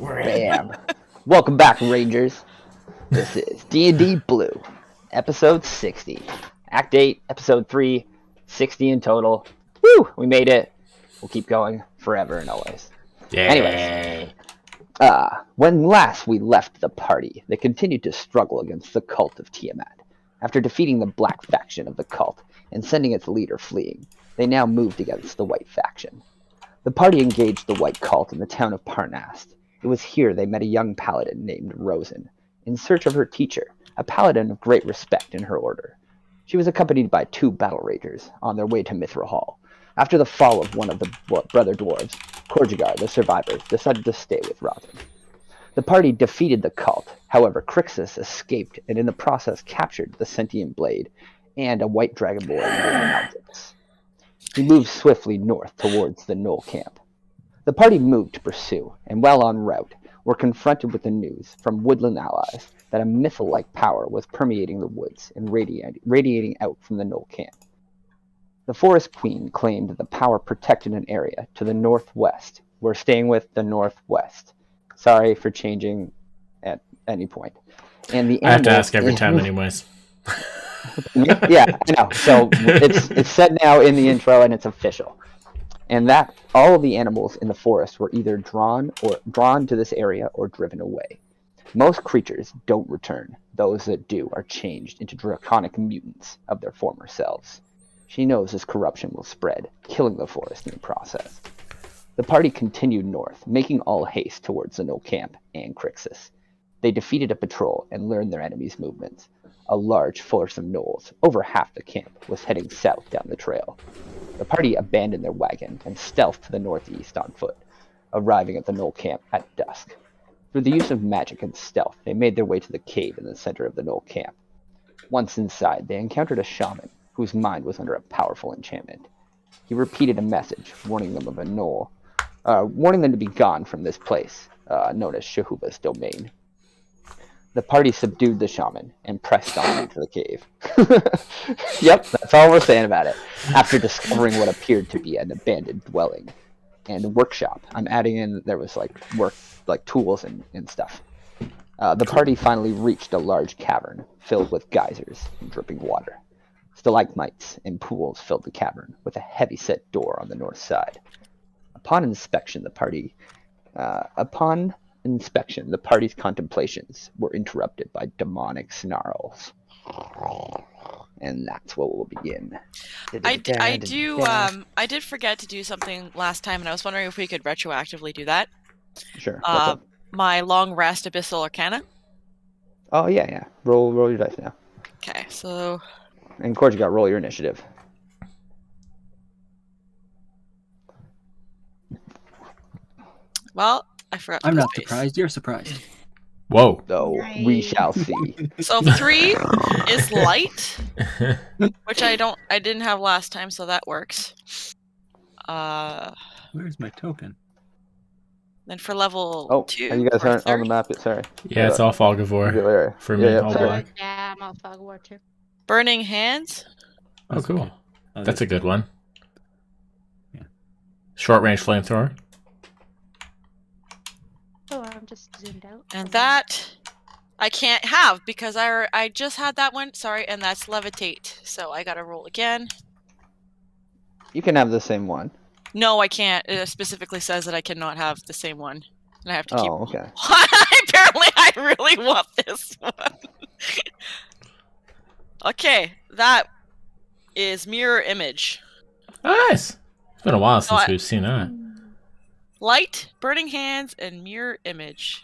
Bam. Welcome back, Rangers. This is D&D Blue, episode 60. Act 8, episode 3, 60 in total. Woo! We made it. We'll keep going forever and always. Yay. Anyways, when last we left the party, they continued to struggle against the cult of Tiamat. After defeating the black faction of the cult and sending its leader fleeing, they now moved against the white faction. The party engaged the white cult in the town of Parnast. It was here they met a young paladin named Rosen, in search of her teacher, a paladin of great respect in her order. She was accompanied by 2 battle ragers on their way to Mythal. After the fall of one of the brother dwarves, Korjigar, the survivors, decided to stay with Rosen. The party defeated the cult. However, Crixus escaped and in the process captured the sentient blade and a white dragonborn in the mountains. He moved swiftly north towards the Knoll camp. The party moved to pursue, and while en route, were confronted with the news from woodland allies that a Mythal-like power was permeating the woods and radiating out from the Knoll camp. The Forest Queen claimed that the power protected an area to the northwest. We're staying with the northwest. Sorry for changing at any point. And the I have to ask every time anyways. Yeah, I know. So it's said now in the intro and it's official. And that all of the animals in the forest were either drawn to this area or driven away. Most creatures don't return. Those that do are changed into draconic mutants of their former selves. She knows this corruption will spread, killing the forest in the process. The party continued north, making all haste towards the Knoll camp and Crixus. They defeated a patrol and learned their enemy's movements. A large force of gnolls, over half the camp, was heading south down the trail. The party abandoned their wagon and stealthed to the northeast on foot, arriving at the Knoll camp at dusk. Through the use of magic and stealth, they made their way to the cave in the center of the Knoll camp. Once inside, they encountered a shaman whose mind was under a powerful enchantment. He repeated a message warning them of a gnoll, warning them to be gone from this place, known as Shehuva's domain. The party subdued the shaman and pressed on into the cave. Yep, that's all we're saying about it. After discovering what appeared to be an abandoned dwelling and workshop, I'm adding in there was like tools and stuff. The party finally reached a large cavern filled with geysers and dripping water. Stalagmites and pools filled the cavern with a heavy-set door on the north side. Upon inspection, the party's contemplations were interrupted by demonic snarls. And that's where we'll begin. I did forget to do something last time, and I was wondering if we could retroactively do that. Sure. My long rest Abyssal Arcana. Oh, yeah. Roll your dice now. Okay, so... And Korjigar, roll your initiative. Well, I forgot to I'm put not space. surprised. You're surprised. Whoa. So we shall see. So 3 is light, which I didn't have last time, so that works. Where's my token? Then for level 2... and you guys aren't on the map yet, sorry. Yeah, it's all Fogavor for me. All black. Yeah, I'm on Fog War too. Burning Hands. Oh, cool. Okay. That's a good one. Yeah. Short range flamethrower. Oh, I'm just zoomed out. And that I can't have because I just had that one. Sorry, and that's Levitate. So I gotta roll again. You can have the same one. No, I can't. It specifically says that I cannot have the same one. And I have to keep... Oh, okay. Apparently, I really want this one. Okay, that is Mirror Image. Nice. It's been a while since we've seen that. Light, Burning Hands, and Mirror Image.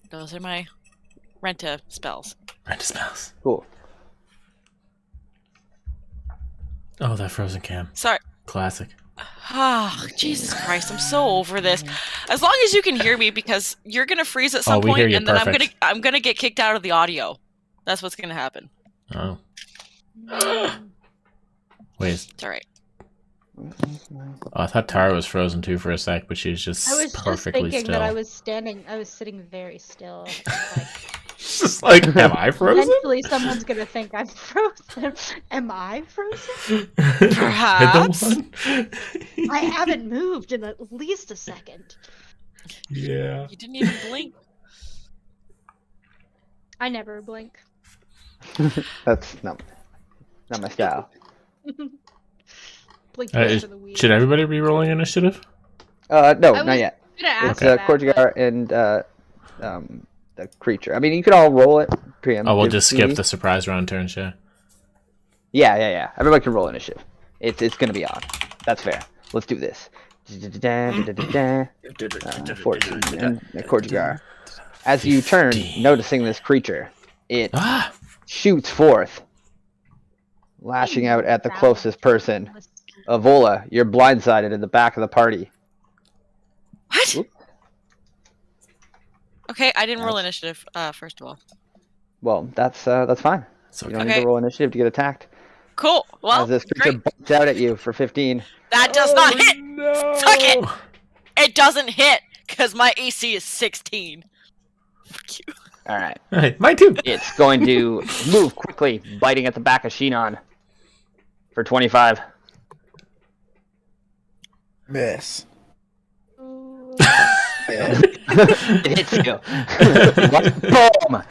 Those are my Renta spells. Rent spells. Cool. Oh, that frozen cam. Sorry. Classic. Ah, Jesus Christ! I'm so over this. As long as you can hear me, because you're gonna freeze at some we hear point, you and then perfect. I'm gonna get kicked out of the audio. That's what's gonna happen. Oh. Wait. It's all right. Oh, I thought Tara was frozen too for a sec, but she was just I was just perfectly thinking still. that I was sitting very still. Like, It's just like, am I frozen? Eventually, someone's gonna think I'm frozen. Am I frozen? Perhaps. Hit the one. I haven't moved in at least a second. Yeah. You didn't even blink. I never blink. That's not my style. Blink Uh, just is- for the weed. should everybody be rolling initiative? No, I not was yet. gonna ask It's you that, Cordigar and the creature. I mean, you could all roll it. Oh, we'll just skip preemptively. the surprise round turns, yeah. Yeah. Everybody can roll initiative. It's gonna be on. That's fair. Let's do this. 14 and Cordigar. As you turn, 15. noticing this creature, it Ah! shoots forth, lashing out at the closest person. Avola, you're blindsided in the back of the party. What? Oop. Okay, I didn't roll initiative. First of all. Well, that's fine. It's You okay. don't need to roll initiative to get attacked. Cool. Well, As this creature great. bites out at you for 15. That does not hit. No! Suck it. It doesn't hit because my AC is 16. Fuck you. All right. Hey, mine too. It's going to move quickly, biting at the back of Shinon for 25. Miss. Ooh. It hits you. Boom!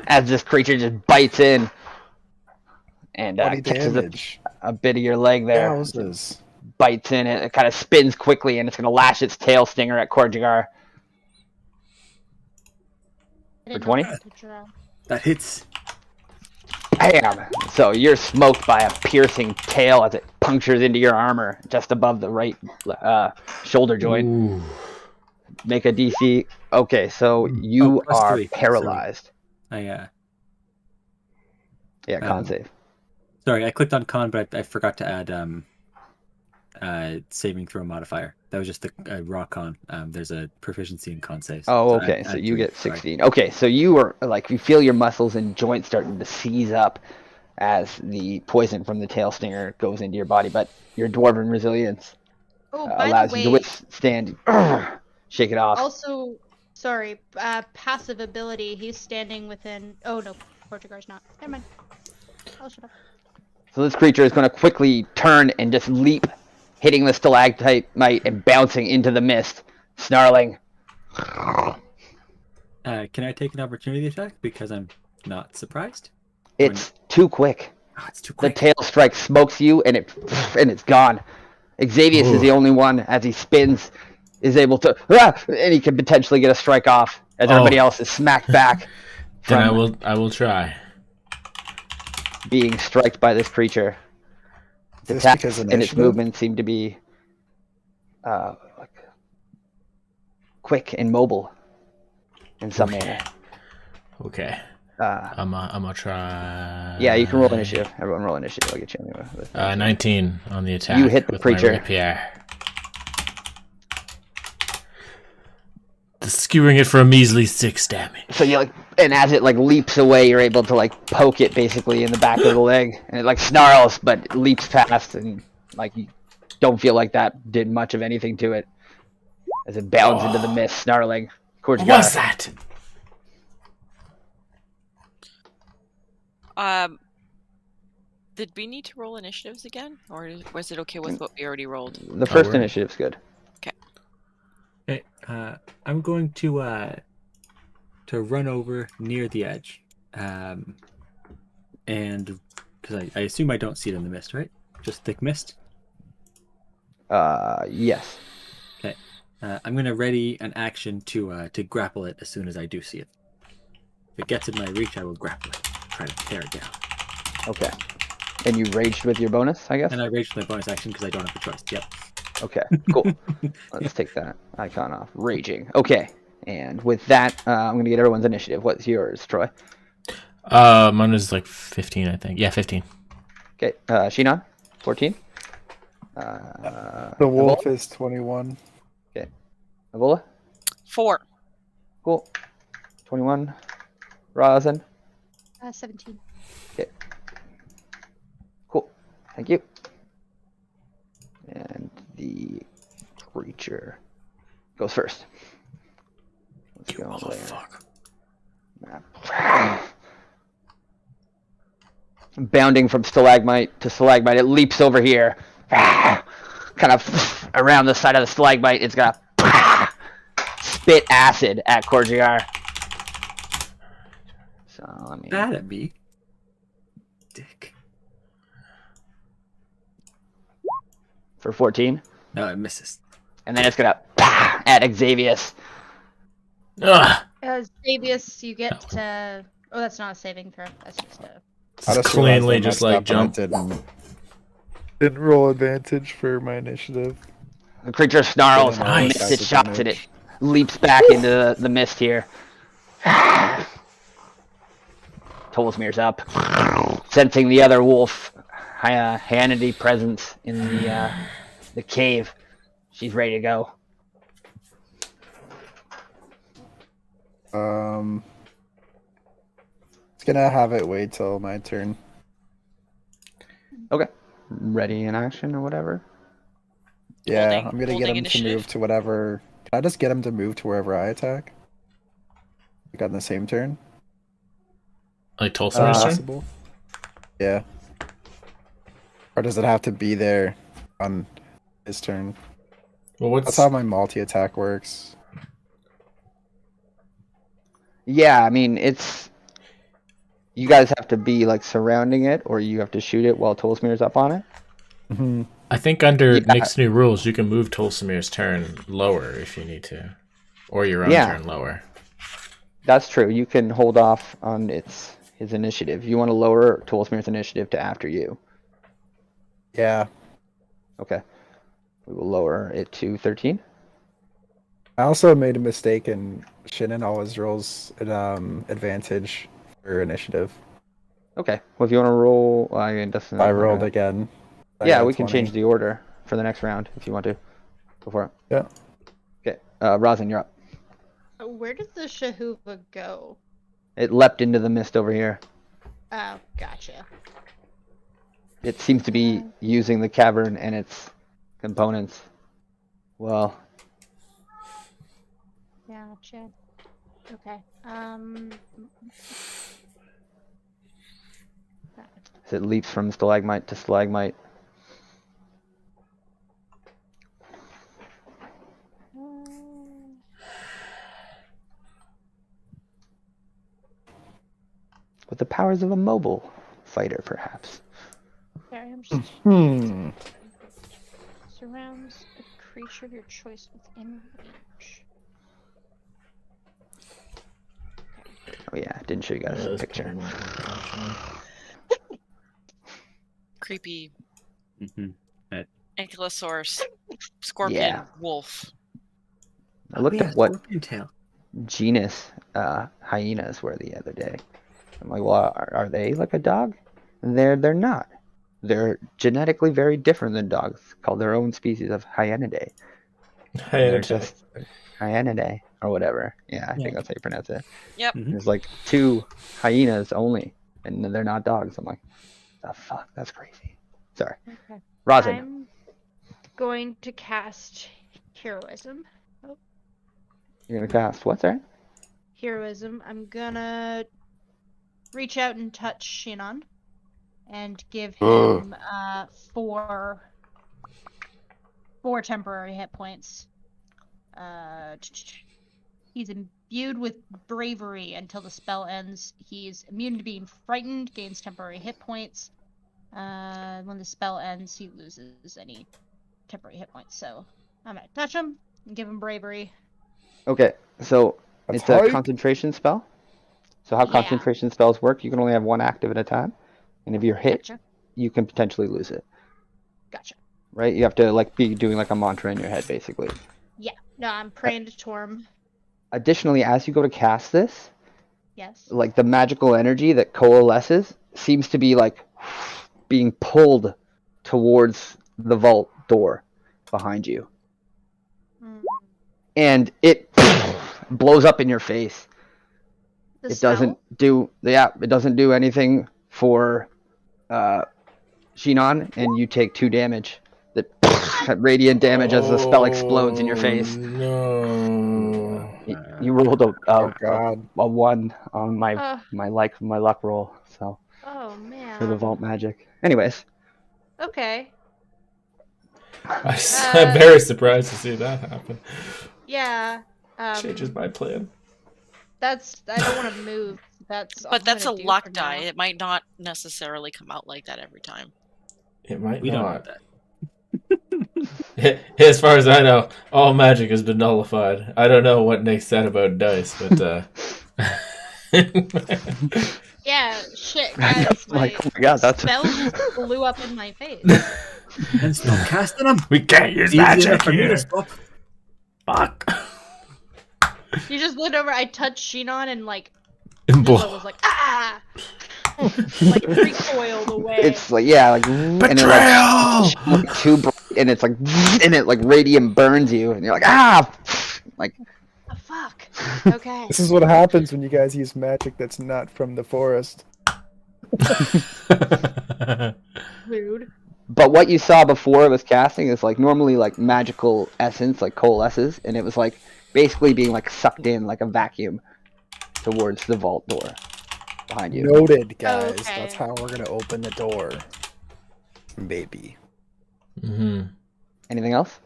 As this creature just bites in and 20 catches damage. a bit of your leg there. Thousands. Bites in it. It kind of spins quickly, and it's going to lash its tail stinger at Korjagar. I didn't 20? know how to draw. That hits. Bam! So you're smoked by a piercing tail as it punctures into your armor just above the right shoulder joint. Ooh. Make a DC. Okay, so you plus are 3. paralyzed. I Yeah, con save. sorry, I clicked on con, but I forgot to add saving throw modifier. That was just the raw con. There's a proficiency in con saves. Oh, So okay. add So you 3. get Sorry. 16. Okay, so you are like you feel your muscles and joints starting to seize up as the poison from the tail stinger goes into your body, but your dwarven resilience Oh, by allows the you to way, withstand. Shake it off. also, sorry, passive ability. He's standing within. Oh no, Portugar's not. Never mind. I'll shut up. So this creature is going to quickly turn and just leap, hitting the stalactite and bouncing into the mist, snarling. Can I take an opportunity attack because I'm not surprised? It's too quick. Oh, it's too The quick. tail strike smokes you, and it's gone. Xavius is the only one, as he spins, is able to, and he can potentially get a strike off, as everybody else is smacked back Then from I will try. being striked by this creature. Its Is this attacks because of and its initiative? movement seem to be like quick and mobile in some manner. Okay. Uh, I'm gonna try. yeah, you can roll initiative. Everyone roll initiative. I'll get you anyway. 19 on the attack. You hit the with creature. My rapier. Skewering it for a measly 6 damage. So you and as it leaps away, you're able to poke it basically in the back of the leg, and it snarls, but it leaps past, and you don't feel like that did much of anything to it as it bounds into the mist, snarling. What was that? Did we need to roll initiatives again, or was it okay with what we already rolled? The first we're- initiative's good. Okay, I'm going to run over near the edge, and because I assume I don't see it in the mist, right? Just thick mist. Yes. Okay, I'm gonna ready an action to grapple it as soon as I do see it. If it gets in my reach, I will grapple it, try to tear it down. Okay. And you raged with your bonus, I guess? And I raged my bonus action because I don't have a choice. Yep. Okay, cool. Let's take that icon off. Raging. Okay. And with that, I'm going to get everyone's initiative. What's yours, Troy? Mine is 15, I think. Yeah, 15. Okay. Shinon? 14? The wolf is 21. Avola? 4. Cool. 21. Rosin? 17. Okay. Cool. Thank you. And the creature goes first. Let's go there. Bounding from stalagmite to stalagmite, it leaps over here, kind of around the side of the stalagmite. It's gonna spit acid at Korjigar. So let me. Bad at me. Dick. For 14. No, it misses. And then it's gonna at Xavius. Ugh. Xavius, you get to. Oh, that's not a saving throw. That's just a. I It's just realized cleanly I just messed like up and I jump. didn't roll advantage for my initiative. The creature snarls, Nice. misses its shots, and it leaps back into the mist here. Tolsmir's up, sensing the other wolf, Hannity presence in the cave. She's ready to go. It's gonna have it wait till my turn. Okay. Ready in action or whatever. Yeah, Holding- I'm gonna get holding him initiative? to move to whatever. Can I just get him to move to wherever I attack? Like on the same turn? Like Tulsa's turn? Possible. Yeah. Or does it have to be there on his turn? Well, what's That's how my multi-attack works. Yeah, I mean, it's... You guys have to be, like, surrounding it, or you have to shoot it while Tolsmir's up on it. Mm-hmm. I think under Yeah. Nick's new rules, you can move Tulsamir's turn lower if you need to, or your own Yeah. turn lower. That's true. You can hold off on his initiative. You want to lower Tolsmir's initiative to after you. Yeah. Okay. We will lower it to 13. I also made a mistake in Shannon always rolls an advantage for initiative. Okay. Well, if you want to roll... I guess I rolled again. I Yeah, got a we can 20. change the order for the next round if you want to. Go for it. Yeah. Okay. Rosin, you're up. Where did the Shahuva go? It leapt into the mist over here. Oh, gotcha. It seems to be using the cavern and its components. Well, Gotcha. Okay. as it leaps from stalagmite to stalagmite. With the powers of a mobile fighter, perhaps. Sorry, I'm just Hmm. surrounds a creature of your choice within range. Oh yeah, I didn't show you guys a picture. Creepy Mm-hmm. ankylosaurus, scorpion, Yeah. wolf. I looked at what Scorpion tail. genus hyenas were the other day. I'm like, well, are they like a dog? And they're not. They're genetically very different than dogs, called their own species of hyenidae. They're just hyenidae or whatever. Yeah, I think that's how you pronounce it. Yep. Mhm. There's like 2 hyenas only, and they're not dogs. I'm like, the fuck? That's crazy. Sorry. Okay. Rosin. I'm going to cast Heroism. You're gonna cast what's that? Heroism. I'm gonna reach out and touch Shinon and give him 4 temporary hit points. He's imbued with bravery until the spell ends. He's immune to being frightened, gains temporary hit points. When the spell ends, he loses any temporary hit points. So I'm gonna touch him and give him bravery. Okay, so That's it's a hype. concentration spell. So how Yeah. concentration spells work, you can only have 1 active at a time. And if you're hit, Gotcha. you can potentially lose it. Gotcha. Right? You have to like be doing like a mantra in your head, basically. Yeah. No, I'm praying to Torm. Additionally, as you go to cast this, Yes. like the magical energy that coalesces seems to be like being pulled towards the vault door behind you. Mm. And it blows up in your face. The It spell? doesn't do anything for Shinon, and you take 2 damage. That radiant damage as the spell explodes in your face. No. You rolled Oh god. a 1 on Uh, my luck roll. So oh for the man. vault magic. Anyways, Okay. I'm very surprised to see that happen. Yeah. Changes my plan. That's. I don't want to move. That's. all But I'm that's a gonna do luck for die. now. It might not necessarily come out like that every time. It might We don't know not. that. As far as I know, all magic has been nullified. I don't know what Nick said about dice, but Yeah. Shit, guys. I'm like, oh my god, that's spell just blew up in my face. And stop casting them. we can't use Easy magic enough for me to here. stop. Fuck. You just looked over. I touched Shinon and like And Zilla blow. was like, ah, like recoiled away. it's like like and it Betrayal! like too bright, and it's like and it like radium burns you, and you're like like Oh, fuck. Okay. This is what happens when you guys use magic that's not from the forest. Rude. But what you saw before it was casting is like normally like magical essence, like coalesces, and it was like basically being like sucked in like a vacuum towards the vault door behind you. Noted, guys. Okay. That's how we're gonna open the door. Maybe. Mm-hmm. Anything else?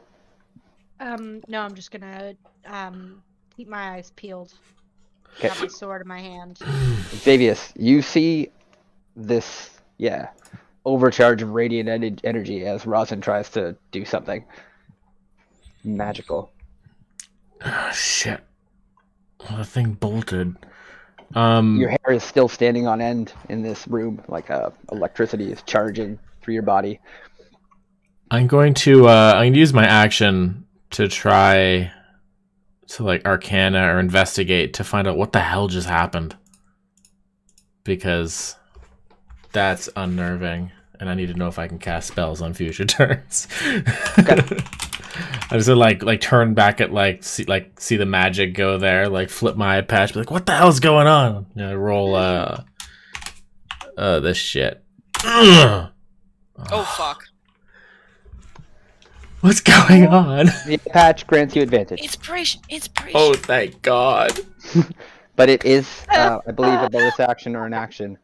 No, I'm just gonna keep my eyes peeled. Okay. Have my sword in my hand. Xavius, you see this, overcharge of radiant energy as Rosin tries to do something magical. Oh, shit. Well, the thing bolted. Your hair is still standing on end in this room, like electricity is charging through your body. I'm going to use my action to try to like Arcana or investigate to find out what the hell just happened, because that's unnerving, and I need to know if I can cast spells on future turns. Okay. I just like turn back at see the magic go there, like flip my eye patch, be like, what the hell's going on? And I roll this shit. Oh fuck! What's going on? The patch grants you advantage, Inspiration! Inspiration! Oh, thank God. but it is, I believe, a bonus action or an action.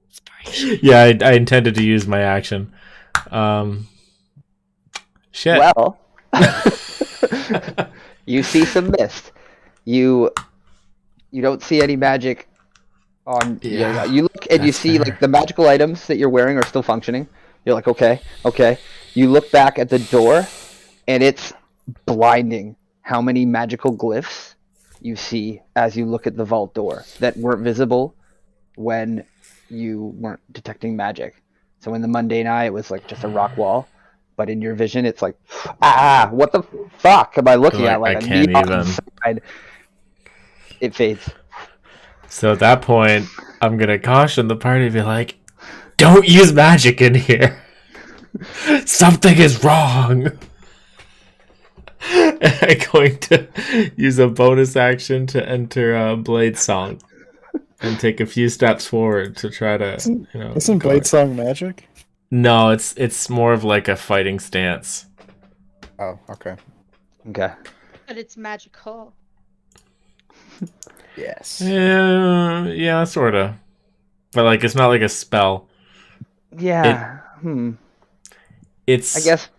Inspiration! Yeah, I intended to use my action. Shit. Well, you see some mist. You don't see any magic on. Yeah, you look and you that's see fair. like the magical items that you're wearing are still functioning. You're like, okay. You look back at the door, and it's blinding how many magical glyphs you see as you look at the vault door that weren't visible when you weren't detecting magic. So in the mundane eye, it was like just a rock wall. But in your vision, it's like, what the fuck am I looking at? Like I a can't neon even. sign. It fades. So at that point, I'm gonna caution the party to be like, don't use magic in here. Something is wrong. I'm going to use a bonus action to enter Blade Song and take a few steps forward to try to, Isn't go- Blade Song magic? No, it's more of like a fighting stance. Oh, okay. Okay. But it's magical. Yes. Yeah, sort of. But like, it's not like a spell. Yeah. It's I guess.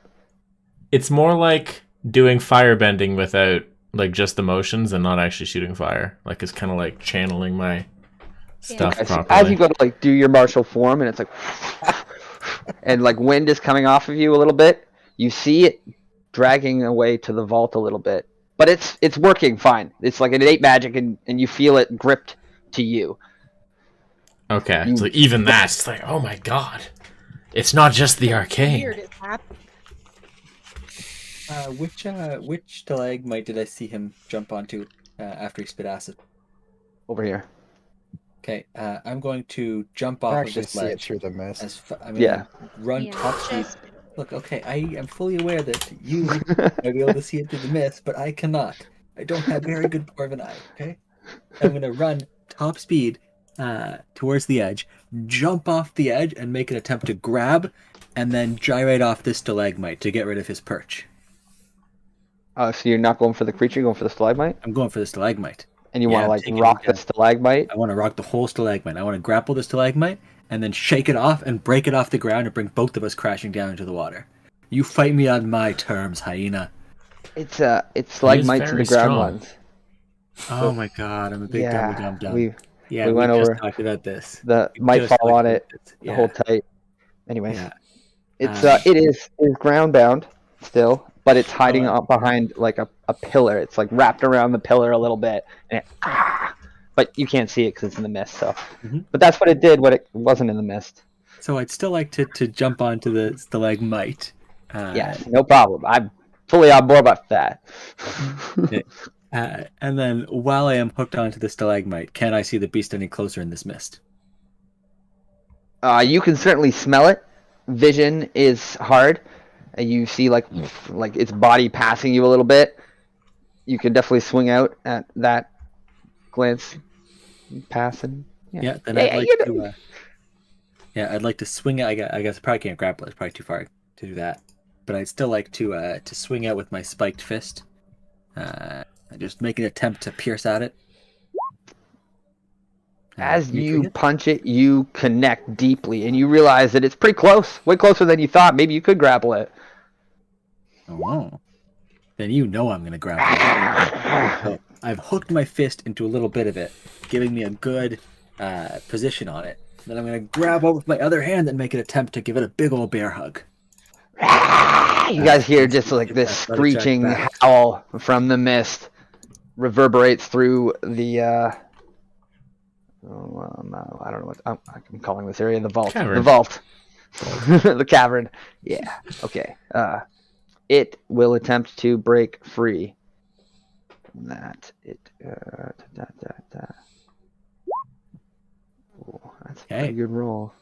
it's more like doing firebending without like just the motions and not actually shooting fire. Like it's kind of like channeling my stuff As properly. you go to like do your martial form, and it's like, and like wind is coming off of you a little bit. You see it dragging away to the vault a little bit, but it's working fine. It's like an innate magic, and you feel it gripped to you. Okay, so even that's it's like, oh my god, it's not just the arcane. Weird is happening. Which stalagmite did I see him jump onto after he spit acid? Over here. Okay, I'm going to jump off I of actually this see it ledge. through the mist. I'm gonna run Yeah, top speed. just- Look, okay, I am fully aware that you might be able to see it through the mist, but I cannot. I don't have very good dwarven eye, okay? I'm gonna run top speed towards the edge, jump off the edge, and make an attempt to grab, and then gyrate off this stalagmite to get rid of his perch. Oh, so you're not going for the creature, you're going for the stalagmite? I'm going for the stalagmite. And you Yeah, want to I'm like taking rock it the down. stalagmite? I want to rock the whole stalagmite. I want to grapple the stalagmite and then shake it off and break it off the ground and bring both of us crashing down into the water. You fight me on my terms, hyena. It's stalagmites and very the ground strong. ones. Oh my god, I'm a big dummy dum dum. we Yeah, we went just over talked about this. the We might just fall talked on about it. this. The whole tight. Anyways, Yeah. it's it is ground bound still, but it's hiding Oh, up behind like a pillar. It's like wrapped around the pillar a little bit, and but you can't see it because it's in the mist. So, Mhm. but that's what it did. What it wasn't in the mist. So I'd still like to jump onto the stalagmite. Yes, no problem. I'm fully on board about that. And then while I am hooked onto the stalagmite, can I see the beast any closer in this mist? You can certainly smell it. Vision is hard. You see like its body passing you a little bit. You can definitely swing out at that glance, passing. Yeah, then I'd like to. I'd like to swing. I guess I probably can't grapple. It's probably too far to do that. But I'd still like to swing out with my spiked fist. Just make an attempt to pierce at it. As you punch it, you connect deeply, and you realize that it's pretty close, way closer than you thought. Maybe you could grapple it. Oh, then you know I'm going to grapple it. So I've hooked my fist into a little bit of it, giving me a good position on it. Then I'm going to grab over with my other hand and make an attempt to give it a big old bear hug. You guys hear just like this screeching howl from the mist reverberates through the no, I don't know what I'm calling this area. The vault. Cavern. The vault. The cavern. Yeah. Okay. It will attempt to break free. That it. Ooh, that's a pretty good roll.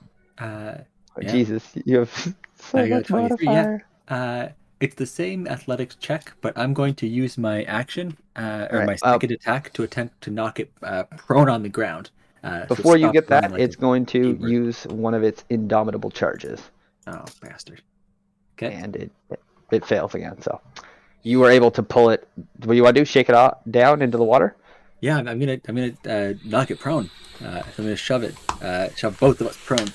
Yeah. Jesus, you have so I got much 23. modifier. Yeah. It's the same athletics check, but I'm going to use my action or Right, my second attack to attempt to knock it prone on the ground. Before you get that, like it's going to keeper. use one of its indomitable charges. Oh, bastard. Okay. And it fails again. So you were able to pull it. What do you want to do? Shake it down into the water? Yeah, I'm gonna knock it prone. I'm gonna shove it, shove both of us prone.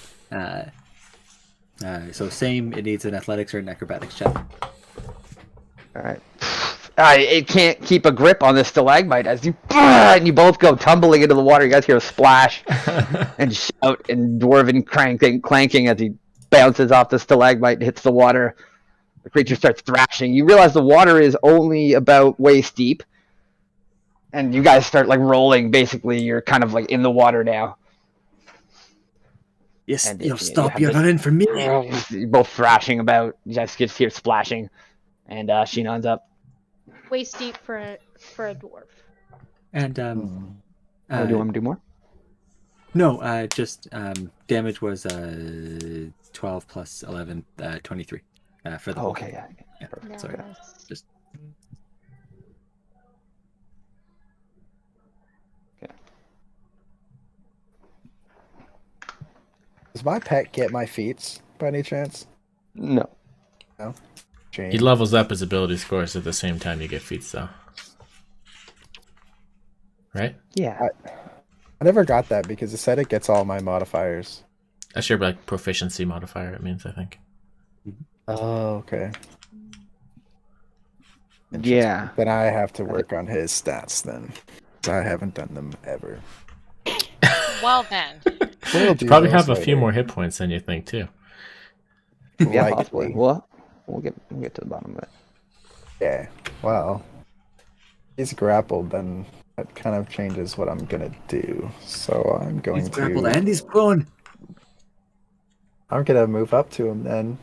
So same. It needs an athletics or an acrobatics check. All right. It can't keep a grip on the stalagmite as you and you both go tumbling into the water. You guys hear a splash and shout and dwarven clanking as he bounces off the stalagmite and hits the water. The creature starts thrashing. You realize the water is only about waist deep, and you guys start like rolling. Basically, you're kind of like in the water now. Yes, And you'll stop. You're not in for me. You're both thrashing about. You guys just hear splashing, and Shinon's up. Waist deep for a dwarf. And do you want me to do more? No, just damage was 12 plus 11, 23 for the whole Okay, thing. yeah. Yeah, sorry. Nice. Just Does my pet get my feats by any chance? No. No. Jane. He levels up his ability scores at the same time you get feats, though. Right? Yeah. I never got that because it said it gets all my modifiers. That's your like proficiency modifier. It means, I think. Oh, okay. Yeah. Then I have to work on his stats then. 'Cause I haven't done them ever. Well then. We'll do Probably those have a few later. more hit points than you think too. Yeah, Likely. possibly. We'll get to the bottom of it. Yeah. Well, he's grappled, then that kind of changes what I'm gonna do. So I'm going he's grappled to. and he's prone. I'm gonna move up to him then.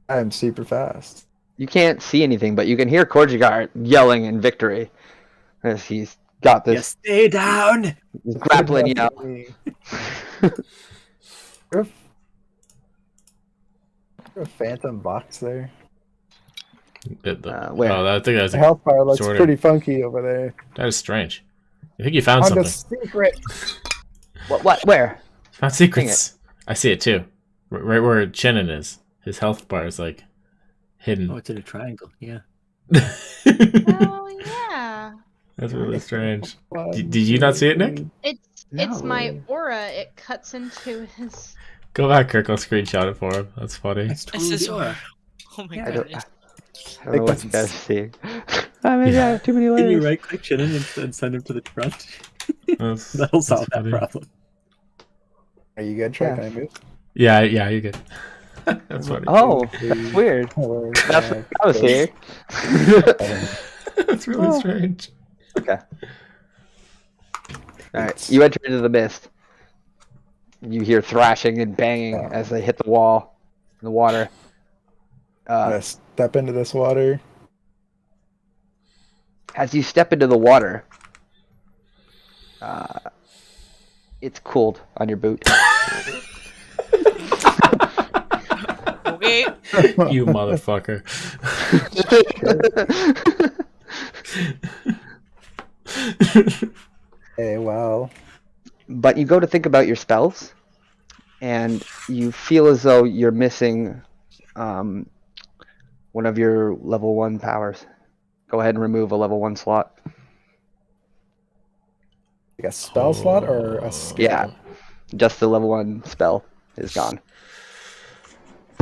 I'm super fast. You can't see anything, but you can hear Korjigar yelling in victory as he's got You this stay down. grappling yell. There a phantom box there. Where? Oh, I think that's The health bar looks Sorta. pretty funky over there. that is strange. I think you found On something. the secret. What? Where? Found secrets. I see it too. Right where Chenin is. His health bar is like hidden. Oh, it's in a triangle. Yeah. Oh yeah. That's really strange. Did you not see it, Nick? It's my No. aura. It cuts into his. Go back, Kirk. I'll screenshot it for him. That's funny. That's This is totally aura. Oh my Yeah. I don't, goodness. I don't know what you guys are seeing. I mean, Yeah. yeah, too many Can you layers. right click Shinnon and send him to the front? That's, That'll that's solve that funny. problem. Are you good, Trey? Yeah. Can I move? Yeah, you're good. That's funny. Oh, that's weird. That's what I was seeing. That's really Oh. strange. Okay. Alright, you enter into the mist. You hear thrashing and banging as they hit the wall, the water. I'm gonna step into this water. As you step into the water, it's cooled on your boot. Okay. You motherfucker. Hey, well, But you go to think about your spells, and you feel as though you're missing one of your level 1 powers. Go ahead and remove a level 1 slot. like a spell slot or a skill? Yeah, just the level 1 spell is gone.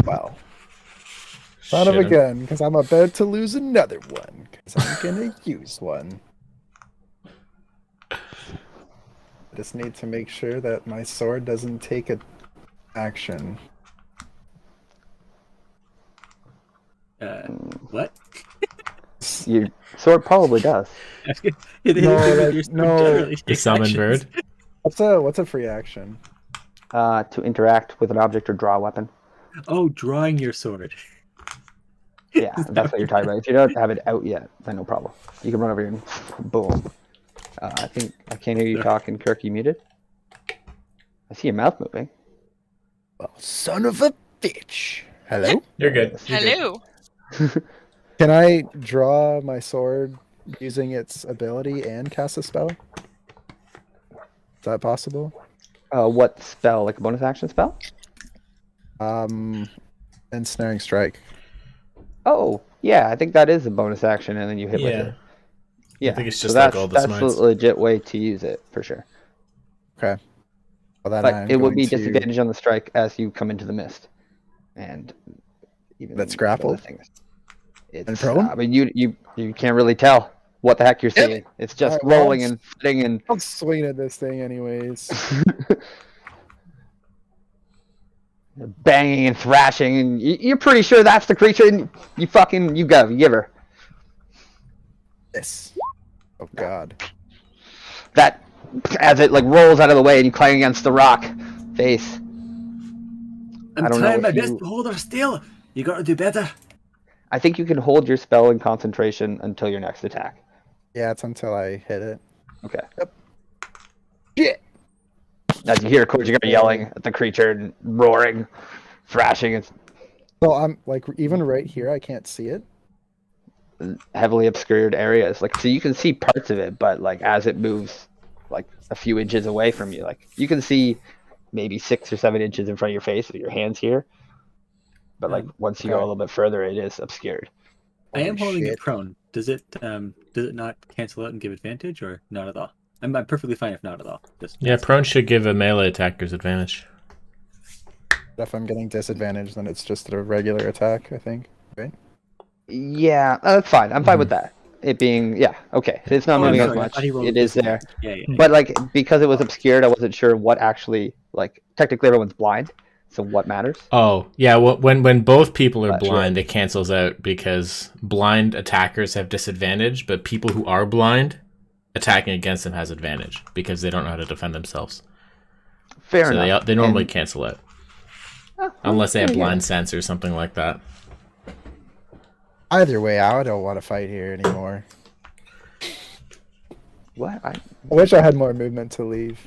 Wow. Son of a Shit, gun, because I'm about to lose another one, because I'm gonna use one. I just need to make sure that my sword doesn't take an action. What? Your sword probably does. The summon bird. What's a free action? To interact with an object or draw a weapon. Oh, drawing your sword. Yeah, that's what you're talking about. If you don't have it out yet, then no problem. You can run over here and boom. I think I can't hear you talking, Kirk. You muted? I see your mouth moving. Well, son of a bitch. Hello? You're good. You're good. Hello. Can I draw my sword using its ability and cast a spell? Is that possible? What spell? Like a bonus action spell? Ensnaring strike. Oh, yeah. I think that is a bonus action, and then you hit with Yeah. it. Yeah, think it's so just like that's, all the that's smites. a legit way to use it for sure. Okay. Well, then But I'm it would going be to- disadvantage on the strike as you come into the mist, and even That's other grappled? things. It's, And prone? I mean, you can't really tell what the heck you're Yep. seeing. It's just Alright, well, rolling it's- and fitting and. I'll swing at this thing anyways. Banging and thrashing, and you're pretty sure that's the creature, and you give her Yes. Oh god. that as it like rolls out of the way, and you clang against the rock face. I'm I don't know trying my if best you- to hold her still. You gotta do better. I think you can hold your spell in concentration until your next attack. Yeah, it's until I hit it. Okay. Yep. Shit. As you hear Kojigara yelling at the creature and roaring, thrashing, it's So I'm like even right here I can't see it. heavily obscured areas. Like so you can see parts of it, but like as it moves like a few inches away from you, like you can see maybe 6 or 7 inches in front of your face with your hands here. But like once you go a Okay. little bit further, it is obscured. I am Holy holding shit. it prone. Does it not cancel out and give advantage or not at all? I'm perfectly fine if not at all. Just Yeah, prone should give a melee attackers advantage. If I'm getting disadvantage, then it's just a regular attack, I think. Right? Yeah, that's fine. I'm fine with that. It being okay. It's not Oh, I'm moving as sorry, I much. thought he rolled It is there. Yeah. But like because it was obscured, I wasn't sure what actually like technically everyone's blind, so what matters? Oh, yeah, when both people are That's blind, it cancels out because blind attackers have disadvantage, but people who are blind, attacking against them has advantage because they don't know how to defend themselves. Fair So enough. they normally And- cancel out. Oh, Unless they have yeah. blind sense or something like that. Either way, I don't want to fight here anymore. What? I wish I had more movement to leave.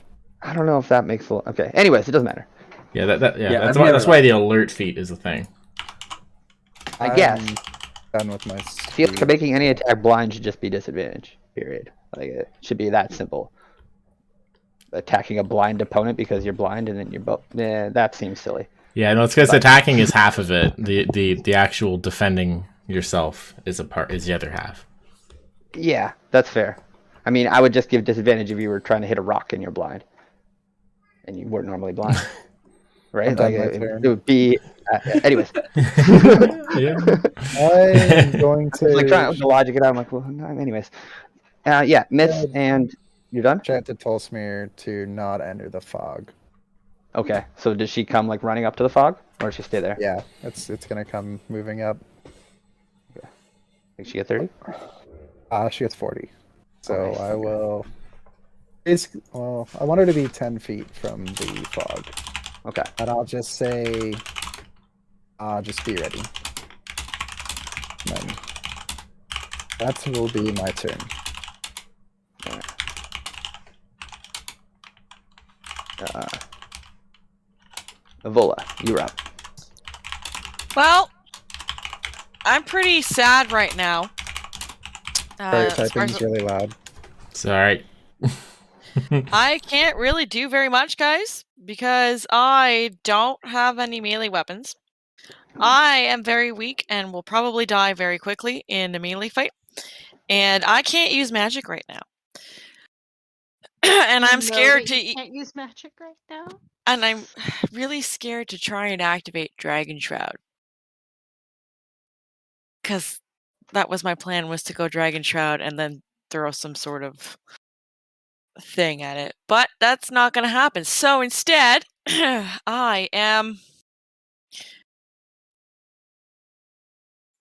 I don't know if that makes a lot. Okay. Anyways, it doesn't matter. Yeah, Yeah, that's I've never- why the alert feat is a thing. I guess. I'm done with my I feel like making any attack blind should just be disadvantage. Period. Like it should be that simple. Attacking a blind opponent because you're blind and then you're both. Yeah, that seems silly. Yeah, no, it's because attacking is half of it. The actual defending yourself is the other half. Yeah, that's fair. I mean, I would just give disadvantage if you were trying to hit a rock and you're blind, and you weren't normally blind, right? I'm done Like my it turn. would be. Anyways, Yeah. I'm going I was like trying to to logic it out. I'm like, well, no, anyways. Yeah, myths, Yeah. and you're done. chant to Tolsmere to not enter the fog. Okay, so does she come like running up to the fog, or does she stay there? Yeah, it's gonna come moving up. Think she get 30? She gets 40. So Nice, I okay. will. Well, I want her to be 10 feet from the fog. Okay. But I'll just say, just be ready. And then that will be my turn. Avola, you're up. Well, I'm pretty sad right now. Sorry, As far typing's as- really loud. It's all right. I can't really do very much, guys, because I don't have any melee weapons. I am very weak and will probably die very quickly in a melee fight. And I can't use magic right now. And I'm scared to. Can't use magic right now. And I'm really scared to try and activate Dragon Shroud. Because that was my plan, was to go Dragon Shroud and then throw some sort of thing at it. But that's not going to happen. So instead, I am...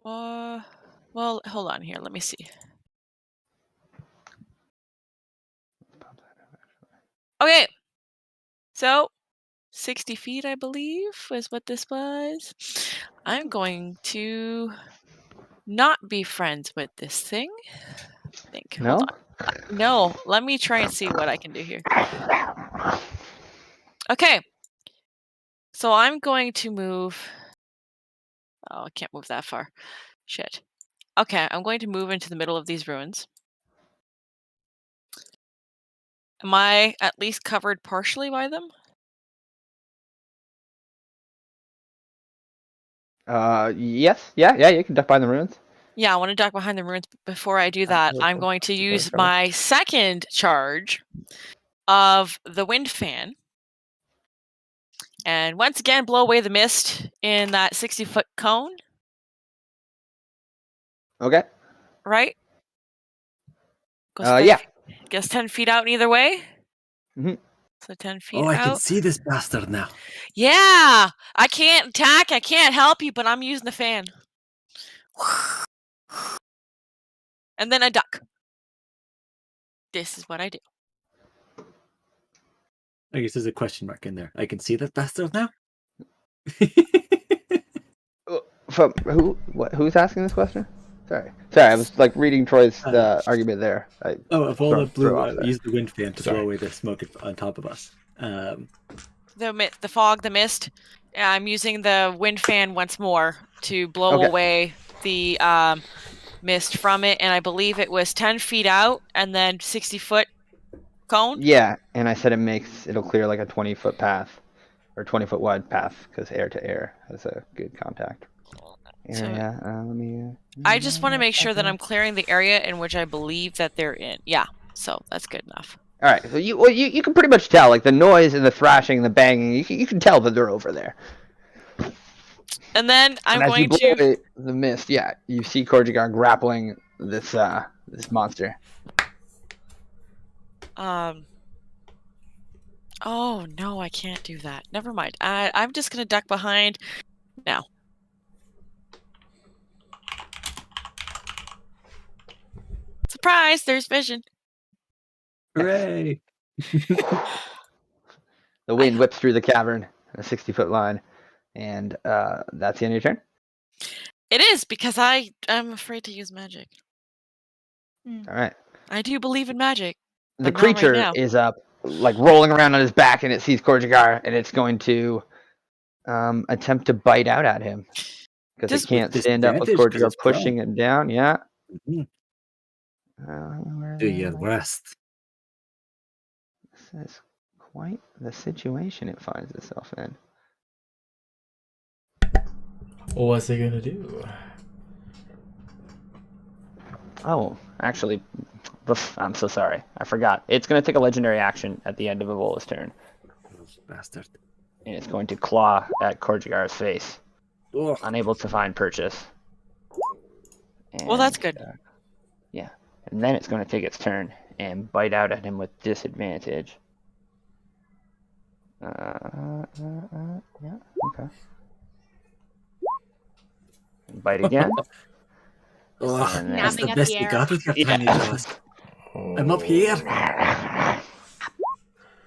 well, hold on here. Let me see. Okay. So, 60 feet, I believe, was what this was. I'm going to not be friends with this thing. I think. No? Hold on. No, let me try and see what I can do here. Okay. So I'm going to move... Oh, I can't move that far. Shit. Okay, I'm going to move into the middle of these ruins. Am I at least covered partially by them? Yes. Yeah, you can duck behind the ruins. Yeah, I want to duck behind the ruins. Before I do that, I'm going to use my second charge of the wind fan. And once again, blow away the mist in that 60-foot cone. Okay. Right? Goes Yeah. Gets 10 feet out either way. Mhm. So 10 feet Oh, out. I can see this bastard now. Yeah! I can't attack, I can't help you, but I'm using the fan. And then I duck. This is what I do. I guess there's a question mark in there. I can see this bastard now. From who? What? Who's asking this question? Sorry, I was like reading Troy's argument there. Avola used the wind fan to Sorry. blow away the smoke on top of us. The fog, the mist. I'm using the wind fan once more to blow away the mist from it, and I believe it was 10 feet out and then 60-foot cone. Yeah, and I said it'll clear like a 20-foot path or 20-foot wide path because air to air has a good contact area. Let me. I just want to make sure that I'm clearing the area in which I believe that they're in. Yeah, so that's good enough. All right, so you can pretty much tell, like the noise and the thrashing and the banging. You can tell that they're over there. And then I'm and going as you blow to away the mist. Yeah, you see Korjigar grappling this monster. Oh no, I can't do that. Never mind. I'm just gonna duck behind now. Surprise! There's vision. Hooray! The wind whips through the cavern, a 60-foot line, and that's the end of your turn. It is because I'm afraid to use magic. All right. I do believe in magic. The but not right creature now. is up, like rolling around on his back, and it sees Korjigar, and it's going to attempt to bite out at him because it can't stand up with disadvantage 'cause Korjigar it's prone. pushing it down. Yeah. Mhm. Do your worst. This is quite the situation it finds itself in. What's it gonna do? Oh, actually, I'm so sorry. I forgot. It's going to take a legendary action at the end of Evola's turn. Bastard. And it's going to claw at Korjigar's face. Oh. Unable to find purchase. Well, that's good. Yeah. And then it's going to take its turn and bite out at him with disadvantage. Yeah, okay. And bite again. Oh, And then- that's the Snapping at best the you air. got with your Yeah. tiny jaws. I'm up here.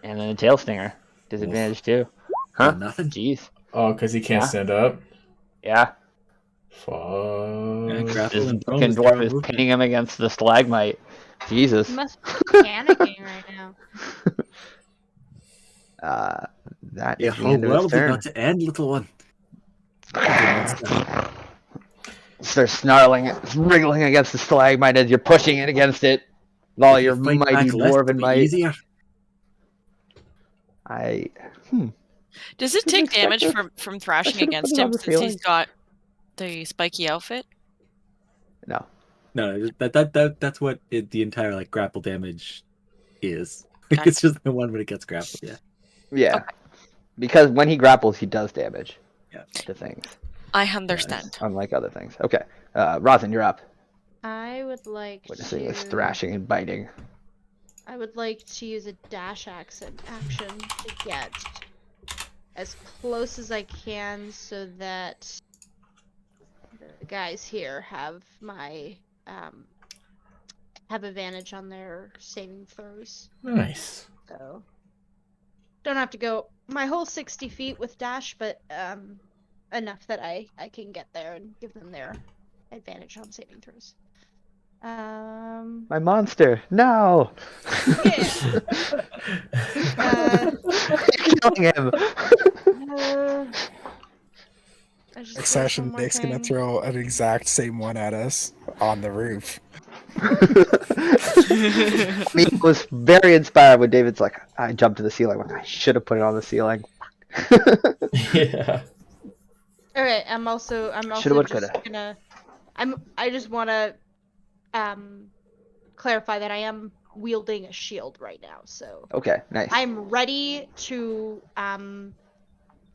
And then a tail stinger. Disadvantage too. Huh? Nothing. Jeez. Oh, because he can't Yeah. stand up? Yeah. Yeah, Fuck. grapple This and fucking bonus dwarf zero is movement. pinning him against the stalagmite. Jesus. You must be panicking right now. That Your is the whole end of his world's turn. about to end, little one. Starts snarling, wriggling against the stalagmite as you're pushing it against it. With all If you your fight mighty back less, dwarven it'll be might. easier. Does it Should've take damage expected- from thrashing should've put against it on him the since he's ceiling. got the spiky outfit? No. No, that's what the entire like grapple damage is. Gotcha. It's just the one when it gets grappled. Yeah. Yeah. Okay. Because when he grapples, he does damage Yeah. to things, I understand. unlike other things. Okay. Rosin, you're up. I would like Witnessing this to. thrashing and biting. I would like to use a dash action to get as close as I can so that the guys here have have advantage on their saving throws. Nice. So don't have to go my whole 60 feet with dash, but enough that I can get there and give them their advantage on saving throws. My monster. No. Yeah. Killing him. Next session, Nick's gonna throw an exact same one at us on the roof. Me was very inspired when David's like, I jumped to the ceiling. Like, I should have put it on the ceiling. Yeah. All right. I'm also Shoulda, woulda, just coulda. gonna. I just want to clarify that I am wielding a shield right now, so Okay, nice. I'm ready to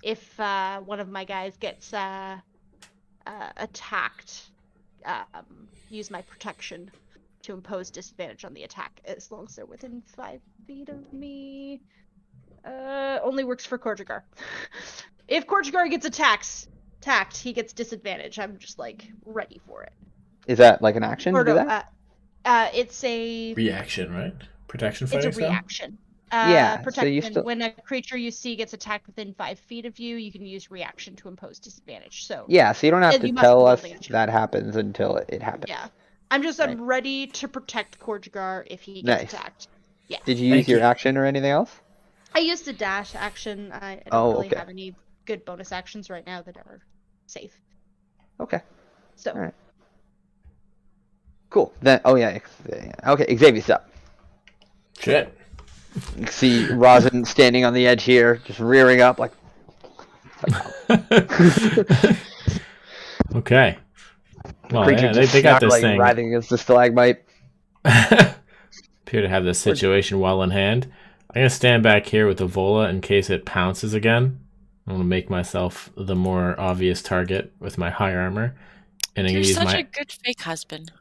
if one of my guys gets attacked, use my protection to impose disadvantage on the attack as long as they're within 5 feet of me. Only works for Korjigar. If Korjigar gets attacked, he gets disadvantage. I'm just like ready for it. Is that like an action to do no, that? it's a Reaction, right? Protection it's fighting a style? reaction. Yeah, so Protection. you still- When a creature you see gets attacked within 5 feet of you, you can use reaction to impose disadvantage. So Yeah, so you don't have And to you must tell be us wielding a shield. that happens until it happens. yeah, I'm Right. ready to protect Korjigar if he Nice. gets attacked. Did you use Thank your you. action or anything else? I used a dash action. I don't Oh, really okay. have any good bonus actions right now that are safe. Okay, So All right. cool. Then, oh yeah. Okay, Xavier's up. Shit. You can see Rosin standing on the edge here, just rearing up like. Okay. Well, creature yeah, just they got this snarling, thing. writhing against the stalagmite. Appear to have this situation well in hand. I'm gonna stand back here with the Vola in case it pounces again. I want to make myself the more obvious target with my high armor, and I'm You're gonna use such my. a good fake husband.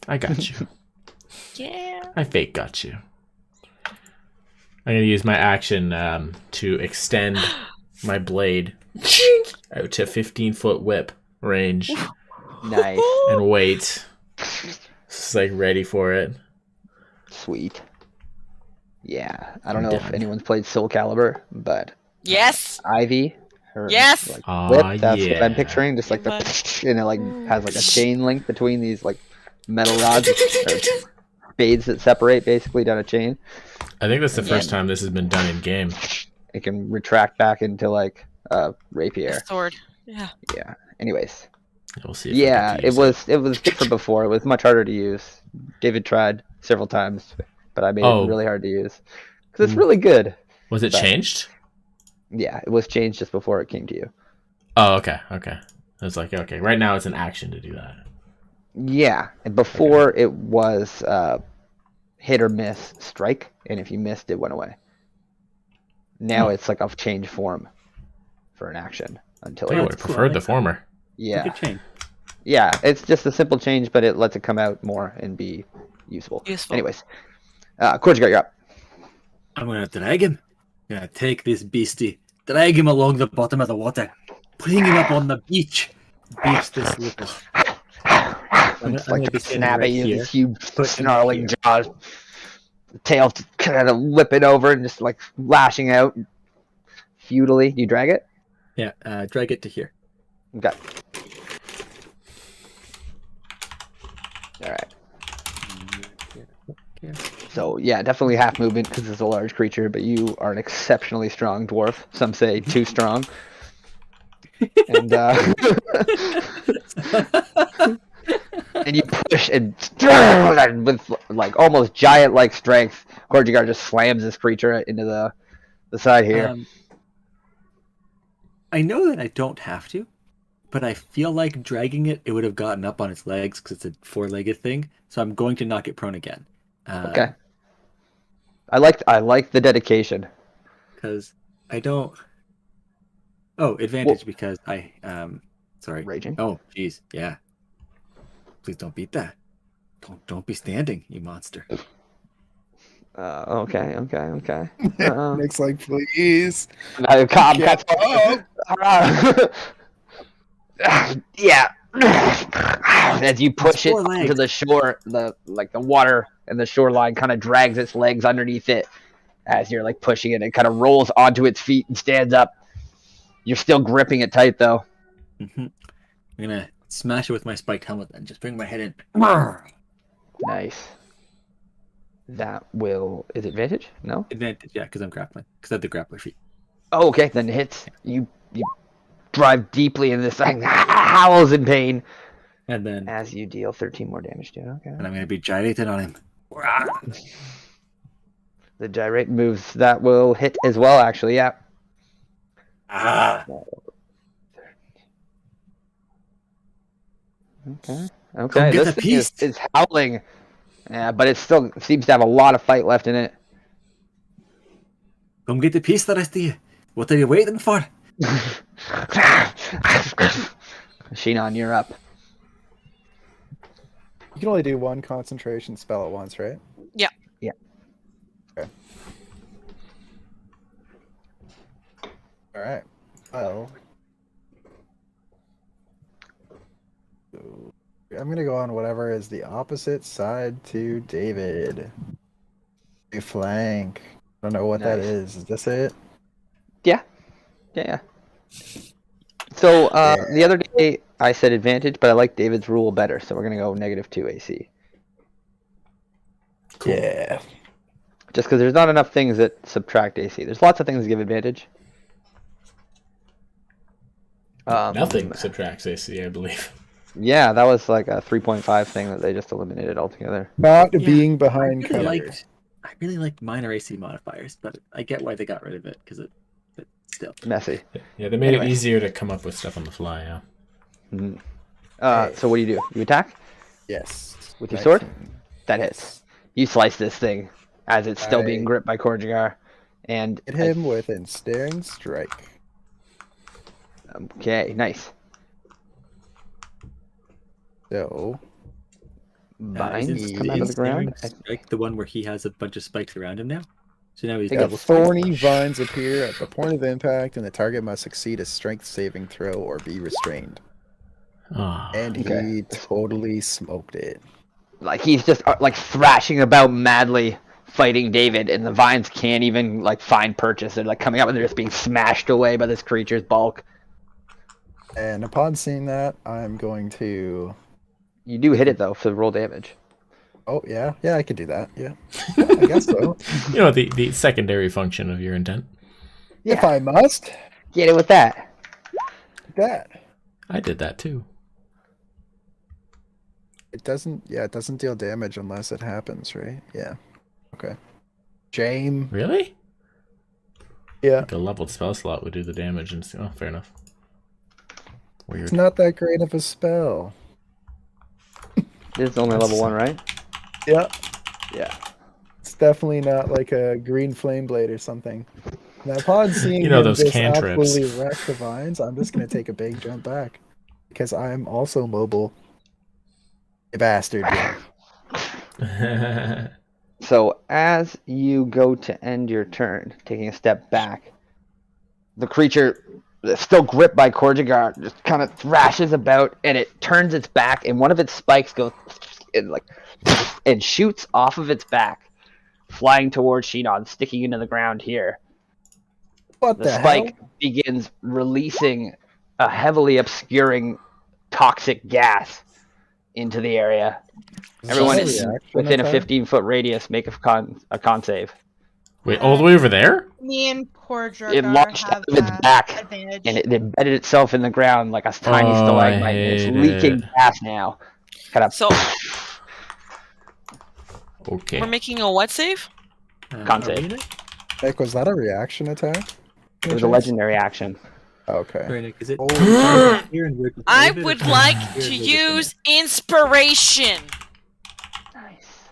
I got you. Yeah. I fake got you. I'm gonna use my action to extend my blade out to 15-foot whip range Nice, and wait. Just like ready for it. sweet. Yeah, I don't know if Done. anyone's played Soul Calibur, but Yes. Ivy. Her, Yes! Like, Aw, whip, that's what I'm yeah. picturing. Just like the, What? and it like has like a chain link between these like metal rods, or spades that separate basically down a chain. I think that's the first Yeah. time this has been done in game. It can retract back into like a rapier. Sword. Yeah. Yeah. Anyways, We'll see. If I get yeah, to it use was different before. It was much harder to use. David tried several times, but I made Oh. it really hard to use because it's really good. Was it but- changed? Yeah, it was changed just before it came to you. Oh, okay, okay. I was like, okay, right now it's an action to do that. Yeah, and before it was hit or miss strike, and if you missed, it went away. Now it's like a change form for an action until I it would have preferred the former. Yeah. Good change. Yeah, it's just a simple change, but it lets it come out more and be useful. Anyways, Korjigar, you're up. I'm gonna drag him. I'm gonna take this beastie, drag him along the bottom of the water, bring him up on the beach, beach this little. It's like snap at you, these huge snarling jaws, the tail kind of whipping over and just like lashing out futilely. Do you drag it? Yeah, drag it to here. Okay. All right. So yeah, definitely half movement because it's a large creature, but you are an exceptionally strong dwarf. Some say too strong. And and you push and with like almost giant-like strength, Korjigar just slams this creature into the side here. I know that I don't have to, but I feel like dragging it, it would have gotten up on its legs because it's a four-legged thing. So I'm going to knock it prone again. Okay. I like the dedication. Because I don't. Oh, advantage because I sorry. Raging. Oh, jeez, yeah. Please don't beat that. Don't be standing, you monster. Okay. Nick's like, please. Yeah. As you push it onto the shore, the water and the shoreline kind of drags its legs underneath it as you're like pushing it. It kind of rolls onto its feet and stands up. You're still gripping it tight though. I'm gonna smash it with my spiked helmet then. Just bring my head in. Nice. That will... Is it advantage? No? Advantage, yeah, because I'm grappling. Because I have the grappler feet. Oh, okay. Then it hits. You drive deeply in this thing. Howls in pain. And then... As you deal 13 more damage to it. Okay. And I'm going to be gyrating on him. The gyrate moves. That will hit as well, actually. Yeah. Okay. This thing is howling. Yeah, but it still seems to have a lot of fight left in it. Come get the piece, the rest of you. What are you waiting for? Shinon, you're up. You can only do one concentration spell at once, right? Yeah. Yeah. Okay. All right. Well, I'm gonna go on whatever is the opposite side to David. A flank. I don't know what that is. Is this it? Yeah. So the other day I said advantage, but I like David's rule better, so we're gonna go -2 AC. Cool. Yeah. Just because there's not enough things that subtract AC. There's lots of things that give advantage. Nothing subtracts AC, I believe. Yeah, that was like a 3.5 thing that they just eliminated altogether. Not being behind cover. I really liked minor AC modifiers, but I get why they got rid of it because it's still messy. Yeah, they made it easier to come up with stuff on the fly. Yeah. Mm-hmm. So what do? You attack? Yes. With your sword? That hits. You slice this thing as it's still being gripped by Korjigar, and hit him with ensnaring strike. Okay, nice. So, vines come out of the ground. Strike the one where he has a bunch of spikes around him now. So now he's got thorny vines appear at the point of impact, and the target must succeed a strength saving throw or be restrained. And he totally smoked it. Like he's just like thrashing about madly, fighting David, and the vines can't even like find purchase. They're like coming up and they're just being smashed away by this creature's bulk. And upon seeing that, I'm going to... You do hit it though for roll damage. Oh yeah, I could do that. Yeah, I guess so. You know the secondary function of your intent. Yeah. If I must get it with that. I did that too. It doesn't. Yeah, it doesn't deal damage unless it happens, right? Yeah. Okay. Shame. Really? Yeah. Like a leveled spell slot would do the damage, and fair enough. Weird. It's not that great of a spell. This is only level 1, right? Yeah. Yeah. It's definitely not like a green flame blade or something. Now, upon seeing him those just cantrips. absolutely wreck the vines, I'm just going to take a big jump back. Because I'm also mobile. You bastard. So as you go to end your turn, taking a step back, the creature, still gripped by Korjagar, just kind of thrashes about, and it turns its back, and one of its spikes goes and shoots off of its back, flying towards Shinon, sticking into the ground here. What the spike begins releasing a heavily obscuring toxic gas into the area. Everyone within a 15-foot radius make a con save. Wait, all the way over there? Me and Korjagar It launched out of its back, advantage. and it embedded itself in the ground like a tiny stalagmite. It's leaking gas now. Kind of. So, okay. We're making a what save? Con save. Nick, was that a reaction attack? It was a legendary action. Okay. Sorry, Nick, is it? I would like to use inspiration. Nice.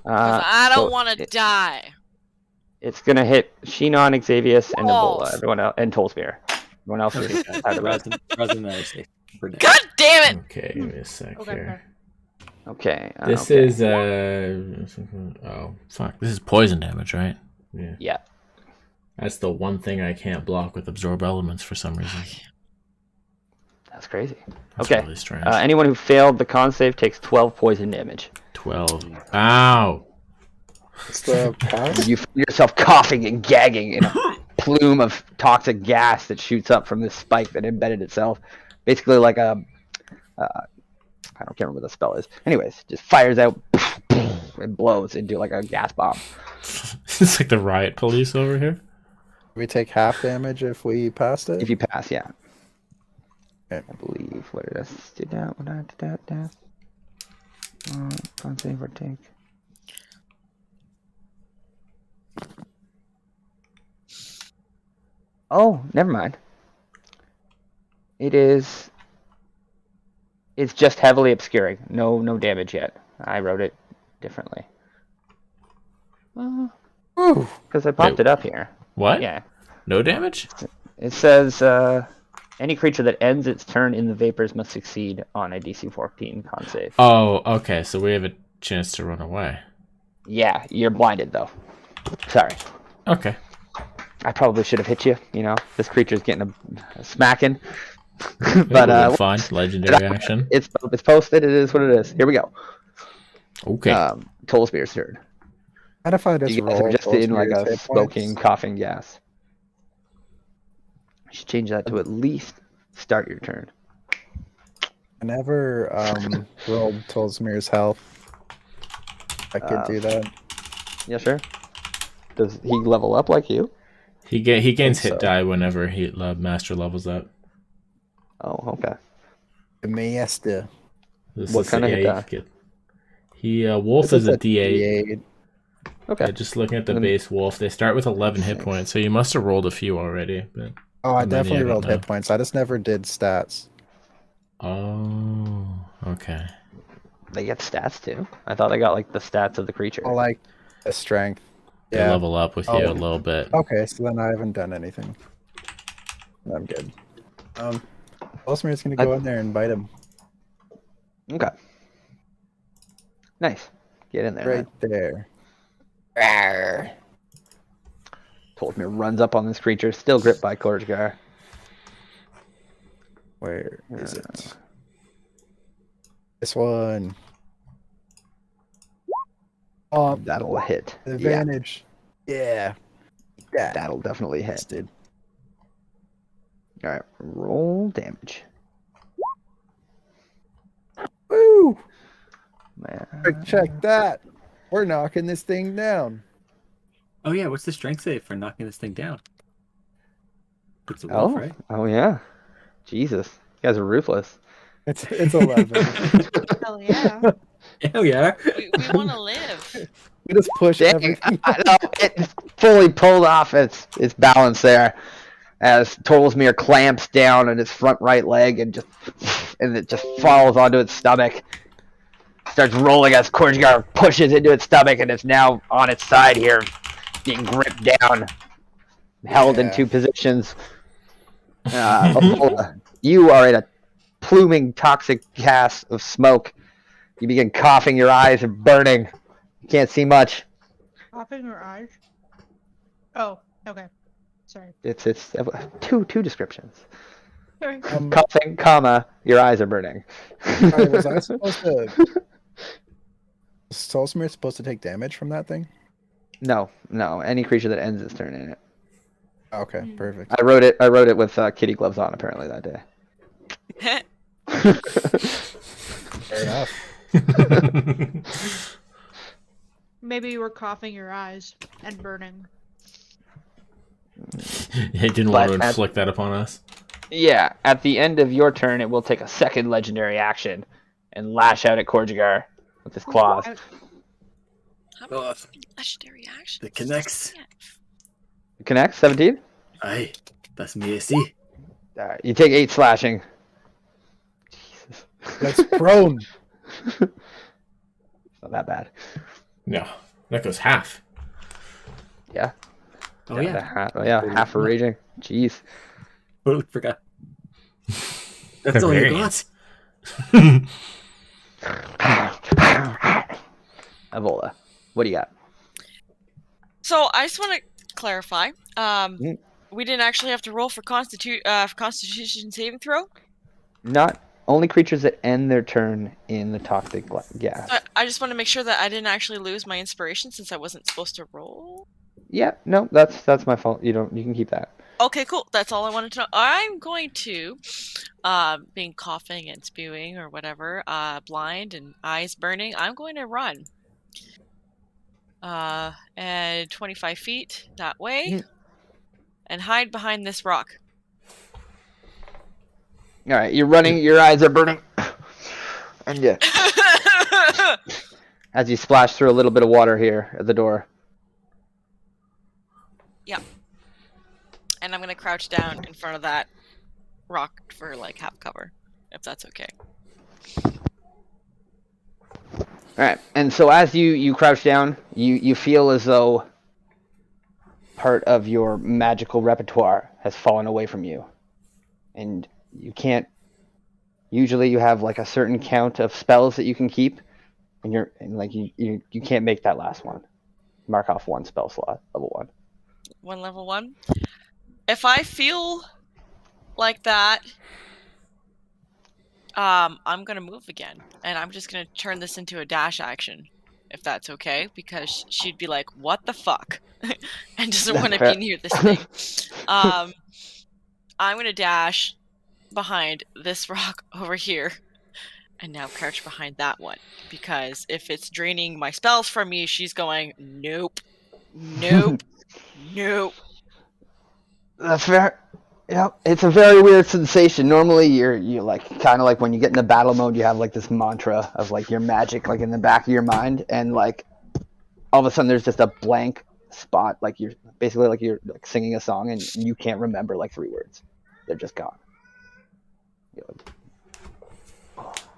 'Cause I don't want to die. It's gonna hit Shinon, Xavius, and Ebola. Everyone else, and Tollspear. Everyone else is out of Rather than that, safe. God damn it! Okay, give me a sec here. Okay. This is oh fuck. This is poison damage, right? Yeah. That's the one thing I can't block with absorb elements for some reason. That's crazy. That's okay. Really strange. Anyone who failed the con save takes 12 poison damage. 12. Ow! You find yourself coughing and gagging in a plume of toxic gas that shoots up from this spike that embedded itself. Basically like a... I can't remember what the spell is. Anyways, just fires out and blows into like a gas bomb. It's like the riot police over here. We take half damage if we passed it? If you pass, yeah. Okay. I believe. What did I do that? What did I do that? Con save or take. Oh, never mind. It's just heavily obscuring. No damage yet. I wrote it differently. Because I popped it up here. What? Yeah. No damage? It says any creature that ends its turn in the vapors must succeed on a DC 14 con save. Oh, okay. So we have a chance to run away. Yeah, you're blinded though. Sorry. Okay. I probably should have hit you. You know, this creature's getting a smacking. But fine. Legendary action. It's posted. It is what it is. Here we go. Okay. Tollspear's turn. What if I just You guys are just in like a smoking, coughing gas. You should change that to at least start your turn. I never rolled Tolsmir's health. I could do that. Yeah, sure. Does he level up like you? He gains hit die whenever he master levels up. Oh, okay. The master. What kind of hit die? Wolf is a D8. Okay. Yeah, just looking at the base wolf, they start with 11 hit points, so you must have rolled a few already. But I definitely rolled hit points. I just never did stats. Oh, okay. They get stats too? I thought they got like the stats of the creature. Oh, like the strength. They level up with you a little bit. Okay, so then I haven't done anything. I'm good. Tolsmir's gonna go in there and bite him. Okay. Nice. Get in there. Right there. Tolsmir runs up on this creature, still gripped by Korjagar. Where is it? This one. Oh, that'll hit. Advantage. Yeah. That'll definitely hit. Dude. Alright, roll damage. Woo! Man. Check that. We're knocking this thing down. Oh yeah, what's the strength save for knocking this thing down? It's a wolf, right? Oh yeah. Jesus. You guys are ruthless. It's 11. Hell yeah. Hell yeah. We want to live. We just push everything. I know, it fully pulled off its balance there as Tolsmir clamps down on its front right leg and just and it just falls onto its stomach. Starts rolling as Korjigar pushes into its stomach, and it's now on its side here, being gripped down, held in two positions. You are in a pluming toxic gas of smoke. You begin coughing, your eyes are burning. You can't see much. Coughing your eyes? Oh, okay. Sorry. It's two descriptions. Sorry. Coughing, comma, your eyes are burning. Sorry, was I supposed to... Was Solsmir supposed to take damage from that thing? No. Any creature that ends its turn in it. Okay, perfect. I wrote it with kitty gloves on apparently that day. Fair enough. Maybe you were coughing your eyes and burning. It didn't want to inflict that upon us. Yeah, at the end of your turn, it will take a second legendary action and lash out at Korjigar with his claws. Legendary action. It connects. It connects, 17? Aye, that's me AC. Alright, you take 8 slashing. Jesus. That's prone. Not that bad. No, that goes half. Yeah. Oh yeah. Half for raging. Jeez. Totally forgot. That's all you got. Avola, what do you got? So I just want to clarify. We didn't actually have to roll for Constitution saving throw. Not only creatures that end their turn in the toxic gas. I just want to make sure that I didn't actually lose my inspiration since I wasn't supposed to roll. Yeah, no, that's my fault. You can keep that. Okay, cool. That's all I wanted to know. I'm going to, being coughing and spewing or whatever, blind and eyes burning, I'm going to run. And 25 feet that way, and hide behind this rock. All right, you're running. Your eyes are burning, and yeah, as you splash through a little bit of water here at the door. Yeah. And I'm gonna crouch down in front of that rock for like half cover, if that's okay. All right, and so as you crouch down, you feel as though part of your magical repertoire has fallen away from you, and you can't. Usually, you have like a certain count of spells that you can keep, and you can't make that last one. Mark off one spell slot, level 1. One level 1. If I feel like that, I'm gonna move again, and I'm just gonna turn this into a dash action, if that's okay, because she'd be like, "What the fuck," and doesn't want to be near this thing. I'm gonna dash behind this rock over here, and now crouch behind that one, because if it's draining my spells from me, she's going, "Nope, nope, nope." That's fair. Yeah, it's a very weird sensation. Normally, you're like kind of like when you get into battle mode, you have like this mantra of like your magic like in the back of your mind, and like all of a sudden there's just a blank spot. Like you're basically like you're like singing a song and you can't remember like 3 words. They're just gone.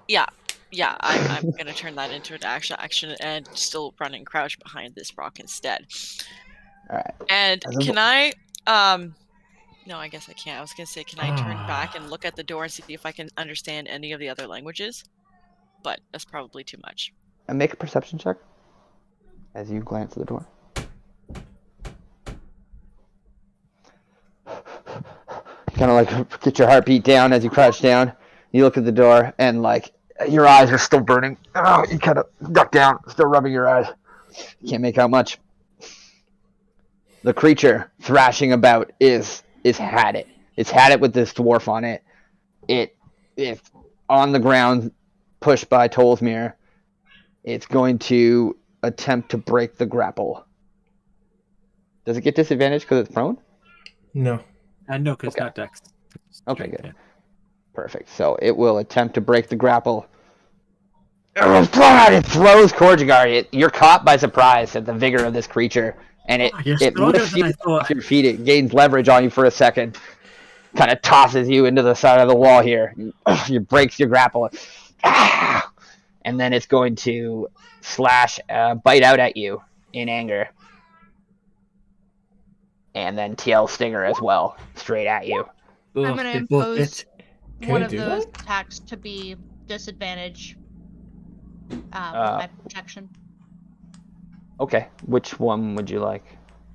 Yeah, I'm gonna turn that into an action and still run and crouch behind this rock instead. All right. And can I? No, I guess I can't. I was gonna say, can I turn back and look at the door and see if I can understand any of the other languages? But that's probably too much. And make a perception check as you glance at the door. Kind of like get your heartbeat down as you crouch down. You look at the door and like your eyes are still burning. Oh, you kind of duck down, still rubbing your eyes. You can't make out much. The creature thrashing about is had it. It's had it with this dwarf on it. It is on the ground, pushed by Tolsmir. It's going to attempt to break the grapple. Does it get disadvantage because it's prone? No. No, because it's not dex. Okay, good. Perfect. So it will attempt to break the grapple. Oh, God, it throws Korjigar. You're caught by surprise at the vigor of this creature. And it lifts you off your feet. It gains leverage on you for a second. kind of tosses you into the side of the wall here. You breaks your grapple. And then it's going to slash, bite out at you in anger. And then TL Stinger as well, straight at you. I'm going to They both impose hit. one it of do those that? attacks to be disadvantage with my protection. Okay, which one would you like?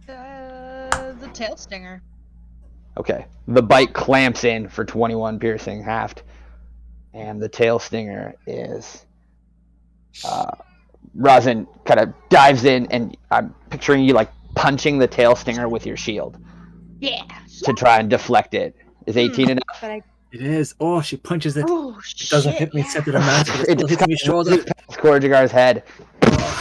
The tail stinger. Okay, the bite clamps in for 21 piercing, halved. And the tail stinger is... Rosin kind of dives in, and I'm picturing you like punching the tail stinger with your shield. Yeah. To try and deflect it. Is 18 enough? But It is. Oh, she punches it. oh, It doesn't hit me, set to the match, but it still hits me shoulder. Korjigar's head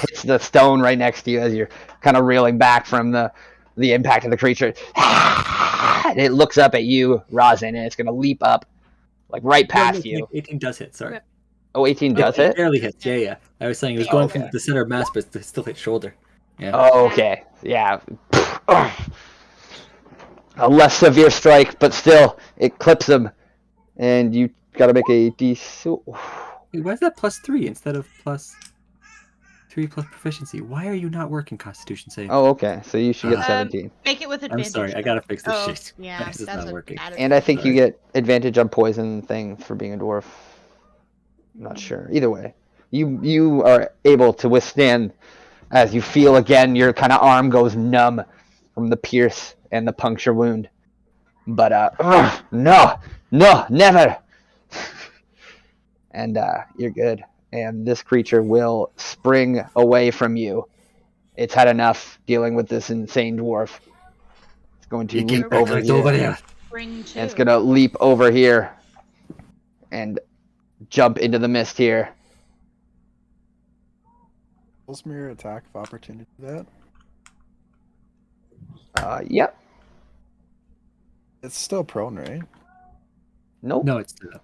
hits the stone right next to you as you're kind of reeling back from the impact of the creature. And it looks up at you, Rosin, and it's going to leap up, like right past you. 18 does hit, sorry. Oh, 18 does hit? It barely hits, yeah. I was saying it was going from the center of mass, but it still hit shoulder. Yeah. Oh, okay. Yeah. A less severe strike, but still, it clips him. And you got to make a DC. Wait, why is that +3 instead of +3 plus proficiency? Why are you not working Constitution save? Oh, okay. So you should get 17. Make it with advantage. I'm sorry, I gotta fix this shit. Yeah, This is that's not working. And I think you get advantage on poison things for being a dwarf. I'm not sure. Either way, you are able to withstand as you feel again your kind of arm goes numb from the pierce and the puncture wound. But no, never. And you're good. And this creature will spring away from you. It's had enough dealing with this insane dwarf. It's going to leap over here. And it's going to leap over here and jump into the mist here. Mirror attack of opportunity that? Yep. It's still prone, right? Nope. No, it's not.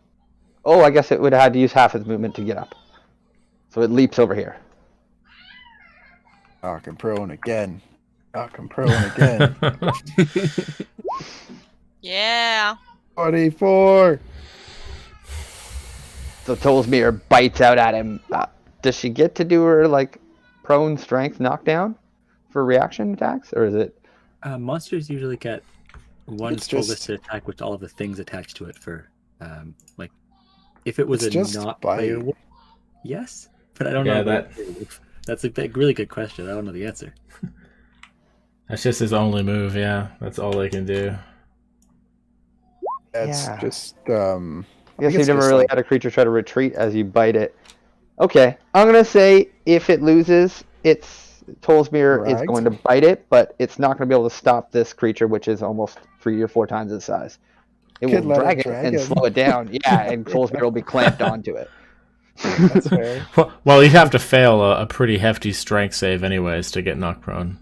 Oh, I guess it would have had to use half its movement to get up. So it leaps over here. Knock and prone again. Knock and prone again. Yeah. 24! So Tolsmere bites out at him. Does she get to do her, like, prone strength knockdown for reaction attacks? Or is it... Monsters usually get one It's full just- listed attack with all of the things attached to it for, like, if it was It's a just not bite. player wolf, yes, but I don't Yeah, know. That's a really good question. I don't know the answer. That's just his only move, yeah. That's all they can do. It's Yeah. just, I guess it's you've never just really like- had a creature try to retreat as you bite it. Okay, I'm going to say if it loses, Tolsmere is Dragged? going to bite it, but it's not going to be able to stop this creature, which is almost 3 or 4 times its size. It Could will let it drag it drag and him. slow it down. Yeah, and Tolsmere will be clamped onto it. That's fair. Well, you'd have to fail a pretty hefty strength save anyways to get knocked prone.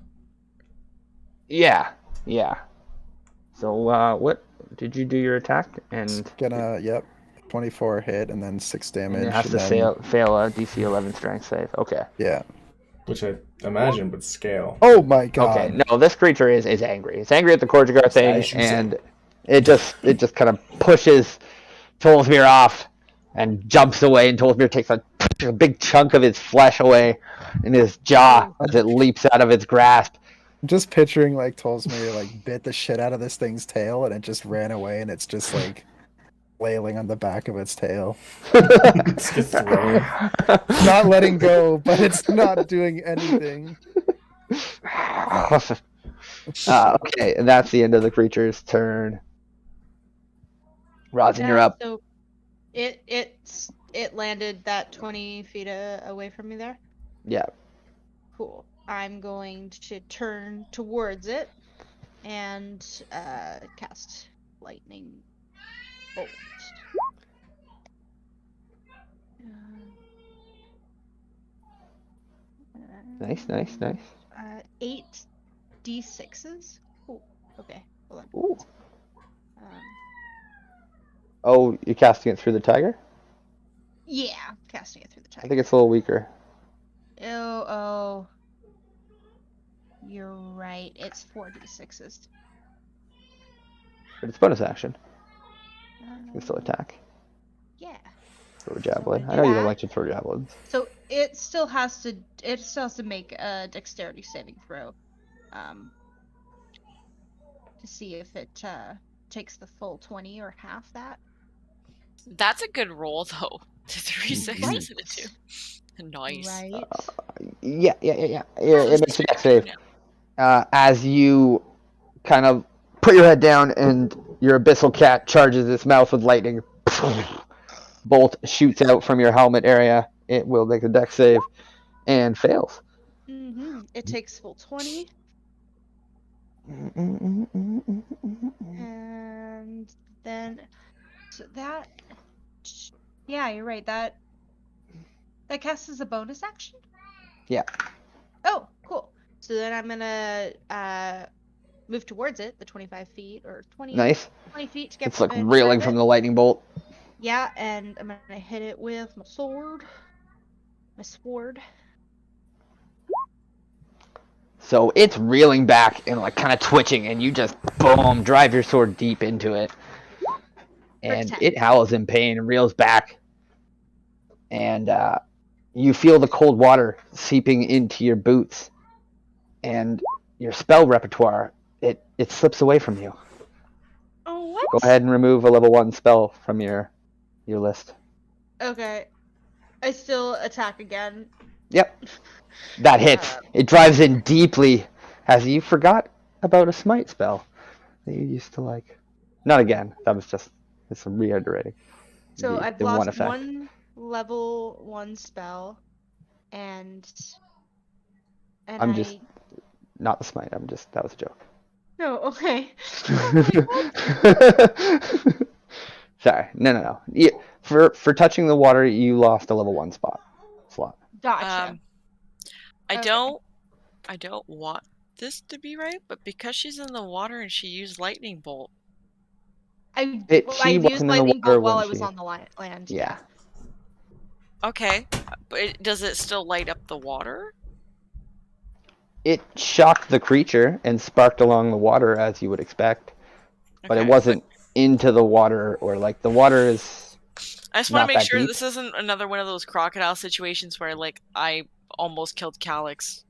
Yeah. So, what did you do your attack? And Gonna, yep. 24 hit and then 6 damage. it has to and then- fail a DC 11 strength save. Okay. Yeah. Which I imagine would scale. Oh my god. Okay, no, this creature is angry. It's angry at the Korjigar thing, As you and it just kind of pushes Tolsmere off and jumps away, and Tolsmere takes a big chunk of its flesh away in his jaw as it leaps out of its grasp. I'm just picturing like Tolsmere like bit the shit out of this thing's tail and it just ran away and it's just like flailing on the back of its tail. Not letting go, but it's not doing anything. Okay, and that's the end of the creature's turn. Rosin, you're up. So it landed that 20 feet away from me there. Yeah. Cool. I'm going to turn towards it and cast lightning bolt. Nice. 8 d6s. Ooh, okay. Hold on. Ooh. Um, Oh, you're casting it through the tiger? yeah, casting it through the I tiger. think it's a little weaker. Oh, you're right. It's 4 d6s. But it's bonus action. You can still attack. Yeah. Throw a javelin. So I know you don't that. like to throw javelins. So it still has to make a dexterity saving throw, to see if it takes the full 20 or half that. That's a good roll, though. 3 sixes and a 2. Nice. Right. Yeah. It makes a dex save. As you kind of put your head down and your abyssal cat charges its mouth with lightning. Bolt shoots out from your helmet area. It will make a dex save and fails. It takes full 20. And then, so that, yeah, you're right. That counts as a bonus action? Yeah. Oh, cool. So then I'm gonna move towards it, the 25 feet or 20. Nice. 20 feet to get. It's like reeling from the lightning bolt. Yeah, and I'm gonna hit it with my sword. So it's reeling back and like kind of twitching, and you just boom drive your sword deep into it, and it howls in pain and reels back, and you feel the cold water seeping into your boots, and your spell repertoire it slips away from you. Oh, what? Go ahead and remove a level 1 spell from your list. Okay. I still attack again. Yep. That hits. It drives in deeply as you forgot about a smite spell that you used to like. Not again. That was just, it's reiterating. So I've lost one level 1 spell, and I'm just, not the smite, that was a joke. No, okay. Sorry. No. For touching the water, you lost a level 1 slot. Gotcha. I don't want this to be right, but because she's in the water and she used lightning bolt. I used lightning bolt while I was on the land. Yeah. Okay, but does it still light up the water? It shocked the creature and sparked along the water as you would expect, but it wasn't into the water, or like the water is. I just want to make sure this isn't another one of those crocodile situations where like I almost killed Calyx.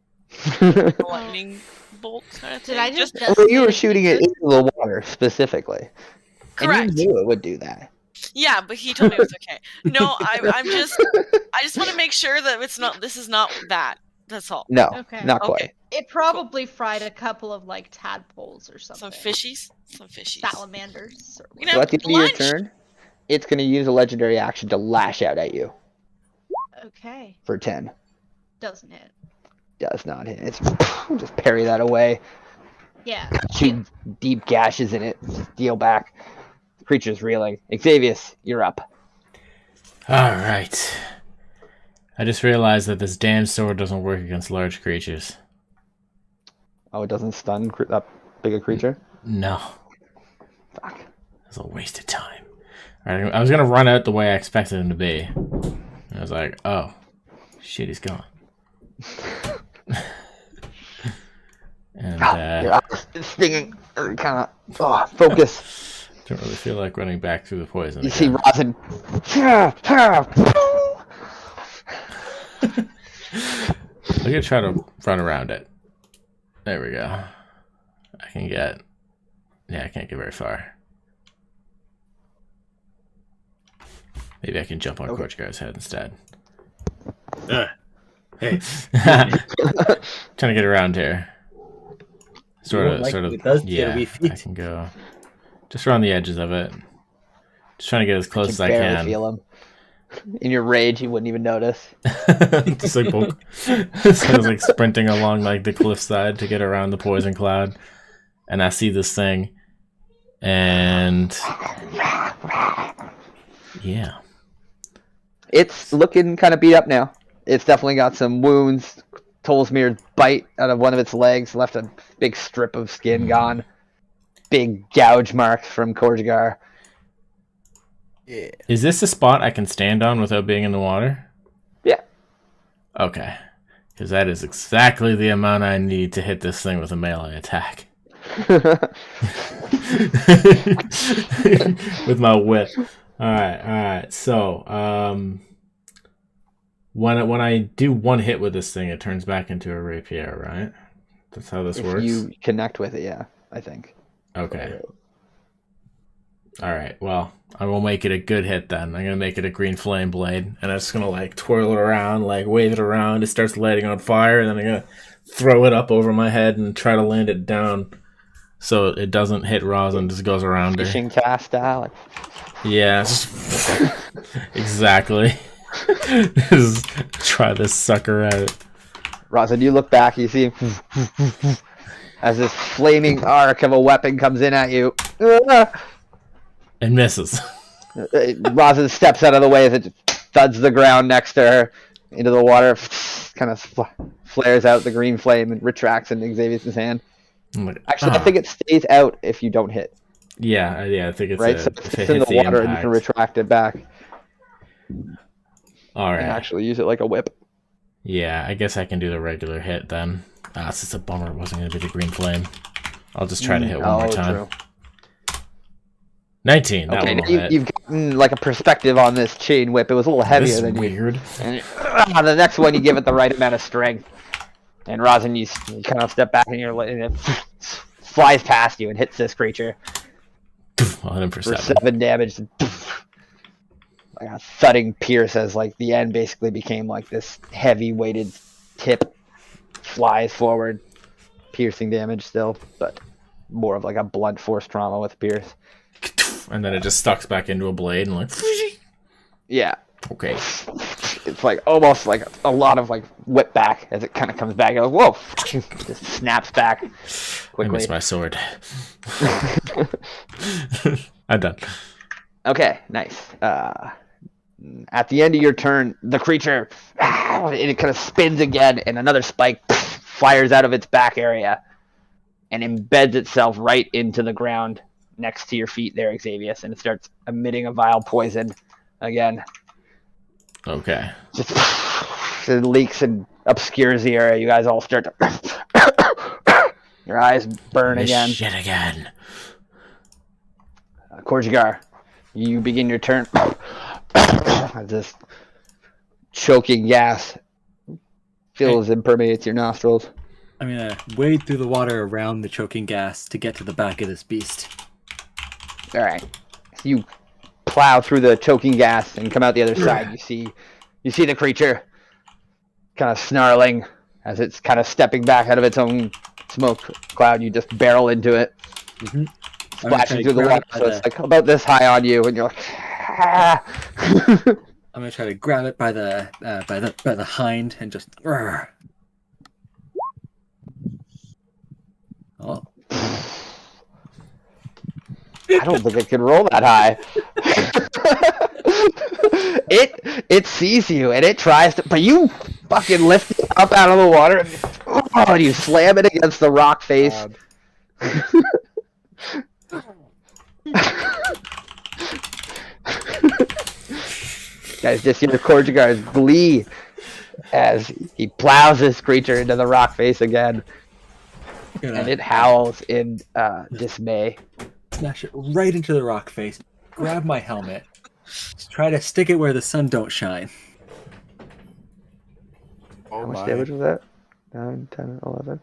Lightning bolt kind of thing. Did I just? Well, you were shooting it into the water specifically. Correct. And you knew it would do that. Yeah, but he told me it was okay. No, I just want to make sure that this is not that. That's all. No, not quite. Okay. It probably fried a couple of like tadpoles or something. Some fishies. Salamanders. So at the end of your turn, it's going to use a legendary action to lash out at you. Okay. For 10. Doesn't hit. Does not hit. It's just parry that away. Yeah. Shoot deep gashes in it. Deal back. The creature's reeling. Xavius, you're up. Alright. I just realized that this damn sword doesn't work against large creatures. Oh, it doesn't stun that big a creature? No. Fuck. That's a waste of time. Alright, I was gonna run out the way I expected him to be. And I was like, oh. Shit, he's gone. And your eyes stinging. Kind of focus. Don't really feel like running back through the poison. You see Rosin. I'm gonna try to run around it. There we go. I can get. Yeah, I can't get very far. Maybe I can jump on Korchgar's head instead. Hey. Trying to get around here. Sort of. Yeah, I can go just around the edges of it. Just trying to get as close as I can. Feel him. In your rage, you wouldn't even notice. Just like bonk. So I was like sprinting along like the cliffside to get around the poison cloud, and I see this thing, and yeah, it's looking kind of beat up now. It's definitely got some wounds. Tolsmir's bite out of one of its legs left a big strip of skin gone. Big gouge marks from Korchgar. Yeah. Is this a spot I can stand on without being in the water? Yeah. Okay. Because that is exactly the amount I need to hit this thing with a melee attack. With my whip. All right. So, when I do one hit with this thing, it turns back into a rapier, right? That's how this works. If you connect with it, yeah, I think. Okay. All right. Well, I will make it a good hit then. I'm gonna make it a green flame blade, and I'm just gonna like twirl it around, like wave it around. It starts lighting on fire, and then I'm gonna throw it up over my head and try to land it down so it doesn't hit Rosin. Just goes around her. Fishing cast style. Yeah. Exactly. Just try this sucker at it. Rosin, you look back, you see as this flaming arc of a weapon comes in at you. And misses. Rosin steps out of the way as it thuds the ground next to her into the water, kind of flares out the green flame and retracts into Xavier's hand. Actually, I think it stays out if you don't hit. Yeah, I think it's right. So it's in the water, and you can retract it back. All right. And actually use it like a whip. Yeah, I guess I can do the regular hit then. It's just a bummer it wasn't going to be the green flame. I'll just try to hit one more time. True. 19. That okay, one will hit. You've gotten like a perspective on this chain whip. It was a little heavier than weird. And the next one, you give it the right amount of strength. And Rosin, you kind of step back and it flies past you and hits this creature. I'll hit him for 7 damage. Like a thudding pierce as like the end basically became like this heavy weighted tip flies forward, piercing damage still, but more of like a blunt force trauma with pierce. And then it just stucks back into a blade and like yeah. Okay. It's like almost like a lot of like whip back as it kind of comes back. You're like, whoa! Just snaps back quickly. I missed my sword. I'm done. Okay, nice. At the end of your turn, the creature it kind of spins again, and another spike fires out of its back area and embeds itself right into the ground next to your feet there, Xavius, and it starts emitting a vile poison again. Okay. It leaks and obscures the area. You guys all start to your eyes burn again. Shit again. Korjigar, you begin your turn. This choking gas fills and permeates your nostrils. I'm gonna wade through the water around the choking gas to get to the back of this beast. All right, you plow through the choking gas and come out the other side. You see the creature kind of snarling as it's kind of stepping back out of its own smoke cloud. You just barrel into it, splashing through the water. So it's like about this high on you, and you're like, ah. I'm gonna try to grab it by the hind and just. Oh. I don't think it can roll that high. It sees you and it tries to, but you fucking lift it up out of the water and you slam it against the rock face. Guys, just hear the Korjigar's glee as he plows this creature into the rock face again, and it howls in dismay. Smash it right into the rock face. Grab my helmet. Just try to stick it where the sun don't shine. How much damage was that? 9, 10, 11?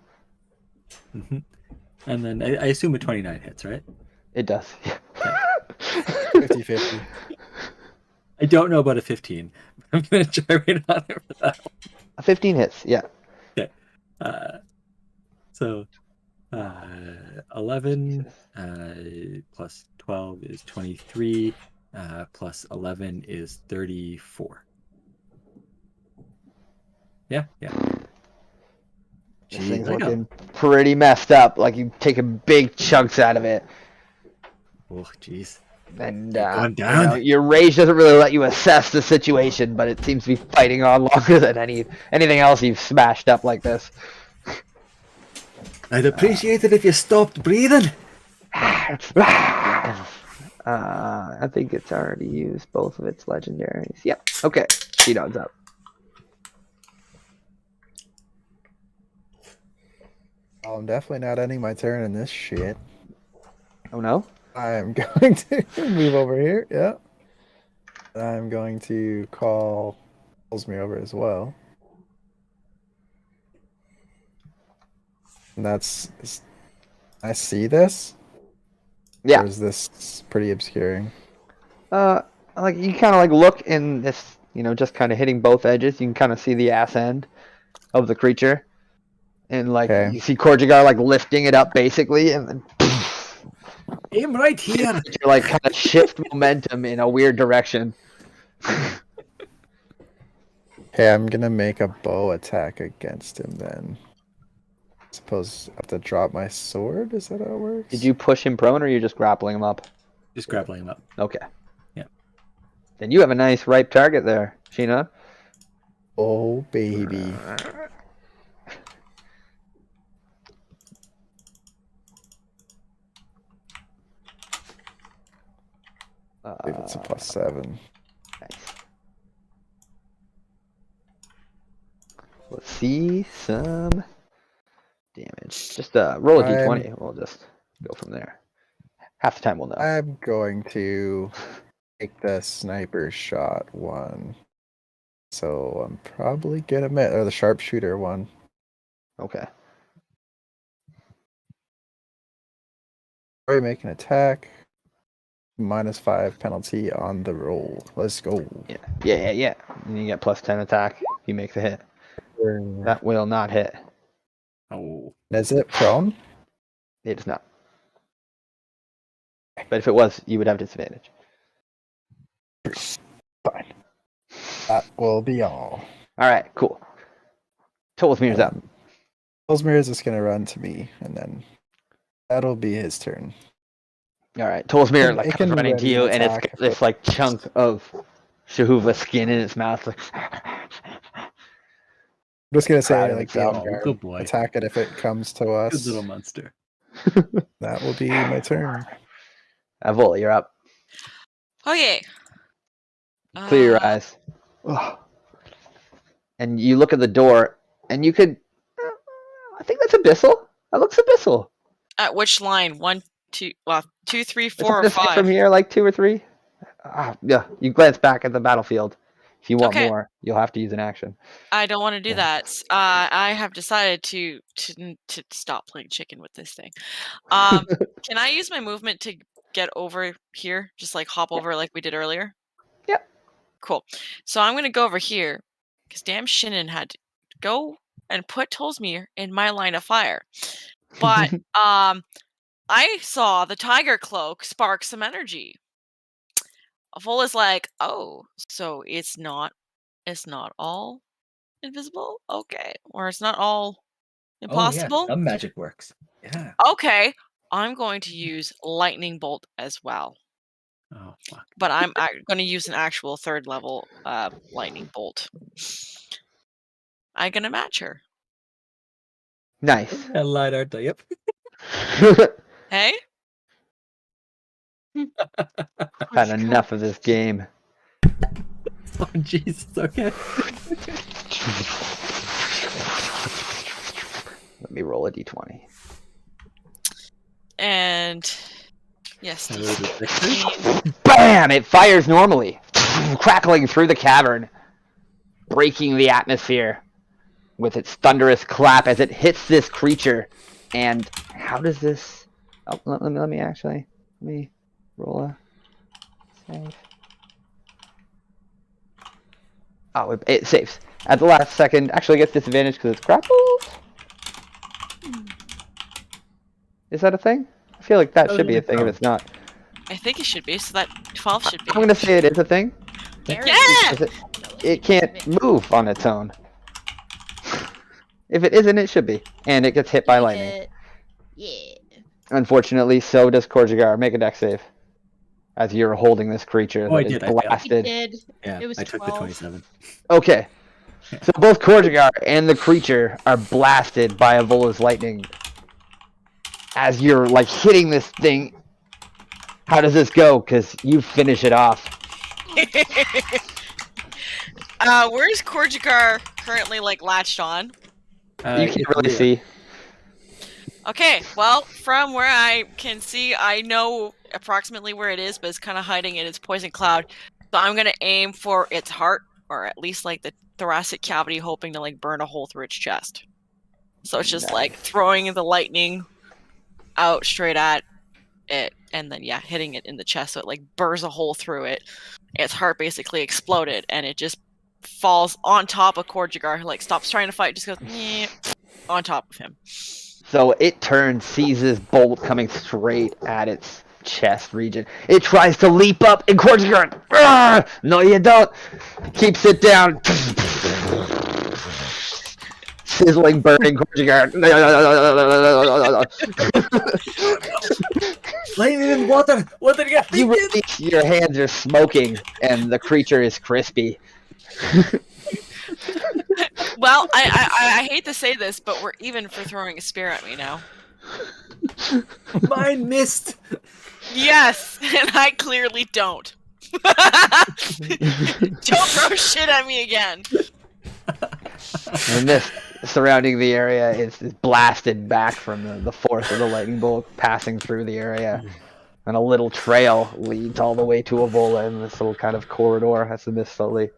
Mm-hmm. And then I assume a 29 hits, right? It does. 50-50. I don't know about a 15. I'm going to try right on there for that one. A 15 hits, yeah. Okay. So 11 plus 12 is 23. Plus 11 is 34. Yeah. This thing's looking pretty messed up. Like you've taken big chunks out of it. Oh, jeez. And down. Your rage doesn't really let you assess the situation, but it seems to be fighting on longer than anything else you've smashed up like this. I'd appreciate it if you stopped breathing. I think it's already used both of its legendaries. Yep. Okay. She-Dog's up. I'm definitely not ending my turn in this shit. Oh no? I'm going to move over here. Yeah. I'm going to call Ellesmere over as well. And that's... I see this? Yeah. Or is this pretty obscuring? Like you kind of like look in this, just kind of hitting both edges. You can kind of see the ass end of the creature, and like Okay. you see Korjigar like lifting it up basically, and then Aim right here. you like kind of shift momentum in a weird direction. Okay, I'm gonna make a bow attack against him then. Suppose I have to drop my sword? Is that how it works? Did you push him prone, or are you just grappling him up? Just grappling him up. Okay. Yeah. Then you have a nice ripe target there, Sheena. Oh, baby. I believe it's a +7. Nice. Let's see some damage. Just roll a d20. We'll just go from there. Half the time we'll know. I'm going to take the sniper shot one. So I'm probably gonna miss, or the sharpshooter one. Okay. Already make an attack. -5 penalty on the roll. Let's go. Yeah. And you get +10 attack if you make the hit. That will not hit. Oh. Is it prone? It is not. But if it was, you would have disadvantage. Fine. That will be all. All right, cool. Tolsmir's up. Ellesmere is just gonna run to me, and then that'll be his turn. All right, Tolsmir It like can comes running to ready you, an and it's attack got this if like chunk of Shahuva skin in its mouth. Like, I'm just gonna say, Proud of like, itself. Vanguard, Good boy. attack it if it comes to Good us. little monster. That will be my turn. Avola, you're up. Okay. Clear your eyes. Ugh. And you look at the door, and you could. I think that's Abyssal. That looks Abyssal. At which line? 1, 2, 2, 3, It's 4, hard or to say 5? from here, like 2 or 3. Yeah, you glance back at the battlefield. If you want Okay. more, you'll have to use an action. I don't want to do Yeah. that. I have decided to stop playing chicken with this thing. Can I use my movement to get over here? Just like hop over like we did earlier? Yep. Cool. So I'm going to go over here because damn Shinnin had to go and put Tolsmir in my line of fire. But I saw the tiger cloak spark some energy. Avola's like, oh, so it's not all invisible? Okay. Or it's not all impossible? Oh, yeah, some magic works. Yeah. Okay. I'm going to use lightning bolt as well. Oh, fuck. But I'm going to use an actual 3rd level lightning bolt. I'm going to match her. Nice. Yeah, light art. Yep. Hey? Had enough of this game. Oh, Jesus. Okay. Let me roll a d20. And yes, D16. Bam! It fires normally, crackling through the cavern, breaking the atmosphere with its thunderous clap as it hits this creature. And how does this? Oh, let me roll a save. Oh, it saves at the last second. Actually, gets disadvantage because it's grappled. Is that a thing? I feel like that should be a thing if it's not. I think it should be, so that 12 should be. I'm gonna say it is a thing. Yeah! It can't move on its own. If it isn't, it should be. And it gets hit by lightning. Yeah. Unfortunately, so does Korjigar. Make a dex save. As you're holding this creature Oh, I that is did, I failed. He blasted. did. Yeah, It was I took the 12. 27. Okay. So both Korjigar and the creature are blasted by Avola's lightning. As you're like hitting this thing, how does this go? Because you finish it off. Where's Korjigar currently like latched on? You can't really see. Okay, well, from where I can see, I know approximately where it is, but it's kind of hiding in its poison cloud. So I'm gonna aim for its heart, or at least like the thoracic cavity, hoping to like burn a hole through its chest. So it's just like throwing the lightning out straight at it, and then hitting it in the chest, so it like burrs a hole through it. Its heart basically exploded, and it just falls on top of Korjagar, who like stops trying to fight, just goes on top of him. So it turns, sees this bolt coming straight at its chest region. It tries to leap up, and Korjagar, no you don't. Keeps it down. Sizzling, burning Korjagar. Flaming in water. What are you thinking? You release, your hands are smoking, and the creature is crispy. Well, I hate to say this, but we're even for throwing a spear at me now. Mine missed. Yes, and I clearly don't. Don't throw shit at me again. The mist surrounding the area is blasted back from the force of the lightning bolt passing through the area. And a little trail leads all the way to Avola in this little kind of corridor as the mist slowly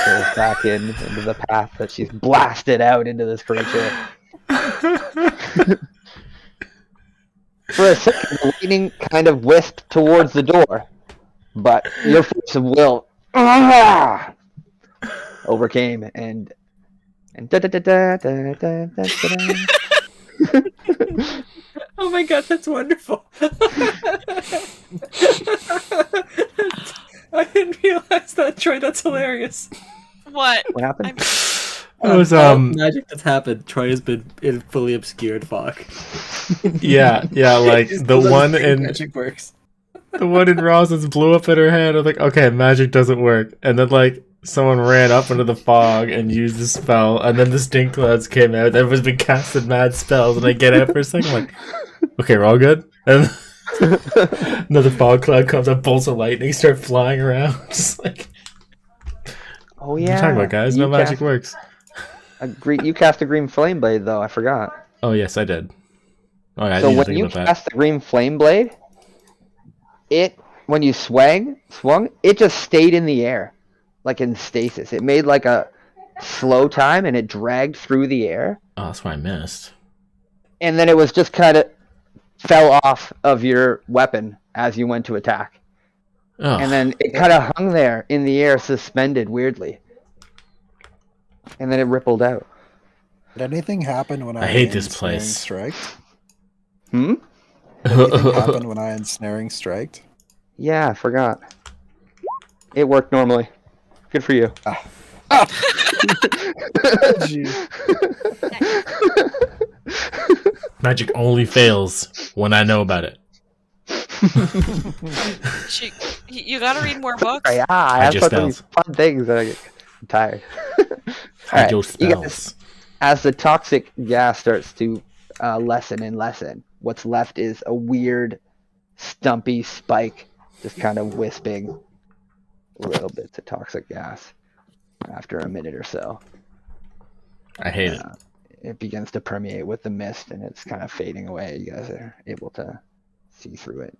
goes back into the path that she's blasted out into this creature. For a second, the lightning kind of whisked towards the door, but your force of will overcame and da da da da da da da da. Oh my god, that's wonderful. I didn't realize that, Troy. That's hilarious. What? What happened? It was magic that's happened. Troy has been in fully obscured fog. yeah, like the one in magic works. The one in Rosin's blew up in her head. I was like, okay, magic doesn't work. And then like someone ran up into the fog and used the spell, and then the stink clouds came out. Everyone's been casting mad spells, and I get out for a second, I'm like, okay, we're all good. And another fog cloud comes up, bolts of lightning start flying around. Just like, Oh what are yeah. you talking about, guys? No magic works. You cast a green flame blade though. I forgot. Oh yes, I did. Oh yeah, I So didn't when think you about that. cast the green flame blade, when you swung, it just stayed in the air, like in stasis. It made like a slow time, and it dragged through the air. Oh, that's what I missed. And then it was just kind of fell off of your weapon as you went to attack. Oh. And then it kind of hung there in the air, suspended weirdly. And then it rippled out. Did anything happen when I hate this ensnaring place. Striked? Hmm? Did anything happen when I ensnaring striked? Yeah, I forgot. It worked normally. Good for you. Magic only fails when I know about it. You gotta read more books. I Hide have your such these spells. fun things that I get tired. Hide your Alright, you spells. guys, as the toxic gas starts to lessen and lessen, what's left is a weird, stumpy spike just kind of wisping little bits of toxic gas after a minute or so. I hate it. It begins to permeate with the mist, and it's kind of fading away. You guys are able to see through it.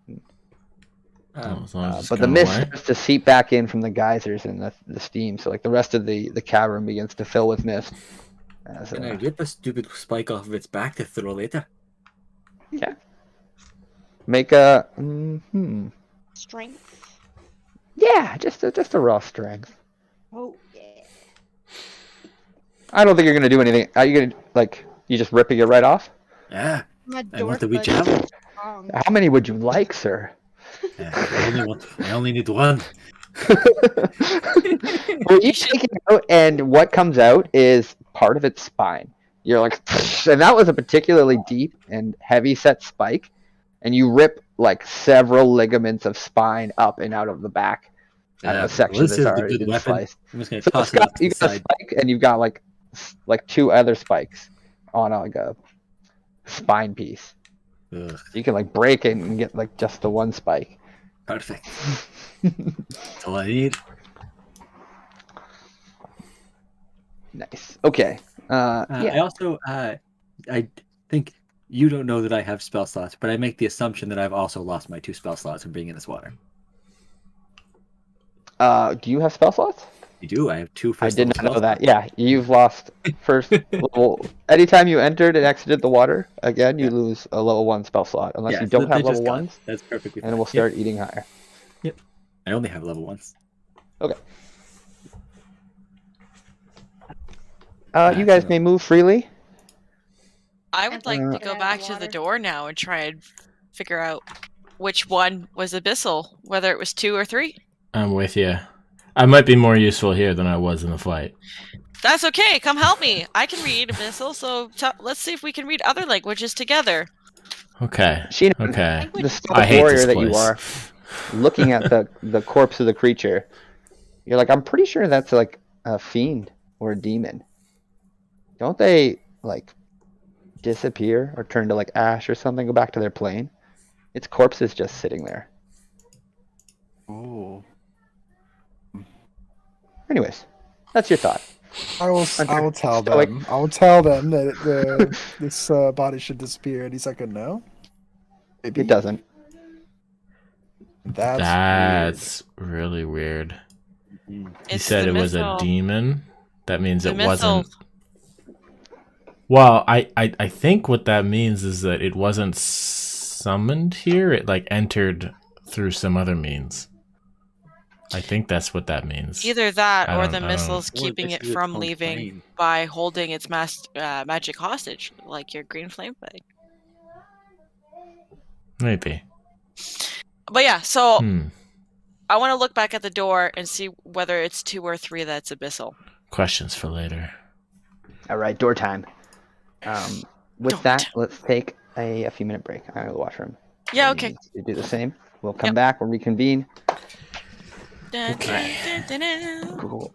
As long as it's But the going mist away. starts to seep back in from the geysers and the steam. So like the rest of the cavern begins to fill with mist. Can I rip a stupid spike off of its back to throw later? Yeah. Make a Strength. yeah, just a raw strength. Oh yeah. I don't think you're gonna do anything. Are you gonna you just ripping it right off? Yeah. My I want dwarf the wee buddy javelin. is strong. How many would you like, sir? I only need one. Well, you take it out, and what comes out is part of its spine. You're like, and that was a particularly deep and heavy set spike, and you rip like several ligaments of spine up and out of the back. Out of a section this that's is the already good been weapon. sliced. I'm just gonna So toss it off to you the got a side. spike, and you've got like two other spikes on like a spine piece. Ugh, You can like break it and get like just the one spike. perfect. That's all I need. Nice. Okay. I Yeah. also I think You don't know that I have spell slots, but I make the assumption that I've also lost my 2 spell slots from being in this water. Do you have spell slots? You do. I have 2 I first did level not know spell that. slots. Yeah, you've lost first level. Anytime you entered and exited the water, again, you lose a level 1 spell slot. Unless you so don't they're have level just gone. 1s, That's perfectly fine. and we'll start eating higher. Yep. I only have level 1s. Okay. You guys may move freely. I would like to go back to the door now and try and figure out which one was abyssal, whether it was 2 or 3. I'm with you. I might be more useful here than I was in the fight. That's okay. Come help me. I can read abyssal, so let's see if we can read other languages together. Okay. Sheena, Okay. the I stealth hate warrior this that you place. are, looking at the corpse of the creature, you're like, I'm pretty sure that's like a fiend or a demon. Don't they like disappear or turn to like ash or something, go back to their plane? Its corpse is just sitting there. Oh. Anyways, that's your thought. I will tell them. I will tell them that this body should disappear, and he's like, no. Maybe It doesn't. That's weird. Really weird. He It's said the it was a Mythal. demon. That means The it Mythal. wasn't. Well, I think what that means is that it wasn't summoned here. It like entered through some other means. I think that's what that means. Either that, or the Mythal's keeping it it's from own leaving plane. by holding its magic hostage, like your green flame thing. Maybe. But yeah, so Hmm. I want to look back at the door and see whether it's 2 or 3 that's abyssal. Questions for later. All right, door time. With that, let's take a few minute break. I'm going to the washroom. Yeah, okay. You do the same. We'll come back. We'll reconvene. Dun, dun, dun, dun, dun. Cool.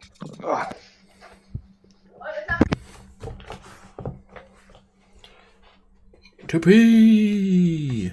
To pee.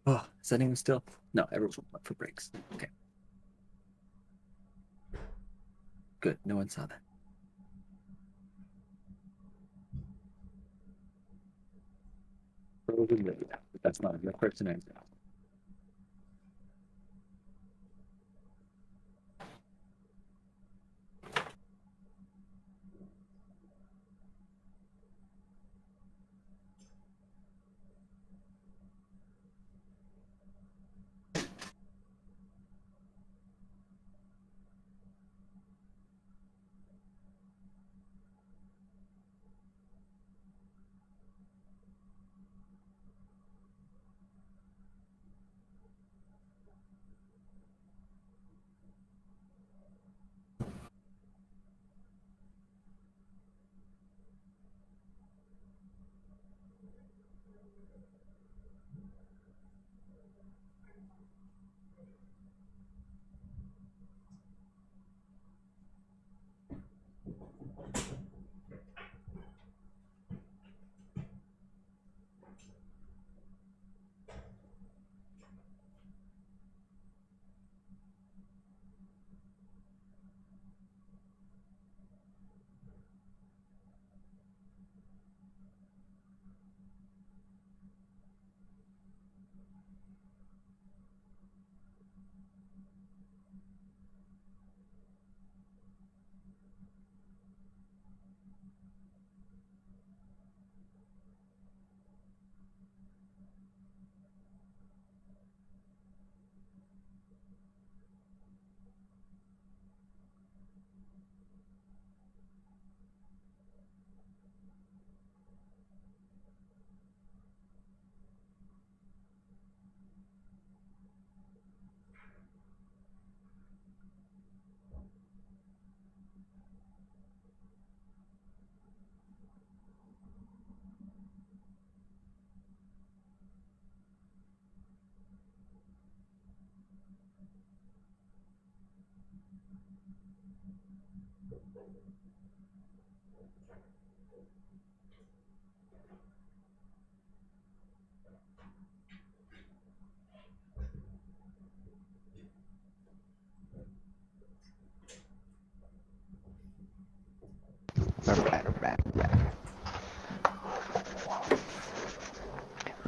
Oh, is anyone still? No, everyone went for breaks. Okay. Good. No one saw that. That's not your person answer.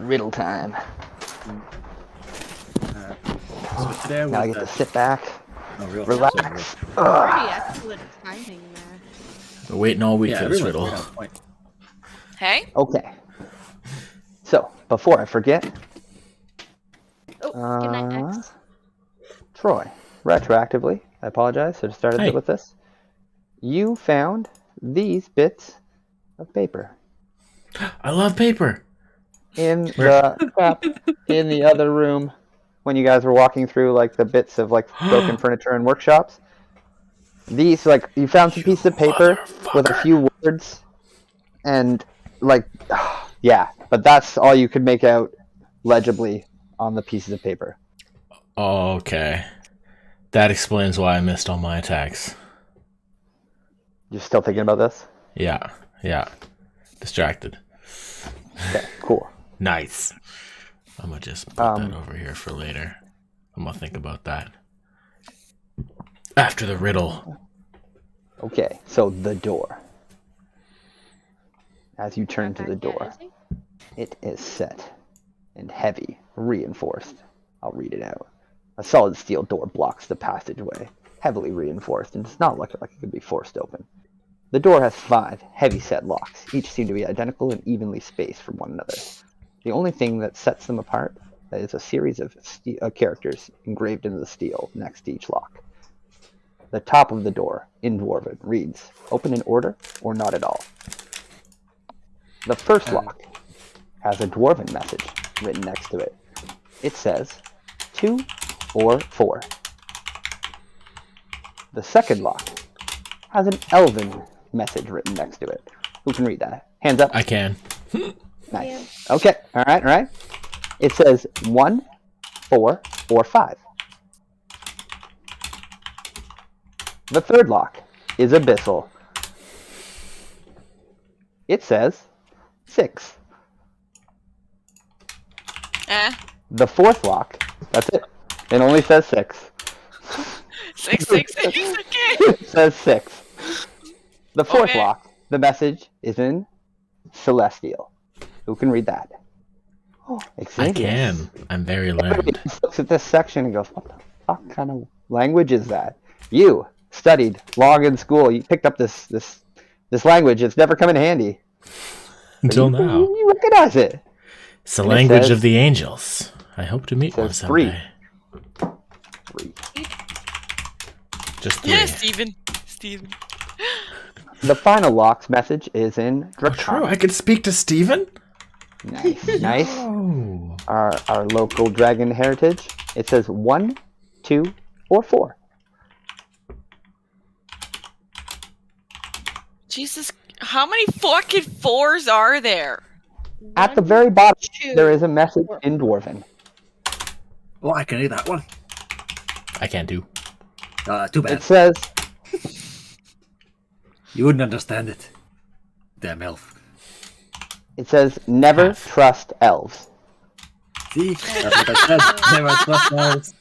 riddle time. So today Now I was get to sit back, real relax. Pretty excellent timing there. Waiting all week Yeah, for this everyone's riddle. right on point. Hey? Okay. So, before I forget, Oh, good night, X. Troy, retroactively, I apologize, I started Hey. with this. You found these bits of paper I love paper. in the other room when you guys were walking through like the bits of like broken furniture and workshops. These like you found some pieces of paper with a few words and like yeah, but that's all you could make out legibly on the pieces of paper. Okay. That explains why I missed all my attacks. You're still thinking about this? Yeah. Distracted. Okay, cool. Nice. I'm gonna just put that over here for later. I'm gonna think about that. After the riddle. Okay, so the door. As you turn to the Not door, bad, is he? it is set and heavy, reinforced. I'll read it out. A solid steel door blocks the passageway, heavily reinforced, and does not look like it could be forced open. The door has 5 heavy-set locks. Each seem to be identical and evenly spaced from one another. The only thing that sets them apart is a series of characters engraved into the steel next to each lock. The top of the door, in Dwarven, reads, "Open in order or not at all." The first lock has a Dwarven message written next to it. It says, 2 or 4. The second lock has an Elven message written next to it. Who can read that? Hands up. I can. Nice. Okay. All right. It says 1, 4, or 5. The third lock is Abyssal. It says 6. The fourth lock, that's it. It only says 6. 666, okay. It says 6. The fourth Okay. lock, the message is in Celestial. Who can read that? Oh, I Xavier. can. I'm very learned. He looks at this section and goes, what the fuck kind of language is that? You studied long in school. You picked up this language. It's never come in handy. Until You- now. You recognize it. It's the And it language says- of the angels. I hope to meet one says 3. someday. 3. Just 3. Yeah, Steven. The final lock's message is in Oh, Draconic. true. I could speak to Steven? Nice. Oh. Our local dragon heritage. It says 1, 2, or 4. Jesus, how many fucking 4s are there? At the 1, very bottom, 2, there is a message 4. in Dwarven. Well, I can read that one. I can't do. Too bad. It says, You wouldn't understand it. Damn elf. never Half. trust elves. See? That's what I said. Never trust elves.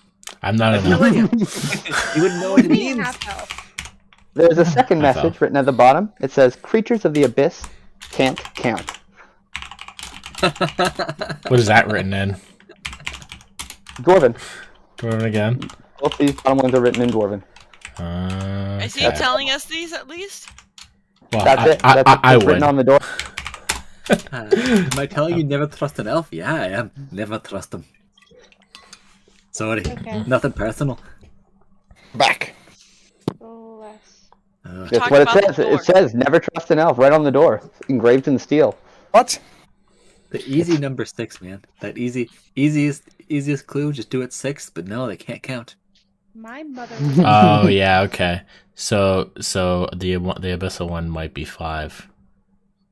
I'm not You enough. wouldn't know what it Me and means. half elf. There's a second I message fell. written at the bottom. It says, creatures of the abyss can't count. What is that written in? Dwarven. Dwarven again. Both these bottom ones are written in Dwarven. Is he Okay. telling us these at least? Well, That's it. I That's would. written on the door. Am I telling you never trust an elf? Yeah, I am. Never trust them. Sorry. Okay. Nothing personal. Back. Oh, less. That's Talk what it about the says. door. It says, never trust an elf, right on the door. It's engraved in steel. What? The easy number 6, man. That easiest clue. Just do it 6. But no, they can't count. My mother. Oh yeah, okay. So the abyssal one might be 5,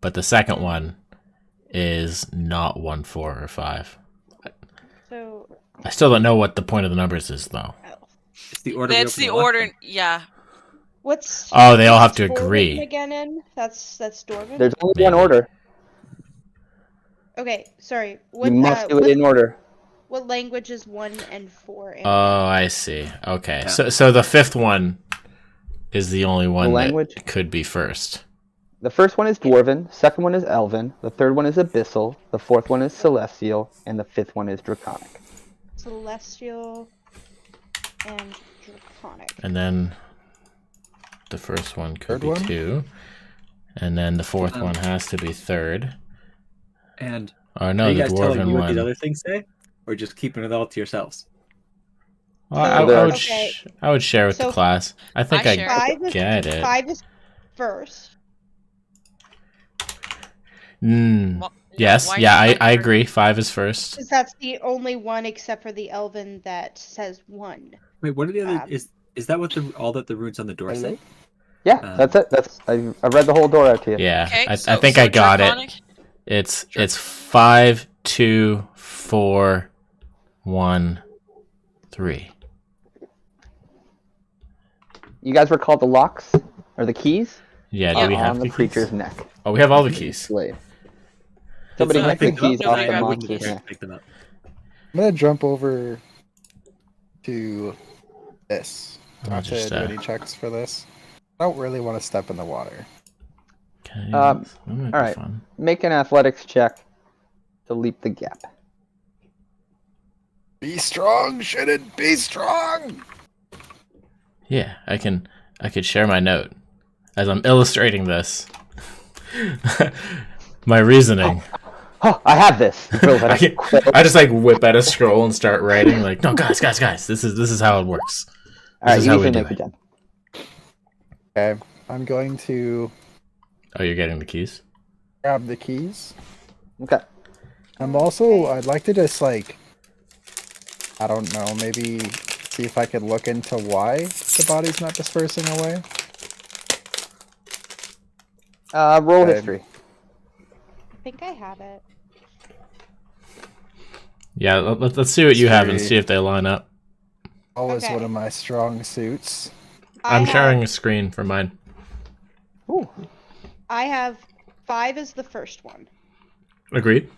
but the second one is not 1, 4, or 5. So, I still don't know what the point of the numbers is though. elf. It's the order. That's we the open lock order. them. Yeah. What's? Oh, they all have to what's Dwarven agree. again in? That's Dwarven. There's only Maybe. one order. Okay, sorry. What? You must do it in order. What language is 1 and 4 in? Oh, I see. Okay, Yeah. so the fifth one is the only one language? that could be first. The first one is Dwarven, second one is Elven, the third one is Abyssal, the fourth one is Celestial, and the fifth one is Draconic. Celestial and Draconic. And then the first one could Third be one? 2. And then the fourth one has to be 3rd. And Oh are no, you the guys telling Dwarven me what these one. other things say, or just keeping it all to yourselves? Well, I would Okay. I would share with the So- class. I think I I, share. get it. 5 is first. Well, Yes, why yeah, not I first? agree. 5 is first. Because that's the only one except for the Elven that says 1. Wait, what are the other? Um, Is that what all that the runes on the door say? Yeah, Um, that's it. I read the whole door out to you. Yeah, Okay, I so- think so I got Draconic? it. It's 5, 2, 4, 1, 3. You guys recall the locks or the keys Yeah, do are we have on the keys? creature's neck? Oh, we have all the keys. Displayed. Somebody It's not hit the picked them up, keys but off I the wouldn't monster's have neck. pick them up. I'm gonna jump over to this. Do I I'll have to just, do any checks for this? I don't really want to step in the water. Okay, Um, that might be alright. fun. Make an athletics check to leap the gap. Be strong, shouldn't be strong. Yeah, I could share my note as I'm illustrating this. My reasoning. Oh, I have this. I just like whip out a scroll and start writing like, no, guys, this is how it works. All right, is you how need we to do make it. a jump. Okay, I'm going to Oh, you're getting the keys? grab the keys. Okay. I'd like to just like, I don't know, maybe see if I could look into why the body's not dispersing away. Roll Okay. history. I think I have it. Yeah, let's see what you have and History. see if they line up. Always Okay. one of my strong suits. I'm sharing a screen for mine. Ooh. I have 5 is the first one. Agreed.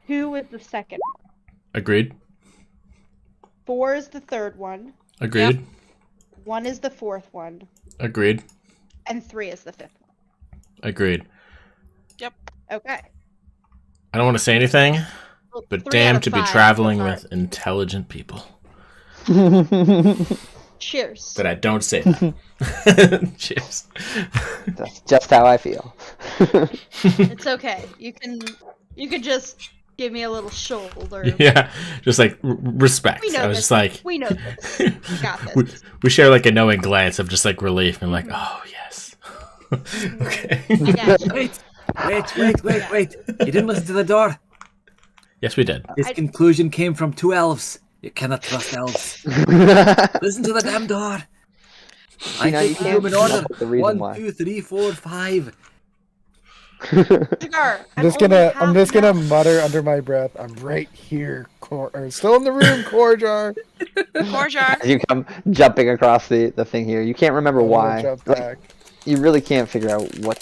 2 is the second one. Agreed. 4 is the third one. Agreed. 1 is the fourth one. Agreed. And 3 is the fifth one. Agreed. Okay. I don't want to say anything, but 3 damn out of to be 5 traveling so far. with intelligent people. Cheers. But I don't say that. Cheers. That's just how I feel. It's okay. You can just give me a little shoulder. Yeah, just like respect. We know I was this. just like, We know this. We got we, this. we share like a knowing glance of just like relief and like, oh yes. Okay. I got you. Wait! You didn't listen to the door. Yes, we did. This conclusion came from 2 elves. You cannot trust elves. Listen to the damn door. I know, you think can't them in come up order. with the reason 1, why. 2, 3, 4, 5. Cigar. I'm just gonna mutter under my breath. I'm right here, or still in the room, Corjar. Corjar. As you come jumping across the thing here, you can't remember I'm gonna why. jump Like, back. you really can't figure out what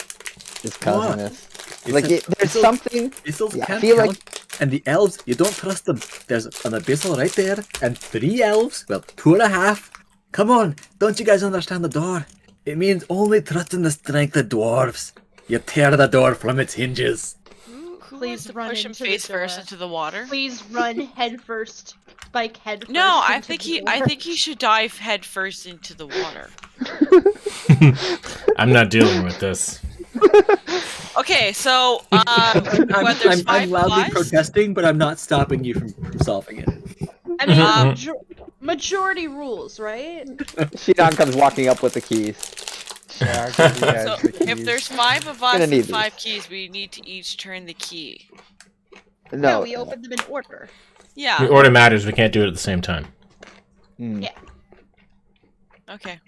is causing What? this. It's Like, a- there's it's a- something. Abyssals Yeah, I can't feel count. like- And the elves, you don't trust them. There's an abyssal right there, and 3 elves, well, 2.5. Come on, don't you guys understand the door? It means only trusting the strength of dwarves. You tear the door from its hinges. Who Please wants to run push him into the face first door. into the water? Please run head first. Spike head first. No, I into think the I door. think he should dive head first into the water. I'm not dealing with this. Okay, so what, there's I'm 5 loudly flies? protesting, but I'm not stopping you from solving it. I mean, Um, majority rules, right? Shidan comes walking up with the keys. Yeah, I'll give you guys So the if keys. there's 5 of Gonna us need and 5 these. keys, we need to each turn the key. No, No. we opened them in order. Yeah. The order matters. We can't do it at the same time. Hmm. Yeah. Okay.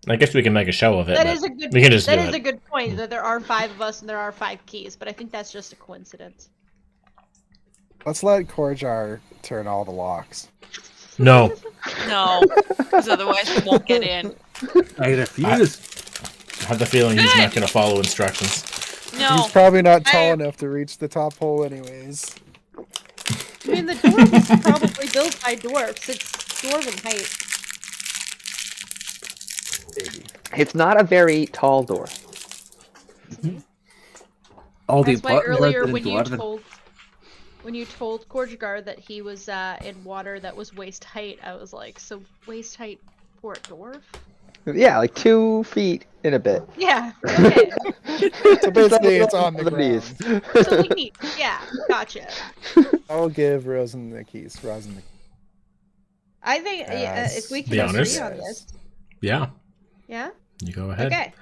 I guess we can make a show of it. That but is a good. we can just That do is it. a good point. That there are 5 of us and there are 5 keys, but I think that's just a coincidence. Let's let Corjar turn all the locks. No. No, because otherwise we won't get in. I refuse. I have the feeling he's not Good. going to follow instructions. No. He's probably not tall I- enough to reach the top hole anyways. I mean, the door was probably built by dwarfs. It's dwarven height. It's not a very tall door. All the That's why important earlier words when into you water. told Korjagar that he was in water that was waist height, I was like, so waist height for a dwarf? Yeah, like 2 feet in a bit. Yeah. Okay. So basically, it's on the knees. ground. So like neat. Yeah. Gotcha. I'll give Rosen the keys. Rosen the I think if we can honest. agree on this. Yeah, Yeah. you go ahead. Okay.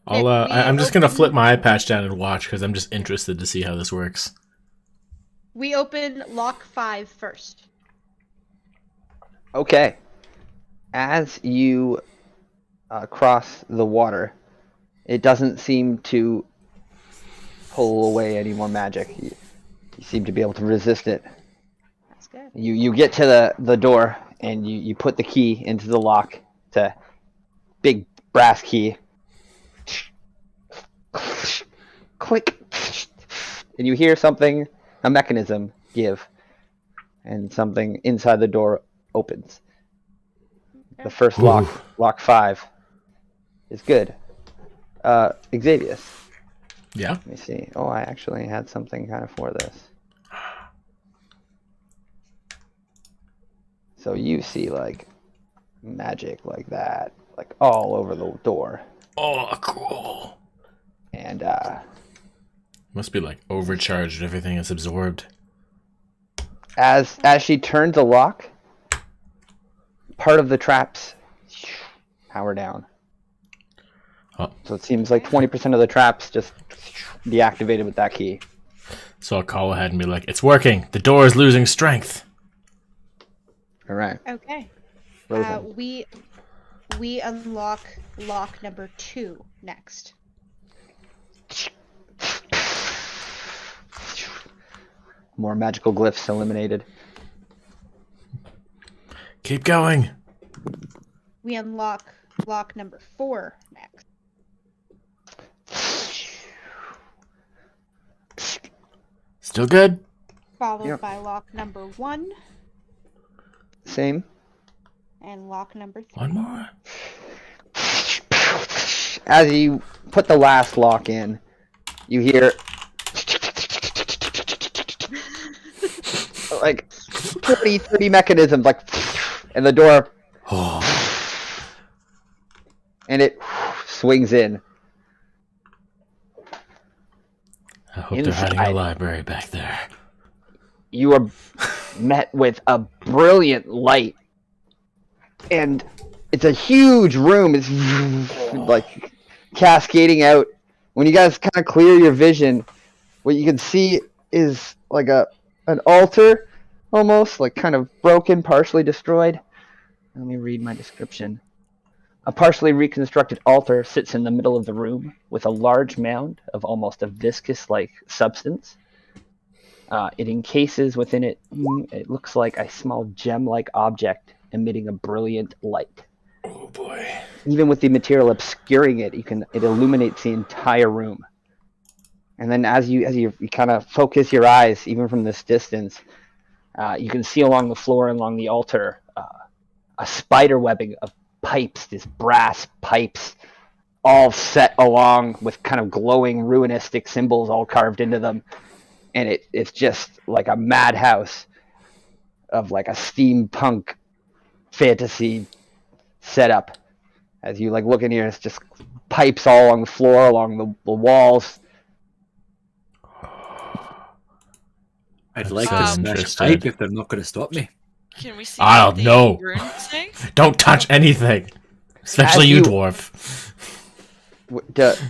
I'm just gonna flip my eye patch down and watch because I'm just interested to see how this works. We open lock 5 first. Okay. As you cross the water, it doesn't seem to pull away any more magic. You seem to be able to resist it. That's good. You get to the door and you put the key into the lock. It's a big brass key. Click. And you hear something, a mechanism give, and something inside the door opens. The first lock, lock 5, is good. Xavius. Yeah. Let me see. Oh, I actually had something kind of for this. So you see like magic like that, like all over the door. Oh, cool. And must be like overcharged. Everything is absorbed. as she turns the lock, part of the traps power down. Oh. So it seems like 20% of the traps just deactivated with that key. So I'll call ahead and be like, "It's working. The door is losing strength." All right. Okay. Rosen. We unlock lock number 2 next. More magical glyphs eliminated. Keep going. We unlock lock number 4 next. Still good? Followed by lock number 1 Same. and lock number 3. One more. As you put the last lock in, you hear like 30 mechanisms, like, and the door, and it swings in. I hope they're hiding a library back there. You are met with a brilliant light, and it's a huge room. It's like cascading out. When you guys kind of clear your vision, what you can see is like an altar, almost like kind of broken, partially destroyed. Let me read my description. A partially reconstructed altar sits in the middle of the room with a large mound of almost a viscous-like substance. It encases within it, it looks like a small gem-like object emitting a brilliant light. Oh boy. Even with the material obscuring it, it illuminates the entire room. And then as you kind of focus your eyes, even from this distance, you can see along the floor and along the altar a spider webbing of pipes, these brass pipes, all set along with kind of glowing runistic symbols all carved into them. And it's just like a madhouse of like a steampunk fantasy setup. As you like look in here, it's just pipes all along the floor, along the walls. I'd like That's to smash a interesting. pipe if they're not going to stop me. Can we see I what don't the know. runes say? Don't touch anything. Especially As you, you- dwarf.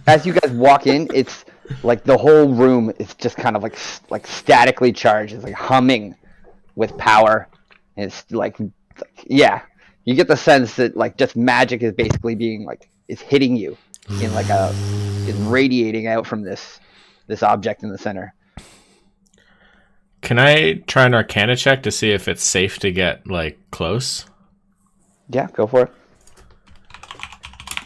As you guys walk in, it's like the whole room is just kind of like statically charged. It's like humming with power. It's like, yeah, you get the sense that like just magic is basically being like is hitting you in like is radiating out from this object in the center. Can I try an Arcana check to see if it's safe to get like close? Yeah, go for it.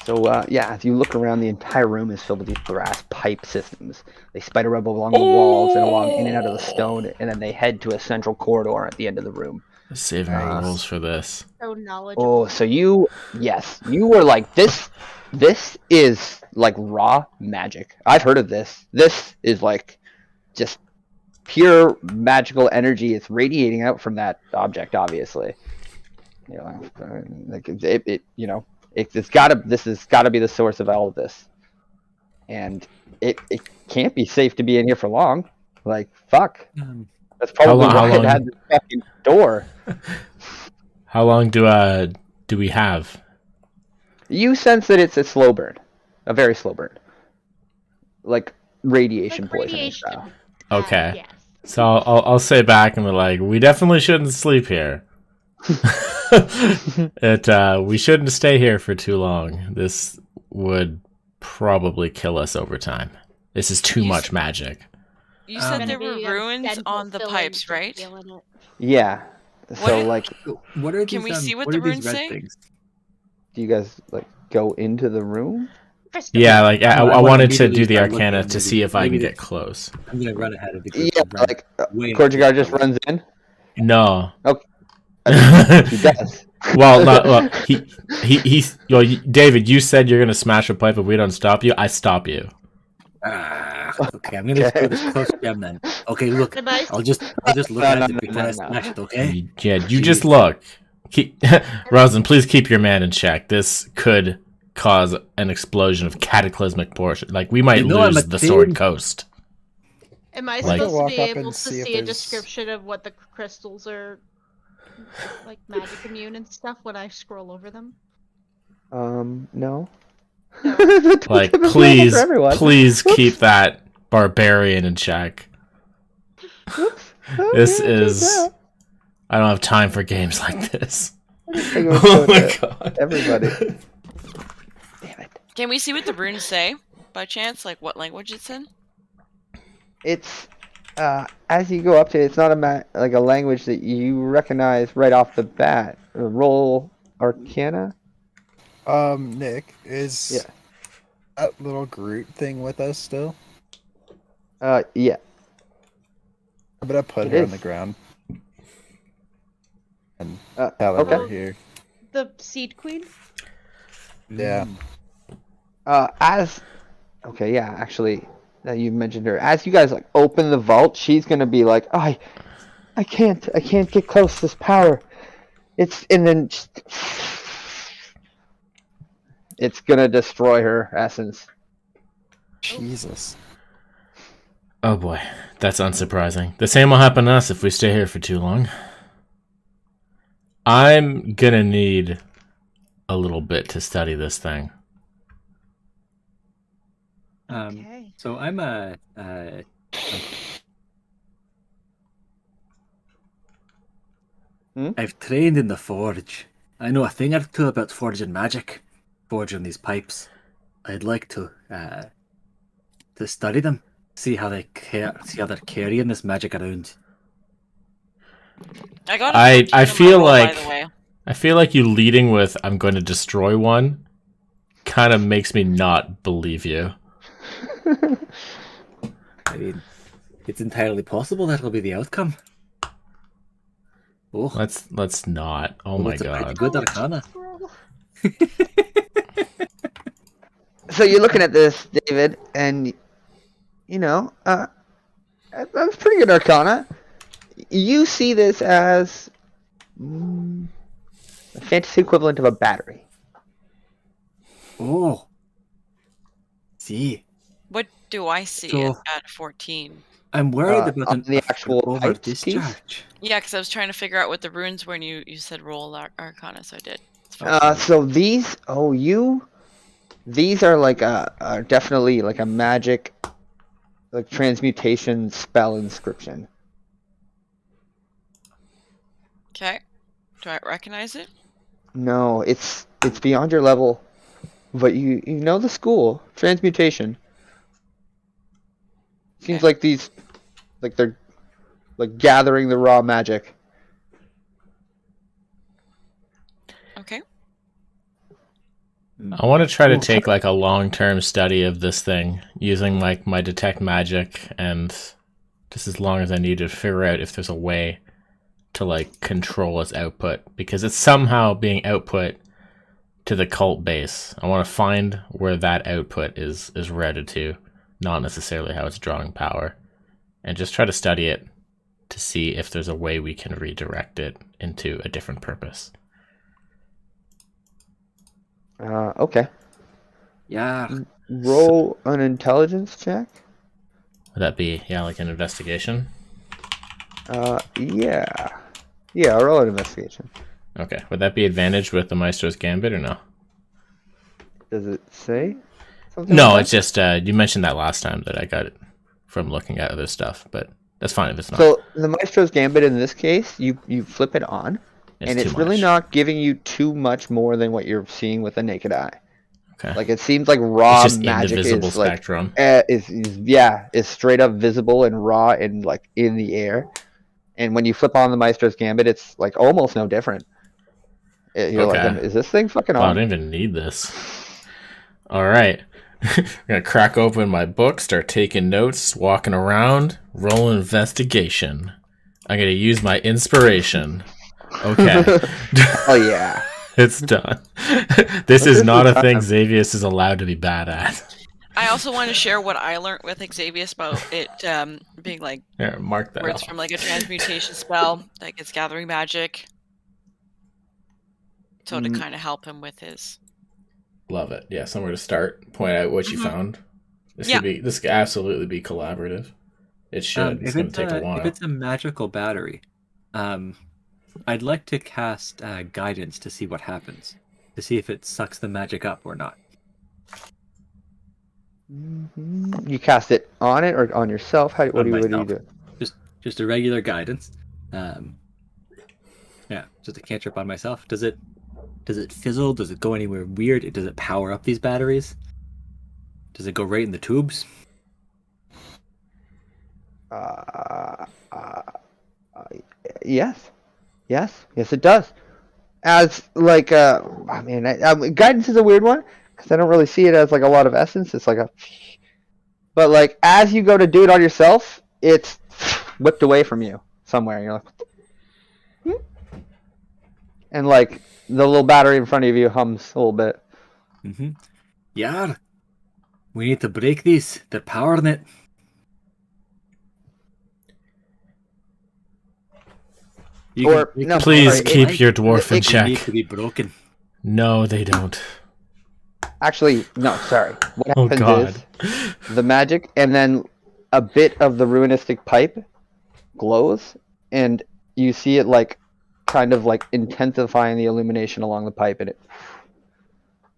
So yeah, as you look around, the entire room is filled with these brass pipe systems. They spider web along the walls and along in and out of the stone, and then they head to a central corridor at the end of the room. Saving our rolls for this. So knowledgeable. Oh, so you were like, this is like raw magic. I've heard of this. This is like just pure magical energy is radiating out from that object. Obviously, you know, like this has gotta be the source of all of this, and it can't be safe to be in here for long. Like fuck, that's probably why it had this fucking door. How long do we have? You sense that it's a slow burn, a very slow burn, like radiation poisoning style. Okay. Yes. So I'll say back and be like, we definitely shouldn't sleep here. We shouldn't stay here for too long. This would probably kill us over time. This is too much magic. You said there were runes on the pipes, right? Yeah. So what are these? Can we see what what the are these runes red say? things? do you guys like go into the room? Yeah, like I I wanted to immediately do the start Arcana looking, to see if I can maybe- get close. I'm gonna run ahead of the Yeah, group. like Korjigar just runs in. No. He does. Well, he's. David, you said you're gonna smash a pipe if we don't stop you. I stop you. Okay, I'm gonna go this close to them then. Okay, look, I'll just look at it before I smash it. Okay. Yeah, you just look. Rosin, please keep your man in check. This could cause an explosion of cataclysmic portion. Like we might lose the Sword Coast. Am I Like- supposed to Walk be up able and to see if see a there's- description of what the crystals are like magic immune and stuff when I scroll over them? No. Like, Typical please, for everyone. please keep that barbarian in check. This is. I don't have time for games like this. Oh my god. Everybody. Damn it. Can we see what the runes say by chance? Like what language it's in? It's as you go up to it, it's not like a language that you recognize right off the bat. Roll Arcana. Nick, is that little Groot thing with us still? Yeah. I'm gonna put It her is. on the ground and tell her okay. we're here. The seed queen? Yeah. Actually, that you mentioned her. As you guys like open the vault, she's gonna be like, oh, I can't get close to this power. It's gonna destroy her essence. Jesus. Oh boy, that's unsurprising. The same will happen to us if we stay here for too long. I'm gonna need a little bit to study this thing. Okay. So I'm I've trained in the forge. I know a thing or two about forging magic, forging these pipes. I'd like to study them, see how they're carrying this magic around. I got. I feel roll, like by the way. I feel like you leading with "I'm going to destroy one" kind of makes me not believe you. I mean, it's entirely possible that'll be the outcome. Oh, Let's not. Oh my it's a pretty god. good Arcana. So you're looking at this, David, and that's pretty good Arcana. You see this as a fantasy equivalent of a battery. Oh, see, What do I see So- at 14? I'm worried about on the actual over pipes piece? discharge. Yeah, because I was trying to figure out what the runes were, and you said roll Arcana, so I did. It's fine. So these, these are like are definitely like a magic, like transmutation spell inscription. Okay. Do I recognize it? No, it's beyond your level, but you know the school transmutation. Seems Okay. like these, like they're like gathering the raw magic. Okay. I want to try to take like a long-term study of this thing using like my detect magic and just as long as I need to figure out if there's a way to like control its output because it's somehow being output to the cult base. I want to find where that output is routed to, not necessarily how it's drawing power. and just try to study it to see if there's a way we can redirect it into a different purpose. Okay. Yeah. Roll an intelligence check. Would that be, like an investigation? Yeah. Yeah, roll an investigation. Okay. Would that be advantage with the Maestro's Gambit or no? Does it say something No, like it's just, you mentioned that last time that I got it from looking at other stuff, but that's fine if it's not. So the Maestro's Gambit in this case, you flip it on, and it's really not giving you too much more than what you're seeing with the naked eye. Okay. Like, it seems like raw it's just magic in the visible is like spectrum. is straight up visible and raw and like in the air. And when you flip on the Maestro's Gambit, it's like almost no different. You're like, is this thing fucking on? I don't even need this. All right. I'm going to crack open my book, start taking notes, walking around, roll an investigation. I'm going to use my inspiration. Okay. Oh, yeah. It's done. This is not a thing Xavius is allowed to be bad at. I also want to share what I learned with Xavius about it being like mark that words from like a transmutation spell, like it's gathering magic. So to kind of help him with his. Love it. Yeah, somewhere to start. Point out what you found. This could absolutely be collaborative. It should. It's going to take a while. If it's a magical battery, I'd like to cast guidance to see what happens, to see if it sucks the magic up or not. You cast it on it or on yourself? What do you do? Just a regular guidance. Yeah, just a cantrip on myself. Does it fizzle? Does it go anywhere weird? Does it power up these batteries? Does it go right in the tubes? Yes, it does. As like guidance is a weird one because I don't really see it as like a lot of essence. It's like but like as you go to do it on yourself, it's whipped away from you somewhere. And you're like, and like the little battery in front of you hums a little bit. Yeah, we need to break these. They're powering it. Please keep your dwarf in check. Need to be broken. No, they don't. Actually, no. Sorry. What happens is the magic, and then a bit of the ruinistic pipe glows, and you see it like kind of like intensifying the illumination along the pipe, and it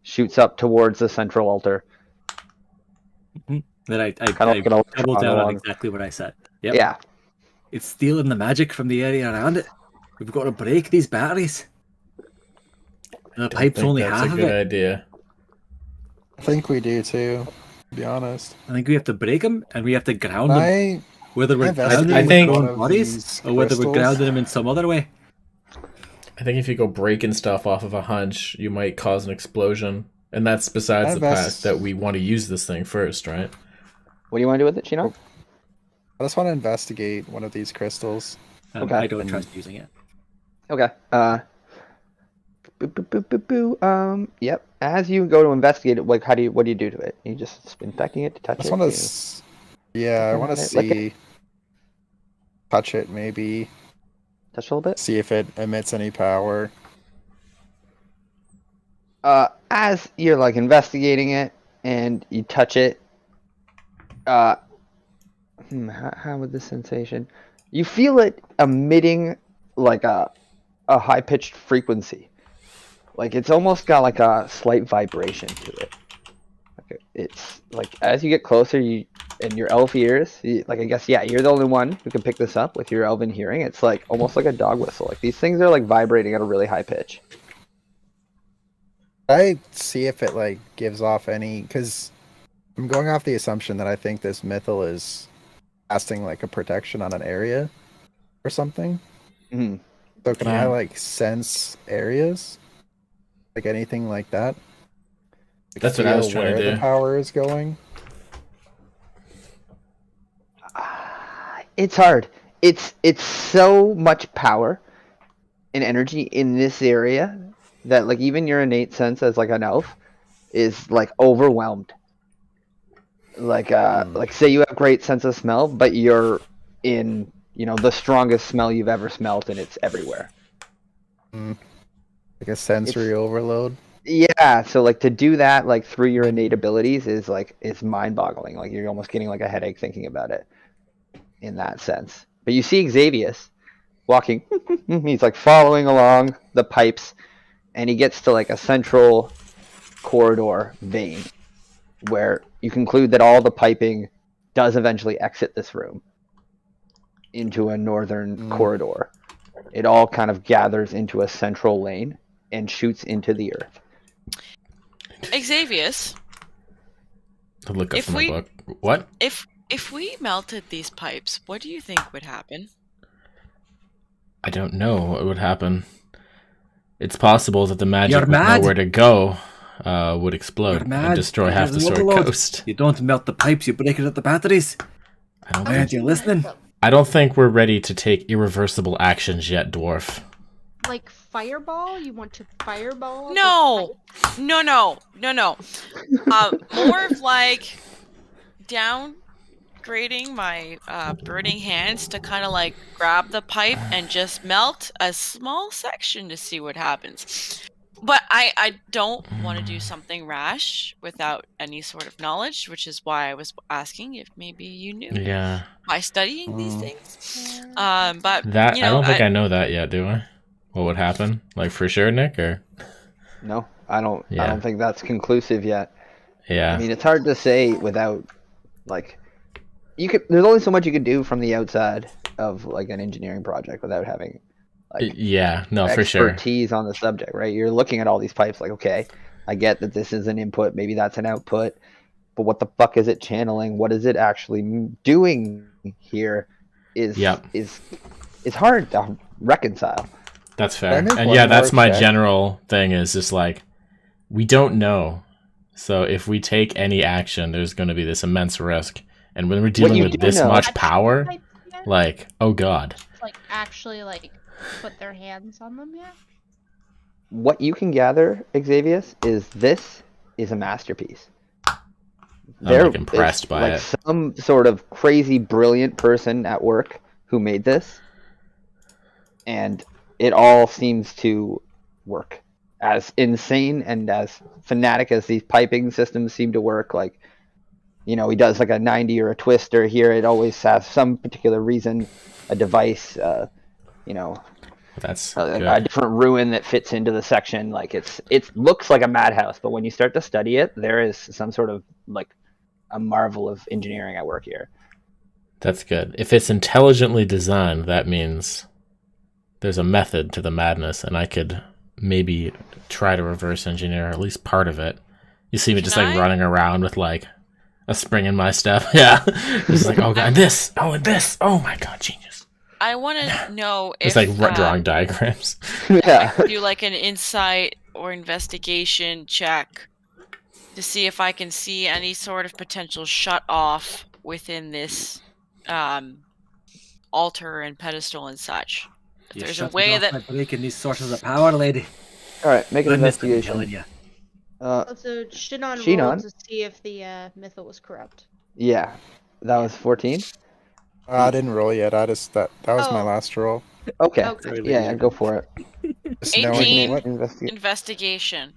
shoots up towards the central altar. Then I double down on exactly what I said. Yep. Yeah. It's stealing the magic from the area around it. We've got to break these batteries. The pipe's only half of it. That's a good idea. I think we do too, to be honest. I think we have to break them and we have to ground them. Whether we're grounding them in our own bodies or whether we're grounding them in some other way. I think if you go breaking stuff off of a hunch, you might cause an explosion. And that's besides the fact that we want to use this thing first, right? What do you want to do with it, Chino? I just want to investigate one of these crystals. Okay. I don't trust using it. Okay. Yep. As you go to investigate it, like, what do you do to it? You just inspecting it to touch it? I want to. I want to see. Touch it, maybe. Touch a little bit. See if it emits any power. As you're like investigating it and you touch it, how would the sensation? You feel it emitting like a high-pitched frequency. Like it's almost got like a slight vibration to it. Like it's like as you get closer, and your elf ears, like I guess you're the only one who can pick this up with your elven hearing. It's like almost like a dog whistle. Like these things are like vibrating at a really high pitch. I see if it like gives off any, because I'm going off the assumption that I think this Mythal is casting like a protection on an area or something. Mm-hmm. So can I like sense areas, like anything like that? Like, that's what I was trying to do. Where the power is going. It's hard. It's so much power and energy in this area that like even your innate sense as like an elf is like overwhelmed. Like say you have great sense of smell, but your in, you know, the strongest smell you've ever smelt, and it's everywhere. Like a sensory overload. Yeah, so like to do that like through your innate abilities is like it's mind-boggling. Like you're almost getting like a headache thinking about it in that sense. But you see Xavius walking, he's like following along the pipes, and he gets to like a central corridor vein where you conclude that all the piping does eventually exit this room into a northern corridor. It all kind of gathers into a central lane and shoots into the earth. Xavius, I'll look up from my book. What? If we melted these pipes, what do you think would happen? I don't know what would happen. It's possible that the magic with nowhere to go would explode and destroy half the Sword Coast. You don't melt the pipes, you break it at the batteries. Why aren't you listening? I don't think we're ready to take irreversible actions yet, Dwarf. Like fireball? You want to fireball? No. More of like downgrading my burning hands to kind of like grab the pipe and just melt a small section to see what happens. But I don't want to do something rash without any sort of knowledge, which is why I was asking if maybe you knew. Yeah. By studying these things. But that I don't think I know that yet, do I? What would happen? Like for sure, Nick, or? No, I don't. Yeah. I don't think that's conclusive yet. Yeah. I mean, it's hard to say without, like, you could. There's only so much you can do from the outside of like an engineering project without having, like, for sure, expertise on the subject, right? You're looking at all these pipes, like, okay, I get that this is an input, maybe that's an output, but what the fuck is it channeling? What is it actually doing here? Is hard to reconcile. That's fair. And yeah, that's my general thing is just like, we don't know. So if we take any action, there's going to be this immense risk. And when we're dealing with this much power, like, oh god. Like actually like put their hands on them yet? What you can gather, Xavius, is this is a masterpiece. I'm like impressed by it. Some sort of crazy, brilliant person at work who made this. And it all seems to work. As insane and as fanatic as these piping systems seem to work, like, you know, he does like a 90 or a twister here. It always has some particular reason, a device, you know, that's a different ruin that fits into the section. Like it looks like a madhouse, but when you start to study it, there is some sort of like a marvel of engineering at work here. That's good. If it's intelligently designed, that means there's a method to the madness, and I could maybe try to reverse engineer at least part of it. You see me just like running around with like a spring in my step. Yeah. Just like, oh god, and this, oh my god, genius. I want to know if... It's like drawing diagrams. Yeah. I could do like an insight or investigation check to see if I can see any sort of potential shut off within this altar and pedestal and such. There's a way that... by breaking these sources of power, lady. Alright, make an investigation. So Shinon rolled to see if the Mythal was corrupt. Yeah. That was 14? I didn't roll yet. That was my last roll. Okay. Yeah, go for it. 18 investigation.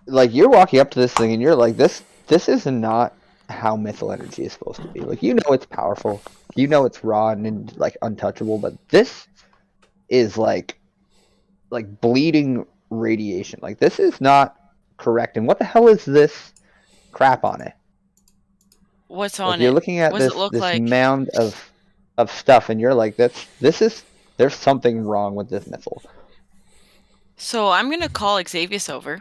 Like, you're walking up to this thing and you're like, this is not how Mythal energy is supposed to be. Like, you know it's powerful. You know it's raw and like untouchable, but this is like bleeding radiation. Like, this is not correct. And what the hell is this crap on it? What's on it? You're looking at this mound of stuff, and you're like, there's something wrong with this Mythal. So I'm gonna call Xavius over.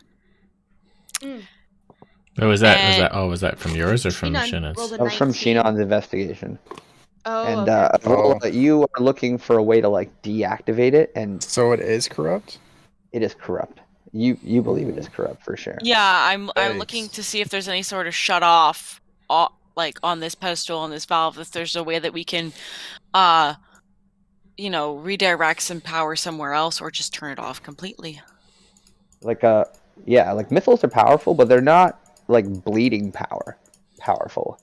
Oh, was that from yours or from Shinon's? That was from Shinon's investigation. Oh, and you are looking for a way to like deactivate it, and so it is corrupt. It is corrupt. You believe it is corrupt for sure. Yeah, I'm looking to see if there's any sort of shut off, like on this pedestal, on this valve. If there's a way that we can, redirect some power somewhere else, or just turn it off completely. Like Mythals are powerful, but they're not like bleeding powerful.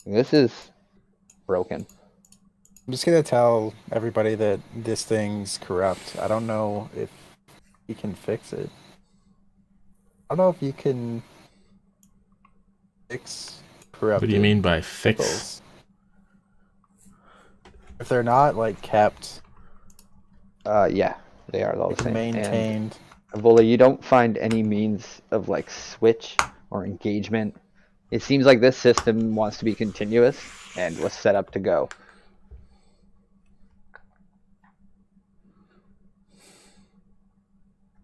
This is broken. I'm just gonna tell everybody that this thing's corrupt. I don't know if you can fix it. I don't know if you can fix corrupted. What do you mean by fix? Pickles. If they're not like kept, yeah, they are all the same. Maintained. And, Vola, you don't find any means of like switch or engagement. It seems like this system wants to be continuous and was set up to go.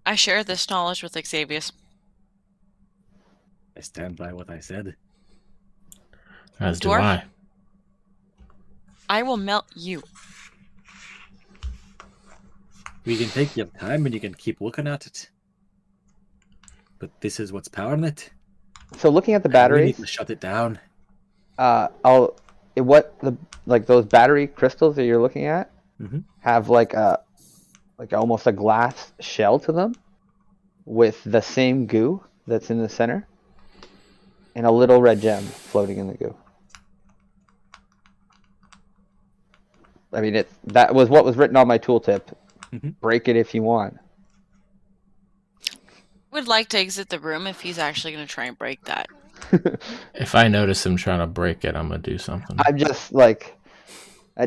I share this knowledge with Xavius. I stand by what I said. As do Dwarf? I. I will melt you. We can take your time and you can keep looking at it. But this is what's powering it. So looking at the We batteries, need to shut it down. those battery crystals that you're looking at Mhm. have like almost a glass shell to them with the same goo that's in the center and a little red gem floating in the goo. I mean, that was what was written on my tooltip. Mhm. Break it if you want. Would like to exit the room if he's actually going to try and break that. If I notice him trying to break it, I'm gonna do something. I'm just like,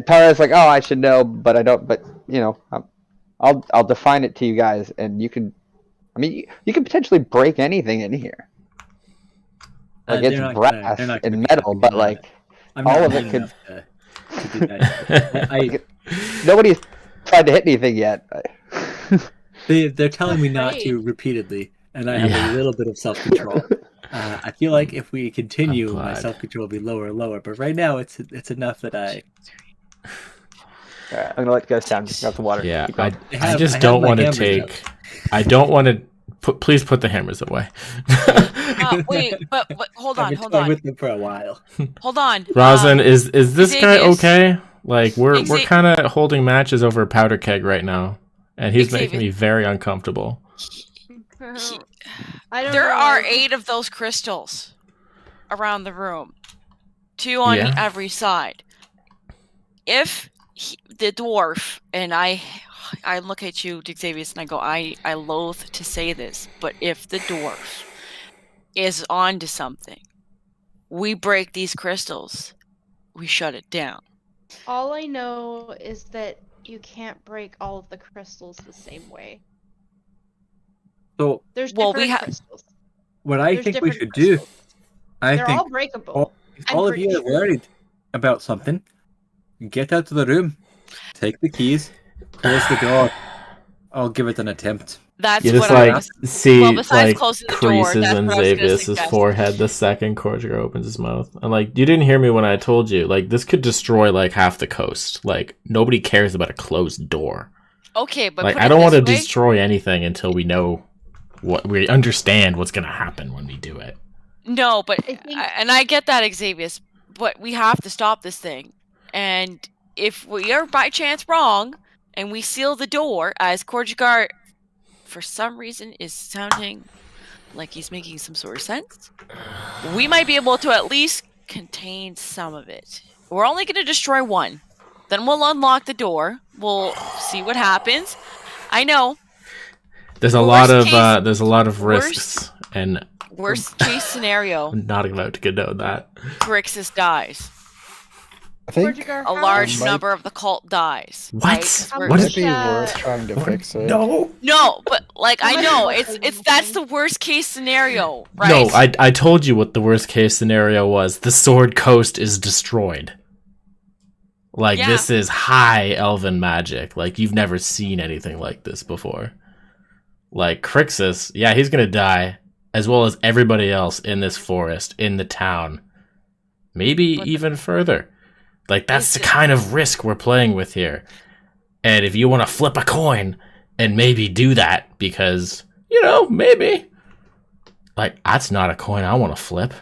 Tara's like, oh, I should know, but I don't. But you know, I'll define it to you guys, and you can. I mean, you can potentially break anything in here. Like They're it's not brass gonna and be metal, happy but about like I'm all not of it mean could. enough to do that. Nobody's tried to hit anything yet. They're telling me not Right. to repeatedly, and I have Yeah. a little bit of self-control. I feel like if we continue, I'm my glad. self-control will be lower and lower. But right now, it's enough that I. Alright, I'm gonna let you guys down. Got some water. Yeah, Keep going. I just I have don't my want to hammers take. out. I don't want to. Please put the hammers away. Wait, but hold I've on, been hold toying on, with them for a while. hold on. Rosin, is this guy Xavius. okay? Like we're Xa- kind of holding matches over a powder keg right now, and he's making Xavius. me very uncomfortable. I don't There know. are 8 of those crystals around the room, 2 on Yeah. every side. If the dwarf and I look at you, Xavius, and I go, I loathe to say this, but if the dwarf is onto something, we break these crystals, we shut it down. All I know is that you can't break all of the crystals the same way. So There's Well, different we ha- crystals. what I There's think we different should do, crystals. I They're think all breakable. all of pretty you are sure. worried about something. Get out of the room. Take the keys. Close the door. I'll give it an attempt. That's You what just I like was. see Well, besides like closing the door, creases that's in what I was gonna Xavius' suggest. forehead the second Cordiger opens his mouth. And like you didn't hear me when I told you, like this could destroy like half the coast. Like nobody cares about a closed door. Okay, but Like put I it don't want to this way. destroy anything until we know what we understand what's gonna happen when we do it. No, but I think- and I get that, Xavius, but we have to stop this thing. And if we are by chance wrong and we seal the door, as Korjigar for some reason is sounding like he's making some sort of sense, we might be able to at least contain some of it. We're only going to destroy one. Then we'll unlock the door. We'll see what happens. I know. There's a Worst lot of case- there's a lot of worst- risks, and Worst case scenario, I'm not about to condone that. Grixis dies. I think Korjigar, A how large might- number of the cult dies. What? Right? 'Cause How we're- What it is- might be Yeah. worth trying to fix it. No. No, but like I How much know work it's are you that's doing? the worst case scenario, right? No, I told you what the worst case scenario was. The Sword Coast is destroyed. Like Yeah. this is high elven magic. Like you've never seen anything like this before. Like Crixus, yeah, he's gonna die, as well as everybody else in this forest, in the town. Maybe But- even further. Like that's the Listen. kind of risk we're playing with here. And if you want to flip a coin and maybe do that, because, you know, maybe. Like, that's not a coin I want to flip.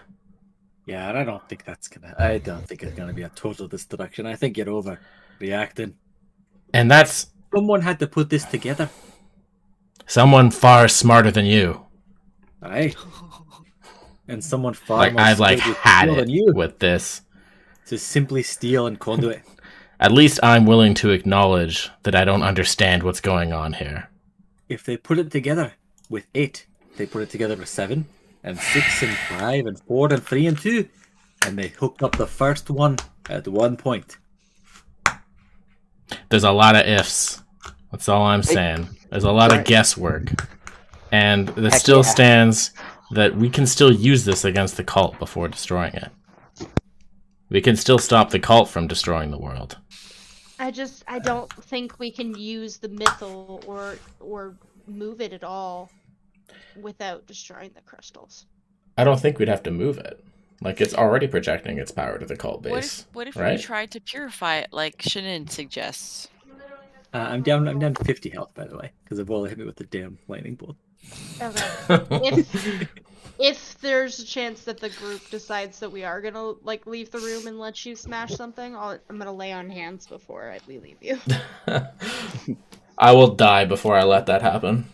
Yeah, and I don't think it's gonna be a total destruction. I think you're overreacting. And that's Someone had to put this together. someone far smarter than you. Aye. And someone far Like, more I've, like, skilled with had steel it than you with this. to simply steal and conduit. At least I'm willing to acknowledge that I don't understand what's going on here. If they put it together with 8, they put it together with 7, and 6, and 5, and 4, and 3, and 2, and they hooked up the first one at one point. There's a lot of ifs. That's all I'm saying. There's a lot of guesswork. And it still stands that we can still use this against the cult before destroying it. We can still stop the cult from destroying the world. I don't think we can use the Mythal or move it at all without destroying the crystals. I don't think we'd have to move it. Like, it's already projecting its power to the cult base. What if right? we tried to purify it like Shannon suggests? I'm down to 50 health, by the way, because Ebola hit me with the damn lightning bolt. Okay. If there's a chance that the group decides that we are gonna leave the room and let you smash something, I'm gonna lay on hands before we leave you. I will die before I let that happen.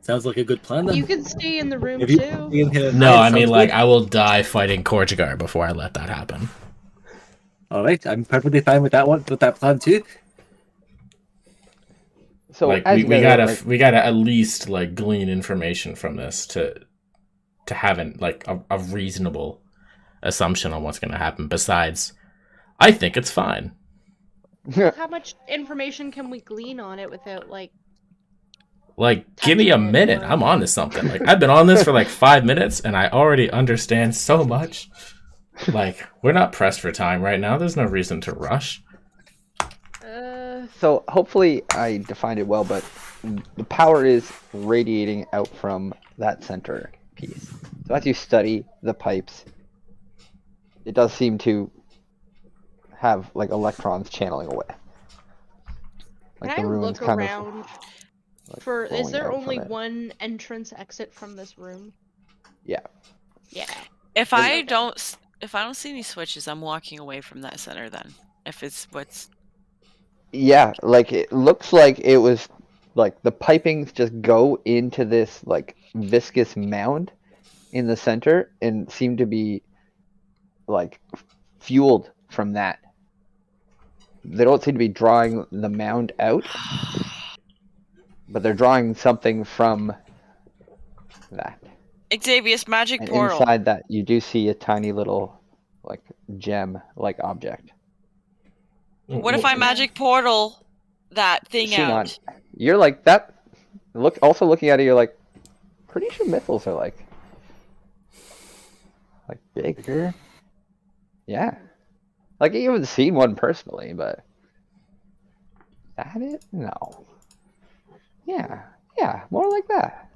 Sounds like a good plan then. You can stay in the room too. No, I mean I will die fighting Korjagar before I let that happen. All right, I'm perfectly fine with that one, with that plan too. So we gotta at least glean information from this to have a reasonable assumption on what's gonna happen. Besides, I think it's fine. How much information can we glean on it without give me a minute. I'm on to something. I've been on this for 5 minutes and I already understand so much. We're not pressed for time right now. There's no reason to rush. So hopefully I defined it well, but the power is radiating out from that center piece. So as you study the pipes, it does seem to have electrons channeling away. Can I look around for? Is there only one entrance exit from this room? Yeah. Yeah. If I don't see any switches, I'm walking away from that center. Then, if it's what's. Yeah, it looks like it was the pipings just go into this viscous mound in the center and seem to be fueled from that. They don't seem to be drawing the mound out, but they're drawing something from that. Xavier's magic And portal. inside that, you do see a tiny little gem-like object. What if I magic portal that thing out? You're that. Also looking at it, you're pretty sure Mythals are bigger. Yeah. You haven't seen one personally, but is that it? No. Yeah, more like that.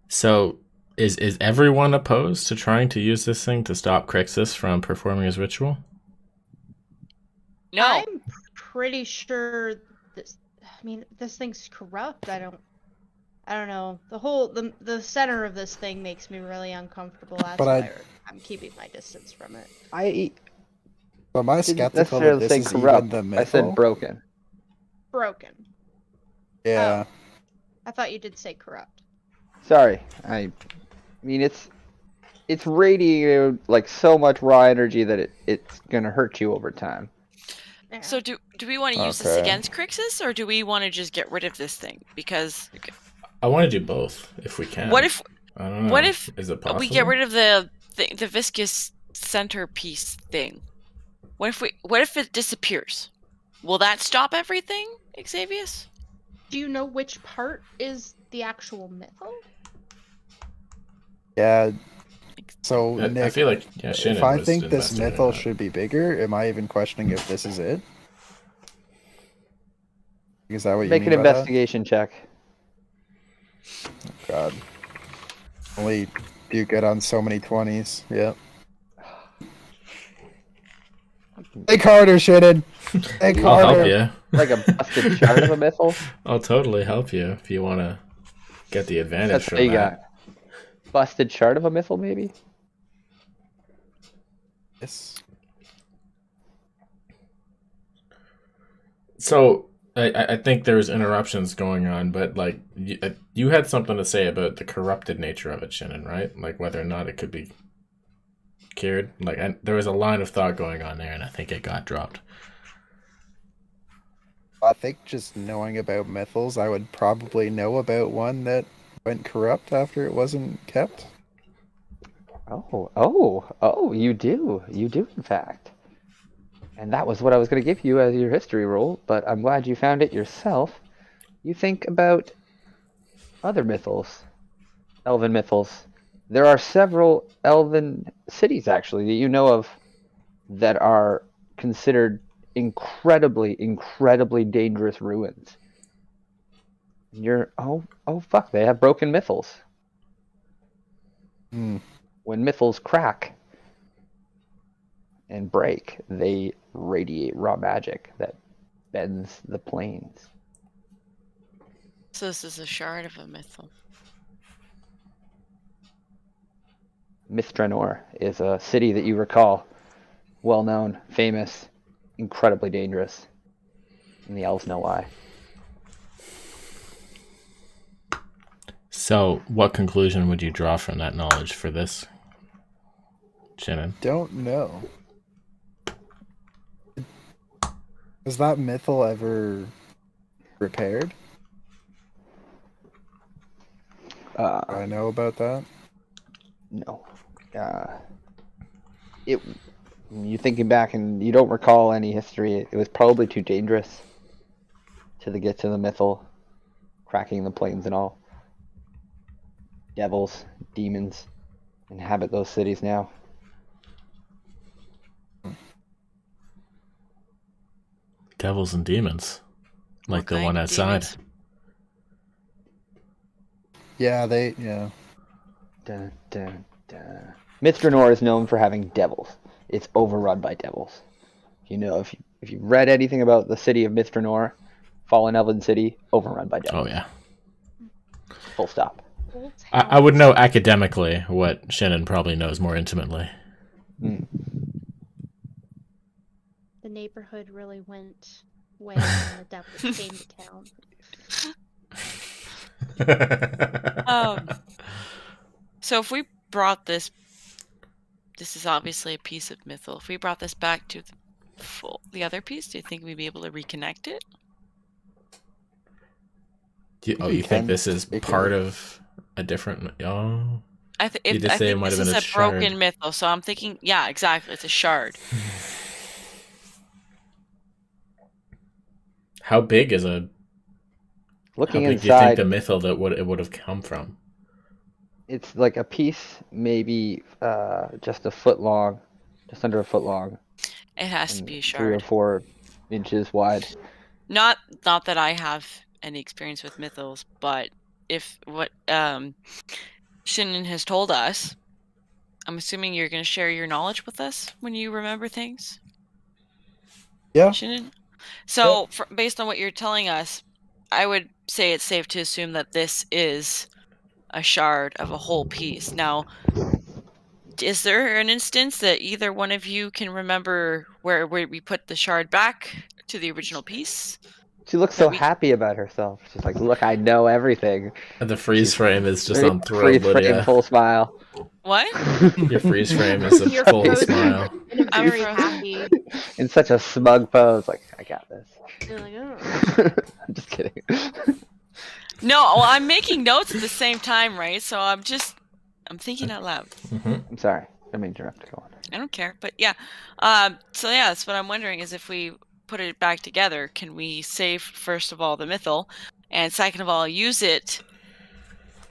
So, is everyone opposed to trying to use this thing to stop Crixus from performing his ritual? No. I'm pretty sure this. I mean, this thing's corrupt. I don't know. The center of this thing makes me really uncomfortable. That's why I'm keeping my distance from it. But am I skeptical that this is corrupt. Even the Mythal? I said broken. Broken. Yeah. Oh. I thought you did say corrupt. Sorry. I mean, it's radiating so much raw energy that it's gonna hurt you over time. So do we want to use this against Crixus, or do we want to just get rid of this thing? Because I want to do both if we can. What if? I don't know. What if is it possible? we get rid of the viscous centerpiece thing? What if it disappears? Will that stop everything, Xavius? Do you know which part is the actual Mythal? Yeah. So, I Nick, feel Shannon if I was think this invested in Mythal that. should be bigger, am I even questioning if this is it? Is that what you Make mean an by that? investigation check. Oh, God. Only do good on so many 20s. Yep. Think harder, Shannon. Think I'll harder. help you. A busted chart of a Mythal. I'll totally help you if you want to get the advantage That's from what you that. got. Busted chart of a Mythal, maybe? Yes. So I think there's interruptions going on, but you had something to say about the corrupted nature of it, Shannon, right? Whether or not it could be Kieran? Like, there was a line of thought going on there, and I think it got dropped. I think just knowing about Mythals, I would probably know about one that went corrupt after it wasn't kept. Oh, you do. You do, in fact. And that was what I was going to give you as your history roll, but I'm glad you found it yourself. You think about other mythals, elven mythals. There are several elven cities, actually, that you know of that are considered incredibly, incredibly dangerous ruins. Oh fuck, they have broken mythals. Hmm. When mythals crack and break, they radiate raw magic that bends the planes. So this is a shard of a mythal. Mithranor is a city that you recall, well known, famous, incredibly dangerous, and the elves know why. So, what conclusion would you draw from that knowledge for this, Shannon? Don't know. Was that Mythal ever repaired? Do I know about that? No. You thinking back and you don't recall any history. It was probably too dangerous to get to the Mythal, cracking the plains and all. Devils, demons inhabit those cities now. Devils and demons, like the one outside. Yeah, Dun, dun, dun. Mithranor is known for having devils. It's overrun by devils. You know, if you've read anything about the city of Mithranor, Fallen Elven City, overrun by devils. Oh yeah. Full stop. I would know academically what Shannon probably knows more intimately. Mm. The neighborhood really went way when the devils came to town. So if we brought this is obviously a piece of Mythal. If we brought this back to the other piece, do you think we'd be able to reconnect it? You think this is part of a different? Oh, I think this is a broken Mythal. So I'm thinking, yeah, exactly. It's a shard. How big is a? Looking how big inside, do you think the Mythal that it would have come from? It's like a piece, maybe just a foot long, just under a foot long. It has to be a shard. 3 or 4 inches wide. Not that I have any experience with Mythals, but if what Shannon has told us, I'm assuming you're going to share your knowledge with us when you remember things. Yeah. Shannon? So, based on what you're telling us, I would say it's safe to assume that this is a shard of a whole piece. Now, is there an instance that either one of you can remember where we put the shard back to the original piece? She looks so happy about herself. She's like, look, I know everything. And the freeze frame is just on thrilled, Lydia. Full smile. What? Your freeze frame is a full smile. I'm very happy. In such a smug pose, like, I got this. You're like, oh. I'm just kidding. No, well, I'm making notes at the same time, right? So I'm thinking out loud. Mm-hmm. I'm sorry. I mean, interrupt. Go on. I don't care, but yeah. So yeah, that's what I'm wondering is if we put it back together, can we save first of all the Mythal, and second of all use it?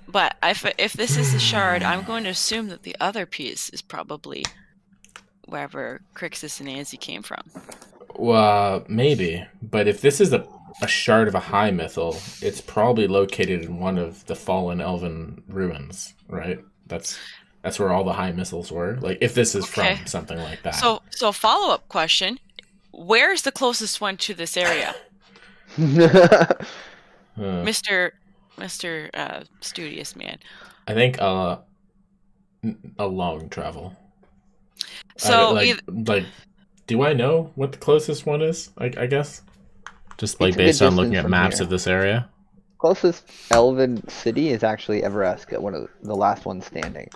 But if this is the shard, I'm going to assume that the other piece is probably wherever Crixus and Nancy came from. Well, maybe. But if this is a shard of a high Mythal, it's probably located in one of the fallen elven ruins, right? That's where all the high Mythals were. Like, if this is from something like that. So follow-up question: where's the closest one to this area, Mister Studious Man? I think a long travel. So do I know what the closest one is? I guess just like based on looking at maps of this area. Closest elven city is actually Everesk, one of the last ones standing.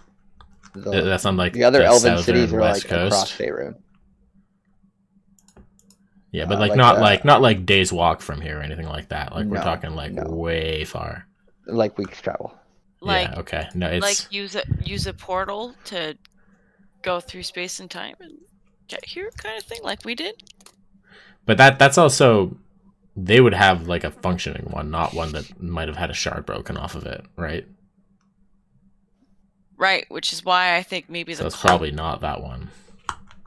That's on like the other elven cities are west like coast. across Faerun. Yeah, but not like days walk from here or anything like that. Like we're talking like way far. Like weeks travel. Like, yeah, okay. No, it's like use a portal to go through space and time and get here, kind of thing, like we did. But that's also, they would have like a functioning one, not one that might have had a shard broken off of it, right? Right, which is why I think maybe So the it's cult... probably not that one.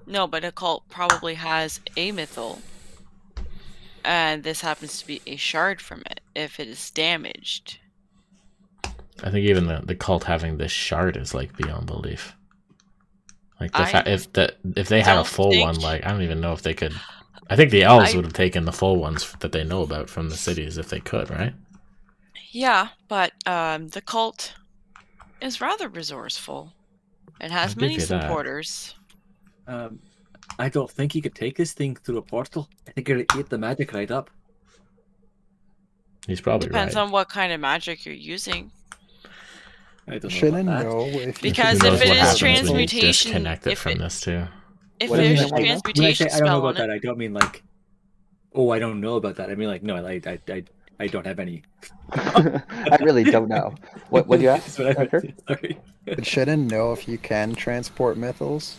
No, but a cult probably has a Mythal. And this happens to be a shard from it, if it is damaged. I think even the cult having this shard is like beyond belief. Like if they had a full one, like I don't even know if they could. I think the elves would have taken the full ones that they know about from the cities if they could, right? Yeah, but the cult is rather resourceful. It has many supporters. I don't think you could take this thing through a portal. I think it'd eat the magic right up. He's probably Depends on what kind of magic you're using. I don't know if because if it is transmutation, disconnect it from this too. If there's transmutation I don't know about that, I don't mean like, oh, I don't know about that. I mean like, no, I don't have any. I really don't know. What do you ask? Sorry. But Shannon know if you can transport Mythals?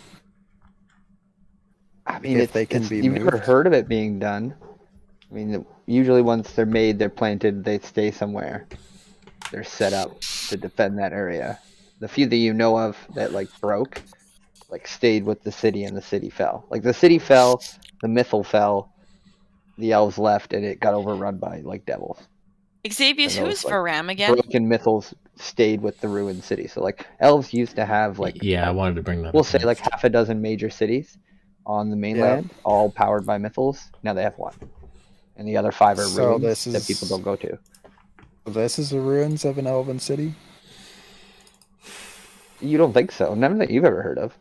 I mean, if they can be you've moved? never heard of it being done. I mean, usually once they're made, they're planted, they stay somewhere. They're set up to defend that area. The few that you know of that like broke, like stayed with the city and the city fell. Like the city fell, the Mythal fell, the elves left, and it got overrun by like devils. Xavius, who is Varam again? Broken Mythals stayed with the ruined city. So like elves used to have like I wanted to bring that. We'll say like half a dozen major cities on the mainland, all powered by Mythals. Now they have one, and the other 5 are ruins that people don't go to. This is the ruins of an elven city? You don't think so? None that you've ever heard of.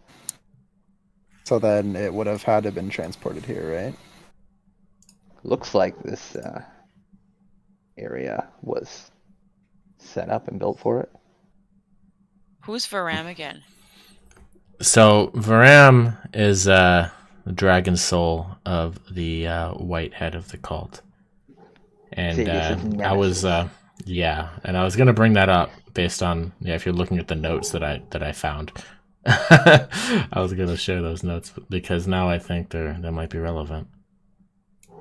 So then it would have had to have been transported here, right? Looks like this area was set up and built for it. Who's Varam again? So Varam is the dragon soul of the white head of the cult. And I was and I was gonna bring that up based on if you're looking at the notes that I found. I was gonna share those notes because now I think they might be relevant.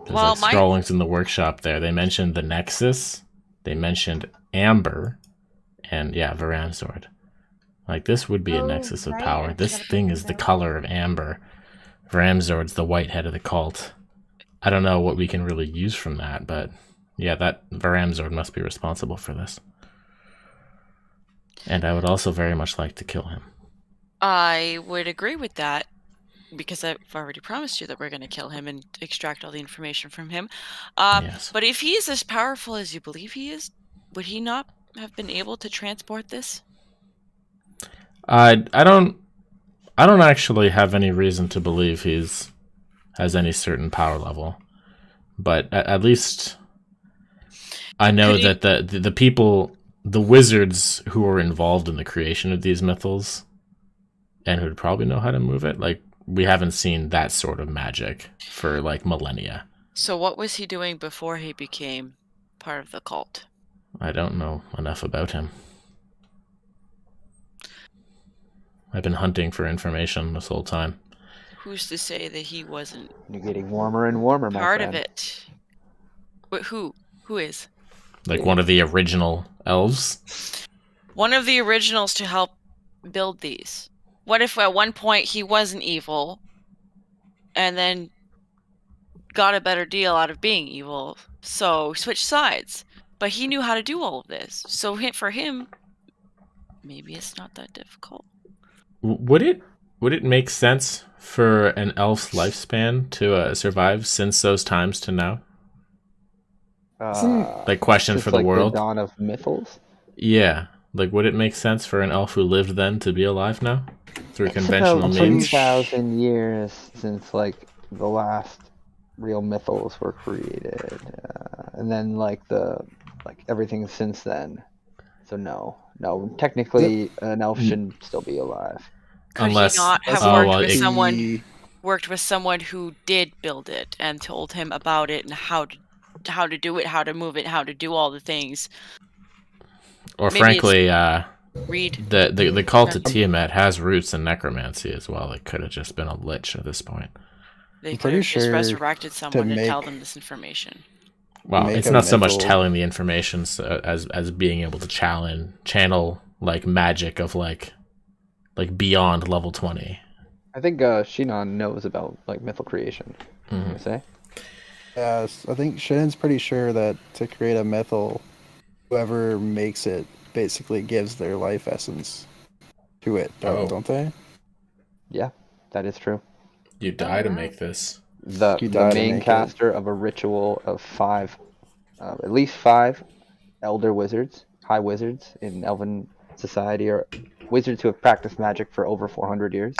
There's scrollings in the workshop there. They mentioned the Nexus, they mentioned Amber, and Varam sword. Like this would be a nexus of power. This thing is the color of amber. Varam sword's the white head of the cult. I don't know what we can really use from that, but that Varam sword must be responsible for this. And I would also very much like to kill him. I would agree with that, because I've already promised you that we're going to kill him and extract all the information from him. Yes. But if he is as powerful as you believe he is, would he not have been able to transport this? I don't actually have any reason to believe has any certain power level, but at least I know that the people, the wizards who were involved in the creation of these Mythals, and who'd probably know how to move it, like we haven't seen that sort of magic for like millennia. So what was he doing before he became part of the cult? I don't know enough about him. I've been hunting for information this whole time. Who's to say that he wasn't? You're getting warmer and warmer, my part friend. of it. But who? Who is? Like one of the original elves? One of the originals to help build these. What if at one point he wasn't evil and then got a better deal out of being evil, so switched sides? But he knew how to do all of this. So for him, maybe it's not that difficult. Would it make sense for an elf's lifespan to survive since those times to now? Like question for the world. The dawn of Mythals? Yeah. Like would it make sense for an elf who lived then to be alive now? Through conventional means? 2,000 years since like the last real Mythals were created. And then like everything since then. So no. Technically an elf shouldn't still be alive. Could Unless, he not have worked with someone who did build it and told him about it and how to do it, how to move it, how to do all the things? Or Maybe frankly, Reed. the cult of Tiamat has roots in necromancy as well. It could have just been a lich at this point. They could have just resurrected someone to tell them this information. Well, it's not so much telling the information as being able to channel like magic of like beyond level 20. I think Shinon knows about like mythal creation. Mm-hmm. You say? Yes, I think Shinon's pretty sure that to create a mythal, whoever makes it basically gives their life essence to it, don't they? Yeah, that is true. You die to make this. The main caster of a ritual of at least 5 elder wizards, high wizards in Elven society, or wizards who have practiced magic for over 400 years.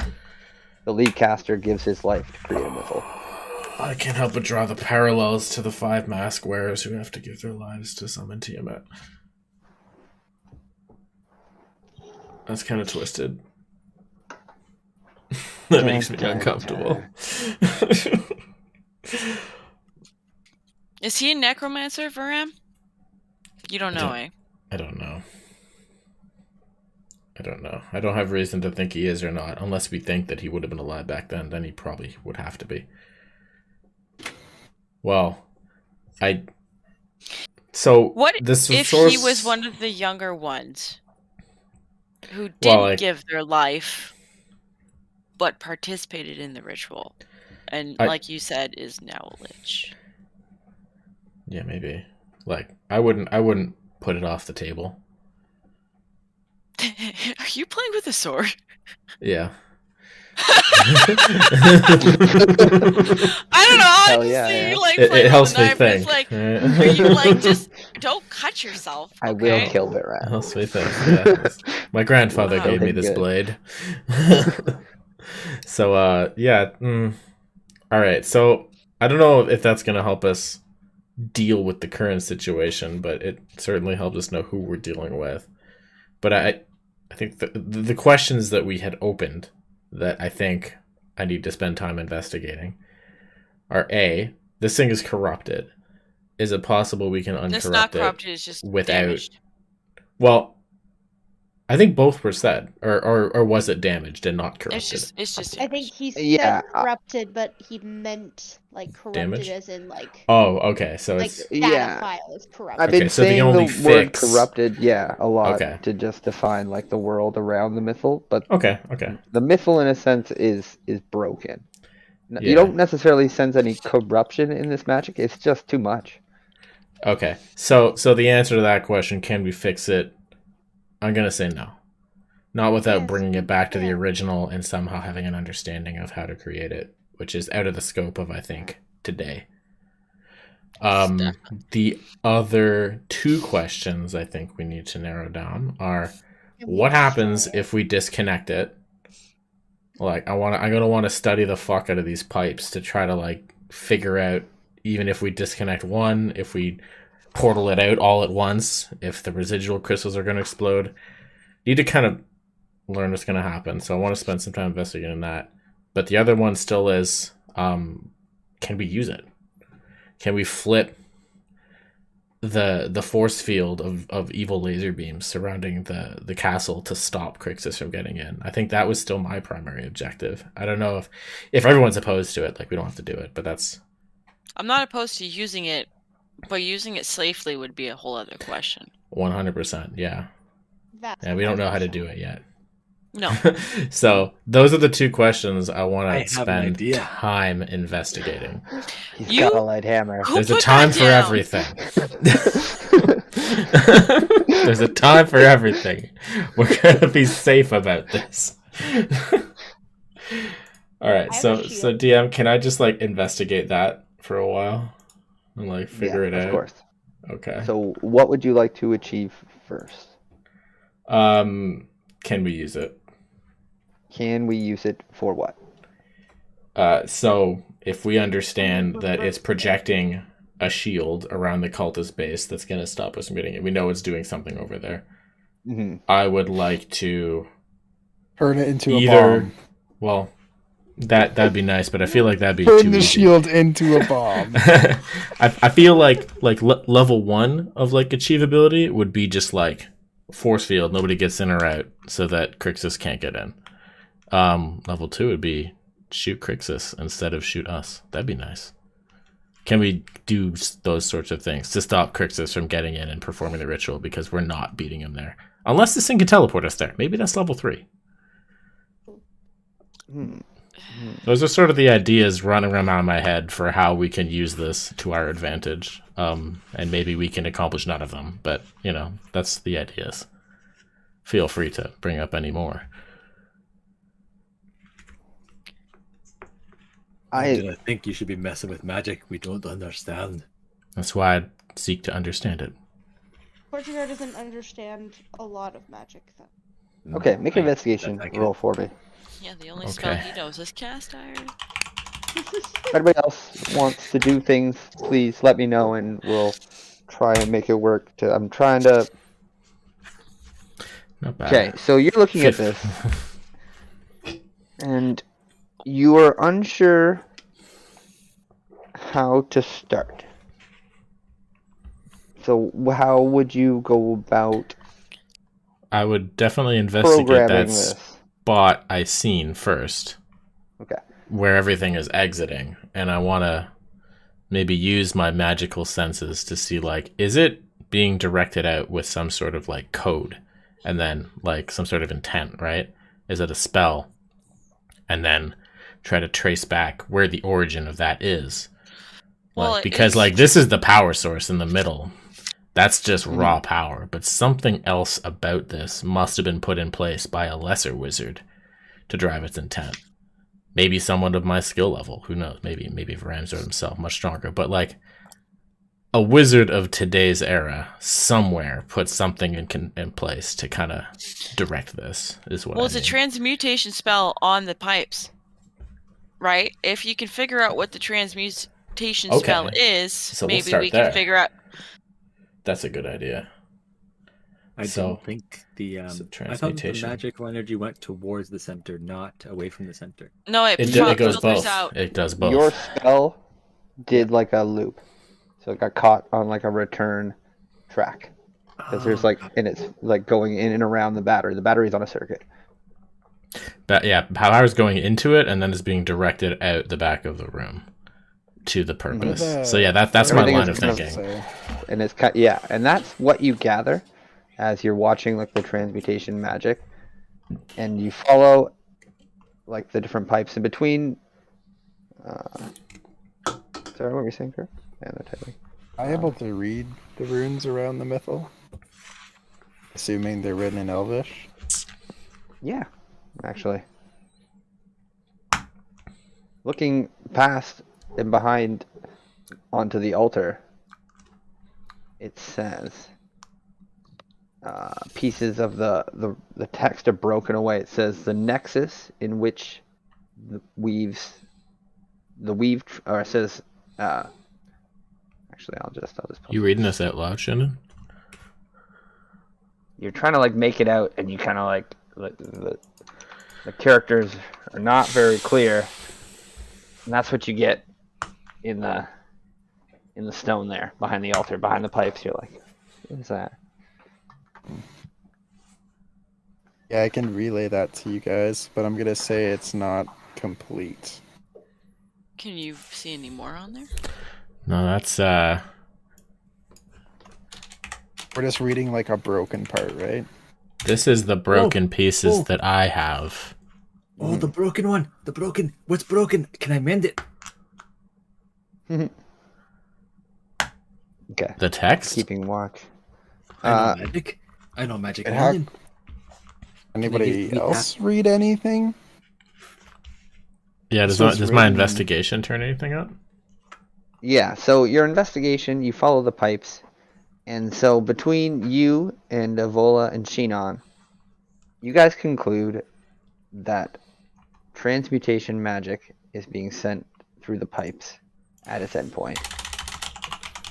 The lead caster gives his life to create a mythal. I can't help but draw the parallels to the 5 mask wearers who have to give their lives to summon Tiamat. That's kind of twisted. That makes me uncomfortable. Is he a necromancer, Varam? You don't know, eh? I don't know. I don't have reason to think he is or not, unless we think that he would have been alive back then. Then he probably would have to be. Well, what if he was one of the younger ones who didn't give their life, but participated in the ritual, and like you said, is now a lich? Yeah, maybe. Like, I wouldn't put it off the table. Are you playing with a sword? Yeah. I don't know. Hell yeah. It helps me think. Like, are you like, just don't cut yourself? Okay? I will kill Varam. It helps me think. Yeah. My grandfather gave me this blade. So, yeah. All right. So, I don't know if that's going to help us deal with the current situation, but it certainly helped us know who we're dealing with. But I think the questions that we had opened that I think I need to spend time investigating are A, this thing is corrupted. Is it possible we can uncorrupt it's not corrupted, it's just without damaged. Well, I think both were said, or was it damaged and not corrupted? It's just I think he said corrupted, but he meant like corrupted damaged? as in like. Oh, okay. So like it's data file is corrupted. I've been saying the word corrupted, a lot to just define like the world around the mythal, but okay. The mythal in a sense is broken. You don't necessarily sense any corruption in this magic. It's just too much. Okay. So the answer to that question, can we fix it? I'm going to say no. Not without bringing it back to the original and somehow having an understanding of how to create it, which is out of the scope of, I think, today. The other 2 questions I think we need to narrow down are, what happens if we disconnect it? Like, I'm going to want to study the fuck out of these pipes to try to, like, figure out, even if we disconnect one, if we portal it out all at once, if the residual crystals are going to explode. Need to kind of learn what's going to happen, so I want to spend some time investigating that. But the other one still is, can we use it? Can we flip the force field of evil laser beams surrounding the castle to stop Crixus from getting in? I think that was still my primary objective. I don't know if everyone's opposed to it, like, we don't have to do it, but that's... I'm not opposed to using it, but using it safely would be a whole other question. 100%, yeah. And we don't know how to do it yet. No. So those are the 2 questions I want to spend time investigating. He's got a light hammer. There's a time for everything. There's a time for everything. We're going to be safe about this. All right. So DM, can I just like investigate that for a while and like figure it out? Of course. Okay. So what would you like to achieve first? Can we use it? Can we use it for what? So if we understand that it's projecting a shield around the cultist base that's going to stop us from getting it, we know it's doing something over there. Mm-hmm. I would like to Turn it into a either. bomb. Well, that'd be nice, but I feel like that'd be Turn too the easy. shield into a bomb. I feel like level 1 of like achievability would be just like force field, nobody gets in or out, so that Crixus can't get in. Level 2 would be shoot Crixus instead of shoot us. That'd be nice. Can we do those sorts of things to stop Crixus from getting in and performing the ritual, because we're not beating him there? Unless this thing can teleport us there. Maybe that's level 3. Those are sort of the ideas running around my head for how we can use this to our advantage. And maybe we can accomplish none of them, but, you know, that's the ideas. Feel free to bring up any more. I think you should be messing with magic we don't understand. That's why I seek to understand it. Portugal doesn't understand a lot of magic, though. Okay, make an investigation roll for me. Yeah, the only spell he knows is cast iron. If anybody else wants to do things, please let me know and we'll try and make it work. I'm trying to... Not bad. Okay, so you're looking at this, and you are unsure how to start. So how would you go about I would definitely investigate programming that this? spot I seen first. Okay. Where everything is exiting, and I want to maybe use my magical senses to see, like, is it being directed out with some sort of like code, and then like some sort of intent, right? Is it a spell? And then try to trace back where the origin of that is. Like, Well, because like this is the power source in the middle. That's just raw power, but something else about this must have been put in place by a lesser wizard to drive its intent. Maybe someone of my skill level, who knows? Maybe Ramsor himself, much stronger. But like a wizard of today's era, somewhere put something in place to kind of direct this. Is what. Well, I it's a mean. transmutation spell on the pipes, right? If you can figure out what the transmutation spell is, So maybe we'll start we there. can figure out. That's a good idea. I don't think the so I thought the transmutation. magical energy went towards the center, not away from the center. No, it It goes filters both. out. It does both. Your spell did like a loop, so it got caught on like a return track. Because there's like, and it's like going in and around the battery. The battery's on a circuit. But yeah, power's going into it, and then it's being directed out the back of the room to the purpose. So yeah, that's my Everything line is of kind thinking. And it's yeah, and that's what you gather as you're watching like the transmutation magic, and you follow like the different pipes in between. Sorry, what were you saying, Kurt? Yeah, no typing. Am I able to read the runes around the Mythal? Assuming they're written in Elvish. Yeah, actually. Looking past and behind onto the altar, it says pieces of the text are broken away. It says the nexus in which it says actually I'll just You reading this out loud, Shannon? You're trying to like make it out, and you kind of like the characters are not very clear, and that's what you get in the stone there behind the altar, behind the pipes. You're like, what is that? Yeah, I can relay that to you guys, but I'm gonna say it's not complete. Can you see any more on there? No, that's We're just reading like a broken part, right? this is the broken pieces that I have. Oh, the broken one! The broken! What's broken? Can I mend it? Okay. The text? Keeping watch. I know magic. I know magic. It million. Anybody Can I else read anything? Yeah, This was does my written- investigation turn anything up? Yeah, so your investigation, you follow the pipes, and so between you and Avola and Shinon, you guys conclude that transmutation magic is being sent through the pipes at its endpoint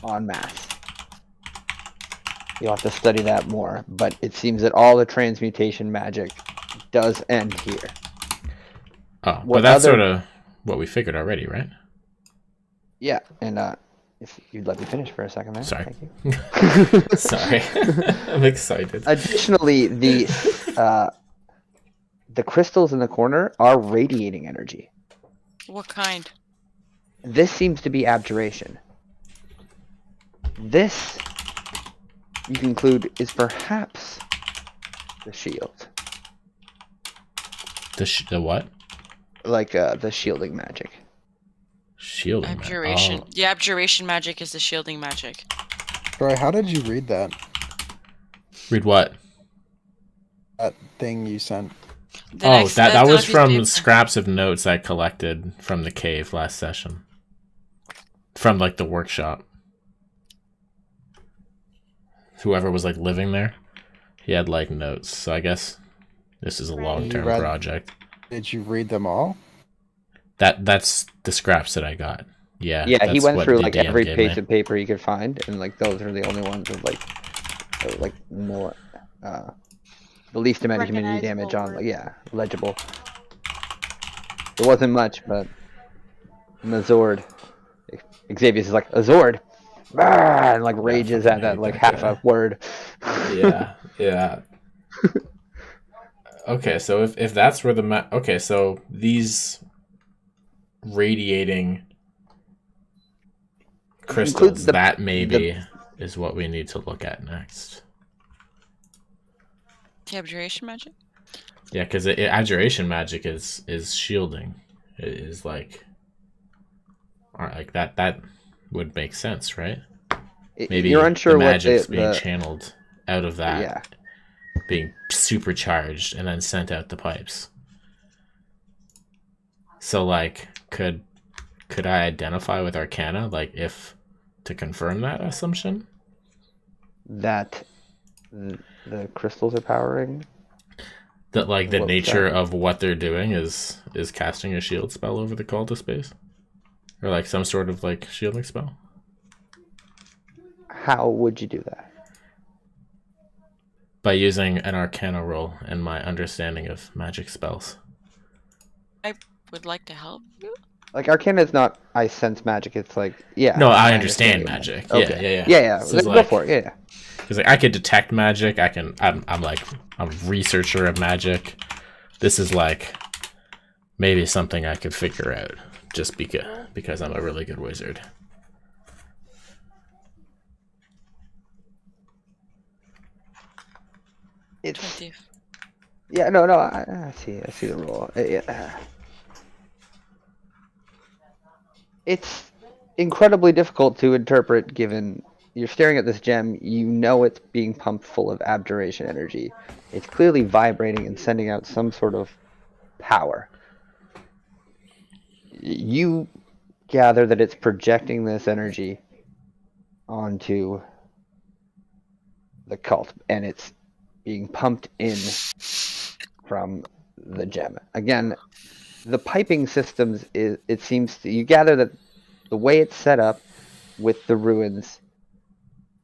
en masse. You'll have to study that more, but it seems that all the transmutation magic does end here. Oh, What but that's other- sort of what we figured already, right? Yeah, and if you'd let me finish for a second there. Sorry. Thank you. Sorry. I'm excited. Additionally, the crystals in the corner are radiating energy. What kind? This seems to be abjuration. This, you conclude, is perhaps the shield. The what? Like the shielding magic. Shielding. Abjuration. Oh. The abjuration magic is the shielding magic. Troy, how did you read that? Read what? That thing you sent. That was from paper. scraps of notes I collected from the cave last session. From like the workshop. Whoever was like living there, he had like notes. So I guess this is a long-term project. Did you read them all? That's the scraps that I got. Yeah. Yeah, he that's went what through the like DM every gave piece me. of paper he could find, and like those are the only ones with like no the least amount of community damage on. Like, yeah, legible. It wasn't much, but Mazord, Xavier's is like a Zord, and like rages at that like half a word. Yeah. Okay, so if that's where okay, so these radiating crystals, that maybe is what we need to look at next. The abjuration magic? Yeah, because abjuration magic is shielding. It is like that would make sense, right? Maybe you're unsure the what magic's being channeled out of that. Yeah. Being supercharged and then sent out the pipes. So like could I identify with Arcana like if to confirm that assumption? That the crystals are powering? That like the nature of what they're doing is casting a shield spell over the call to space? Or like some sort of like shielding spell? How would you do that? By using an Arcana roll and my understanding of magic spells. I would like to help you. Like Arcana is not I sense magic. It's like No, I understand magic. Okay. Yeah. So Go for it. Yeah. Because like I could detect magic. I'm like a researcher of magic. This is like maybe something I could figure out just because I'm a really good wizard. It's 20. yeah. No. I see the rule. It's incredibly difficult to interpret given you're staring at this gem, you know it's being pumped full of abjuration energy. It's clearly vibrating and sending out some sort of power. You gather that it's projecting this energy onto the cult, and it's being pumped in from the gem. Again, the piping systems it seems to, you gather that the way it's set up with the ruins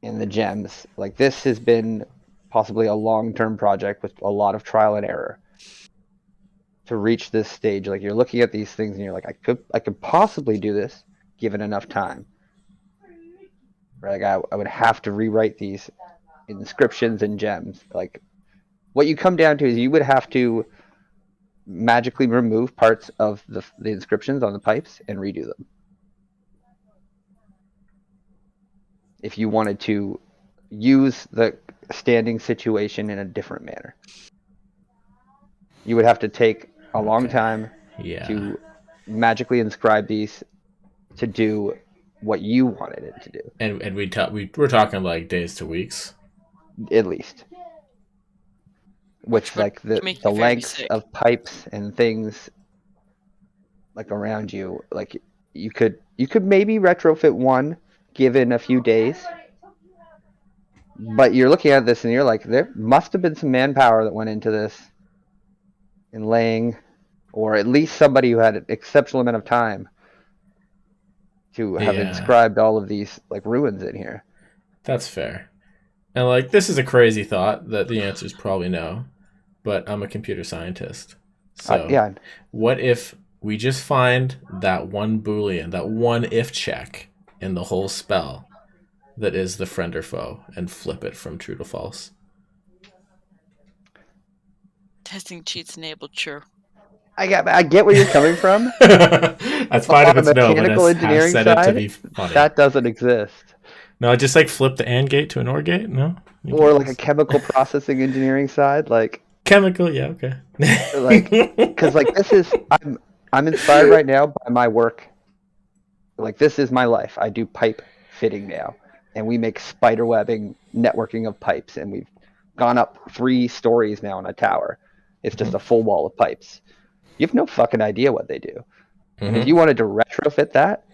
and the gems, like this has been possibly a long-term project with a lot of trial and error to reach this stage. Like you're looking at these things and you're like, I could possibly do this given enough time. Right? Like I would have to rewrite these inscriptions and gems. Like what you come down to is you would have to magically remove parts of the inscriptions on the pipes and redo them if you wanted to use the standing situation in a different manner. You would have to take a long time to magically inscribe these to do what you wanted it to do. And we're talking like days to weeks, at least. With like the lengths of pipes and things like around you, like you could maybe retrofit one given a few days, but you're looking at this and you're like, there must have been some manpower that went into this in laying, or at least somebody who had an exceptional amount of time to have inscribed all of these like ruins in here. That's fair. And like this is a crazy thought that the answer is probably no. but I'm a computer scientist. So yeah. what if we just find that one Boolean, that one if check in the whole spell that is the friend or foe, and flip it from true to false? Testing cheats enabled, sure. I get where you're coming from. That's fine if On it's a no, but mechanical have engineering set it to side, be funny. that doesn't exist. No, just like flip the AND gate to an OR gate? No? Or like a chemical processing engineering side, like chemical, yeah, okay. because like this is I'm inspired right now by my work. Like this is my life. I do pipe fitting now, and we make spider webbing networking of pipes, and we've gone up 3 stories now in a tower. It's just a full wall of pipes. You have no fucking idea what they do. And if you wanted to retrofit that,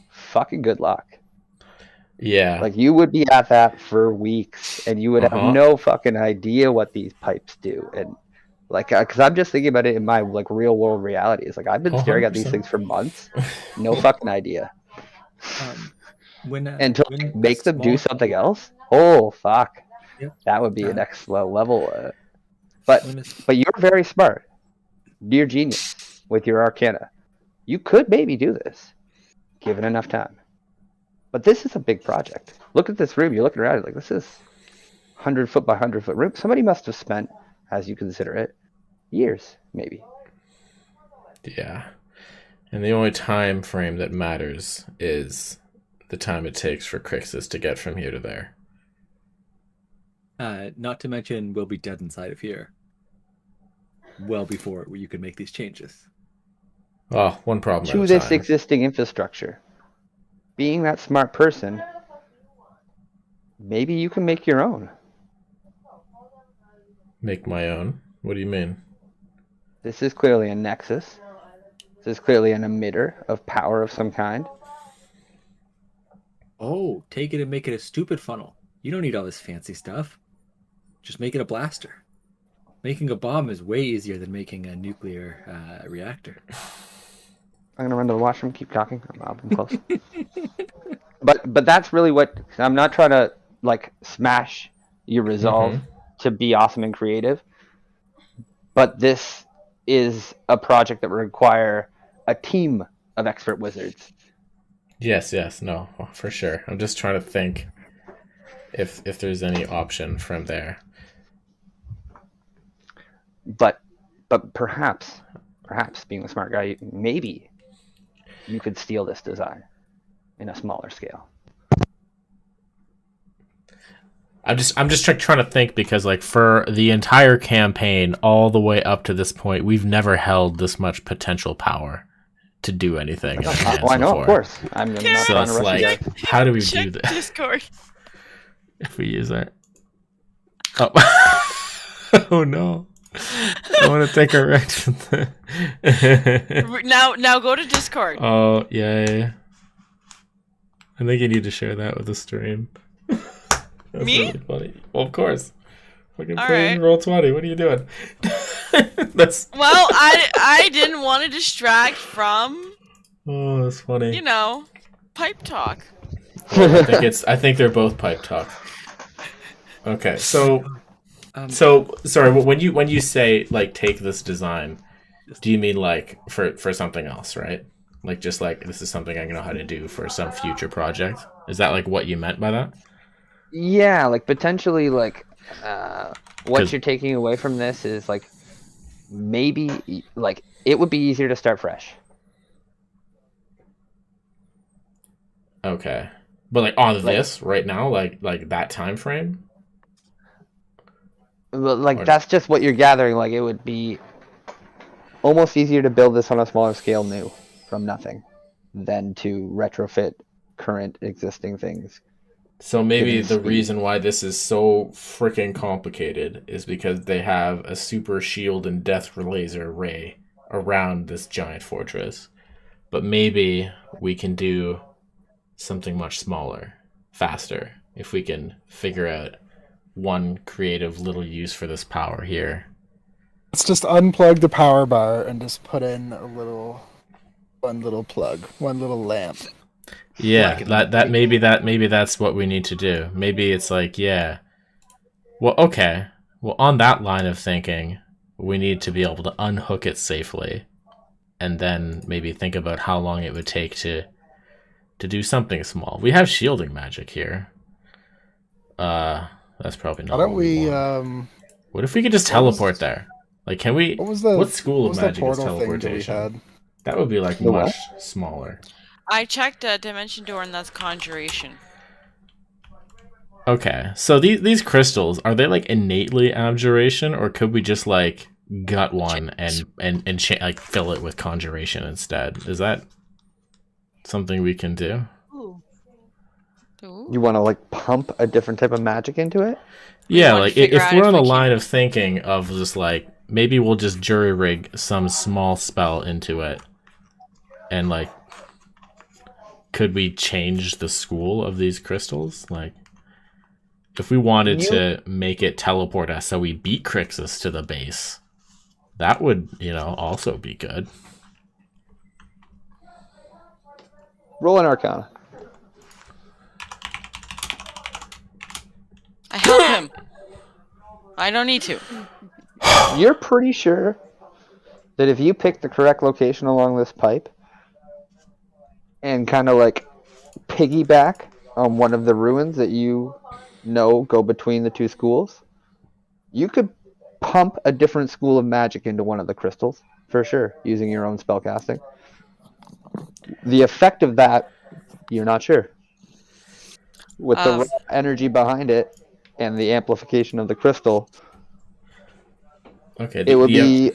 fucking good luck. Yeah. Like you would be at that for weeks, and you would have no fucking idea what these pipes do. And like, because I'm just thinking about it in my like real world reality. It's like I've been staring at these things for months, no fucking idea. And to make them do something else, oh fuck, that would be a next level. But you're very smart. You're genius with your Arcana. You could maybe do this, given enough time. But this is a big project. Look at this room. You're looking around like this is 100-foot by 100-foot room. Somebody must have spent, as you consider it, years maybe. Yeah. And the only time frame that matters is the time it takes for Crixus to get from here to there. Not to mention, we'll be dead inside of here well before you can make these changes. Oh, one problem to this existing infrastructure. Being that smart person, maybe you can make your own. Make my own? What do you mean? This is clearly a nexus. This is clearly an emitter of power of some kind. Oh, take it and make it a stupid funnel. You don't need all this fancy stuff. Just make it a blaster. Making a bomb is way easier than making a nuclear reactor. I'm gonna run to the washroom. Keep talking. I'm close. But that's really what I'm not trying to like smash your resolve to be awesome and creative. But this is a project that would require a team of expert wizards. Yes, no, for sure. I'm just trying to think if there's any option from there. But perhaps being the smart guy, maybe you could steal this design in a smaller scale. I'm just trying to think because like for the entire campaign all the way up to this point, we've never held this much potential power to do anything. I know, of course. I'm not so trying to it's rush like, how do we do this? Discord. If we use it. Oh, oh no. I want to take a wreck. Now go to Discord. Oh, yeah. I think you need to share that with the stream. That's Me? really funny. Well, of course. Fucking All play right. Roll20. What are you doing? That's. Well, I didn't want to distract from, Oh, that's funny. you know, pipe talk. Well, I think they're both pipe talk. Okay, so sorry. When you say like take this design, do you mean like for something else, right? Like just like this is something I know how to do for some future project. Is that like what you meant by that? Yeah, like potentially like what you're taking away from this is like maybe like it would be easier to start fresh. Okay. But like on this right now, like that time frame? Like that's just what you're gathering. Like it would be almost easier to build this on a smaller scale new from nothing than to retrofit current existing things. So maybe the reason why this is so freaking complicated is because they have a super shield and death laser ray around this giant fortress. But maybe we can do something much smaller, faster, if we can figure out one creative little use for this power here. Let's just unplug the power bar and just put in one little plug, one little lamp. Yeah, maybe that's what we need to do. Maybe it's like, yeah. Well, okay. Well, on that line of thinking, we need to be able to unhook it safely, and then maybe think about how long it would take to do something small. We have shielding magic here. That's probably not. Why don't what we we? want. What if we could just teleport there? Like, can we? What school of magic is teleportation? That would be like much smaller. I checked a dimension door, and that's conjuration. Okay, so these crystals, are they like innately abjuration, or could we just like gut one and like fill it with conjuration instead? Is that something we can do? Ooh. You want to like pump a different type of magic into it? Yeah, like if we're on the line of thinking of just like maybe we'll just jury rig some small spell into it, and like could we change the school of these crystals? Like, if we wanted to make it teleport us so we beat Crixus to the base, that would, also be good. Roll an Arcana. I help him. I don't need to. You're pretty sure that if you pick the correct location along this pipe and kind of like piggyback on one of the ruins that you go between the two schools, you could pump a different school of magic into one of the crystals for sure using your own spellcasting. The effect of that, you're not sure. With the raw energy behind it and the amplification of the crystal, okay, it would be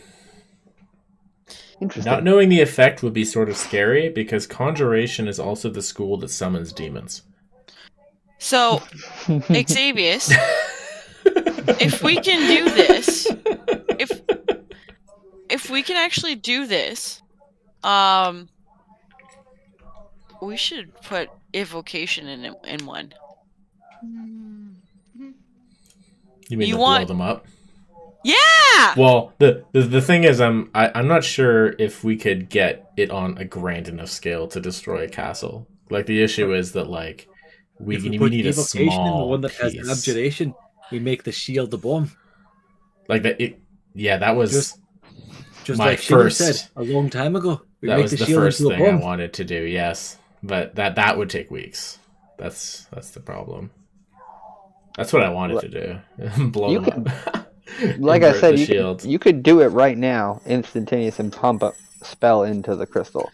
interesting. Not knowing the effect would be sort of scary because conjuration is also the school that summons demons. So, Xavius, if we can do this, if we can actually do this, we should put evocation in one. You mean blow them up? Yeah. Well, the thing is, I'm not sure if we could get it on a grand enough scale to destroy a castle. Like, the issue is that like we need a small in the one that piece. has abjuration, we make the shield the bomb. Like that. That was just my like first. Said a long time ago. We that make was the the shield first into thing a bomb. I wanted to do. Yes, but that would take weeks. That's the problem. That's what I wanted to do. Blow them up. Like I said, you could do it right now, instantaneous, and pump a spell into the crystal.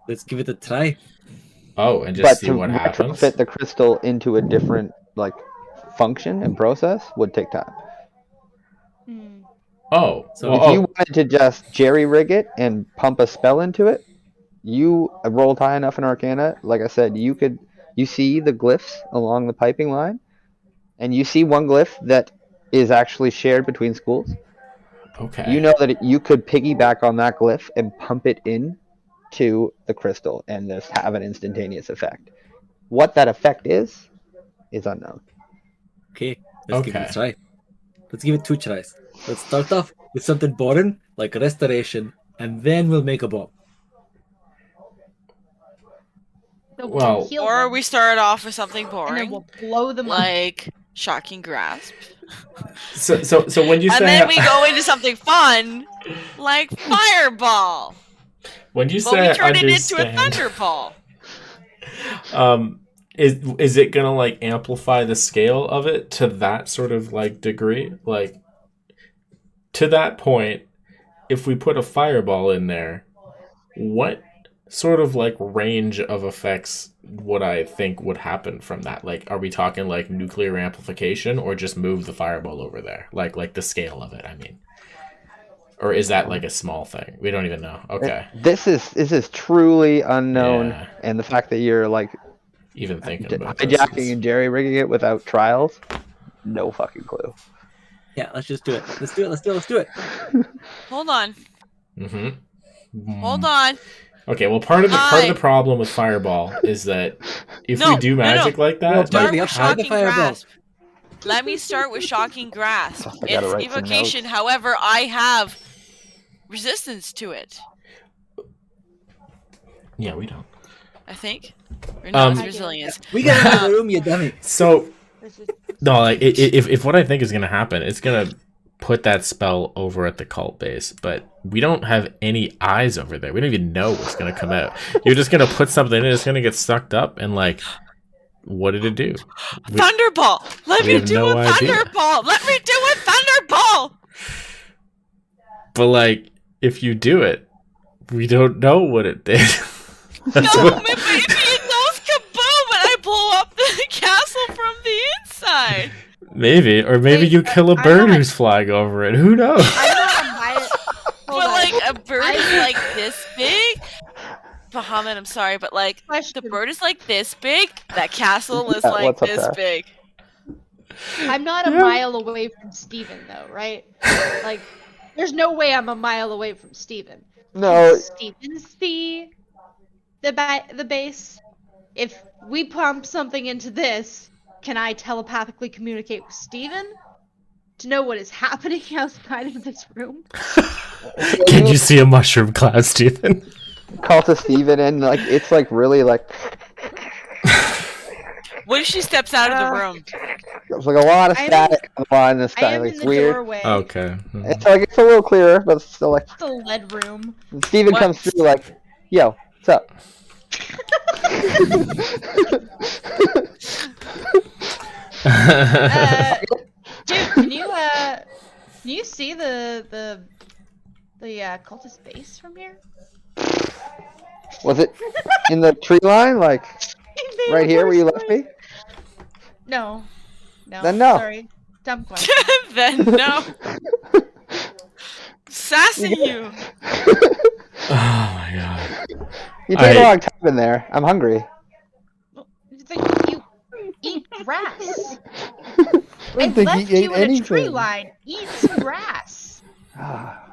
Let's give it a try. Oh, and just see what happens. Fit the crystal into a different function and process would take time. Oh, so if you wanted to just jerry rig it and pump a spell into it, you rolled high enough in Arcana. Like I said, you see the glyphs along the piping line, and you see one glyph that is actually shared between schools. Okay. You know that you could piggyback on that glyph and pump it in to the crystal and just have an instantaneous effect. What that effect is unknown. Okay, let's give it a try. Let's give it 2 tries. Let's start off with something boring, like restoration, and then we'll make a bomb. Well, or we start off with something boring, and then we'll blow them like shocking grasp. So when you say, and then we go into something fun, like fireball. When you but say, we turn it into a thunderball. Is it gonna like amplify the scale of it to that sort of like degree? Like to that point, if we put a fireball in there, what sort of like range of effects would I think would happen from that? Like, are we talking like nuclear amplification or just move the fireball over there? Like the scale of it, I mean. Or is that like a small thing? We don't even know. Okay. This is truly unknown, and the fact that you're like even thinking about hijacking and jerry rigging it without trials, no fucking clue. Yeah, let's just do it. Let's do it. Hold on. Mm-hmm. Hold on. Okay, well, part of the problem with fireball is that if we do magic like that, start with shocking grasp. Let me start with shocking grasp. It's evocation. However, I have resistance to it. Yeah, we don't. I think. Or no, it's resilience. We got out of the room, you dummy. So, no, like if what I think is gonna happen, it's gonna put that spell over at the cult base, but we don't have any eyes over there. We don't even know what's going to come out. You're just going to put something in, it's going to get sucked up, and like, what did it do? Thunderball! Let we me have do no a idea. Thunderball! Let me do a Thunderball! But like, if you do it, we don't know what it did. No, maybe it goes kaboom and I blow up the castle from the inside. Maybe, or maybe you kill a bird who's flying over it. Who knows? I'm not a Mythal. But like a bird is like this big. Bahamut, I'm sorry, but like the bird is like this big. That castle is like this big. I'm not a mile away from Steven though, right? Like, there's no way I'm a mile away from Steven. No. Steven's the base. If we pump something into this, can I telepathically communicate with Steven to know what is happening outside of this room? Can you see a mushroom cloud, Stephen? Call to Steven and like it's like really like When she steps out of the room. There's like a lot of static on this guy. Like, it's weird. Doorway. Okay. It's like it's a little clearer, but it's still like It's a lead room. Steven comes through like, yo, what's up? Dude, can you see the cultist base from here? Was it in the tree line, like right here where you left me? No. Then no. Sorry. Dumb question. Then no. Sassing you. Oh my god. You take a long time in there. I'm hungry. You eat grass. I think left he ate you in anything. a tree line. Eat some grass. How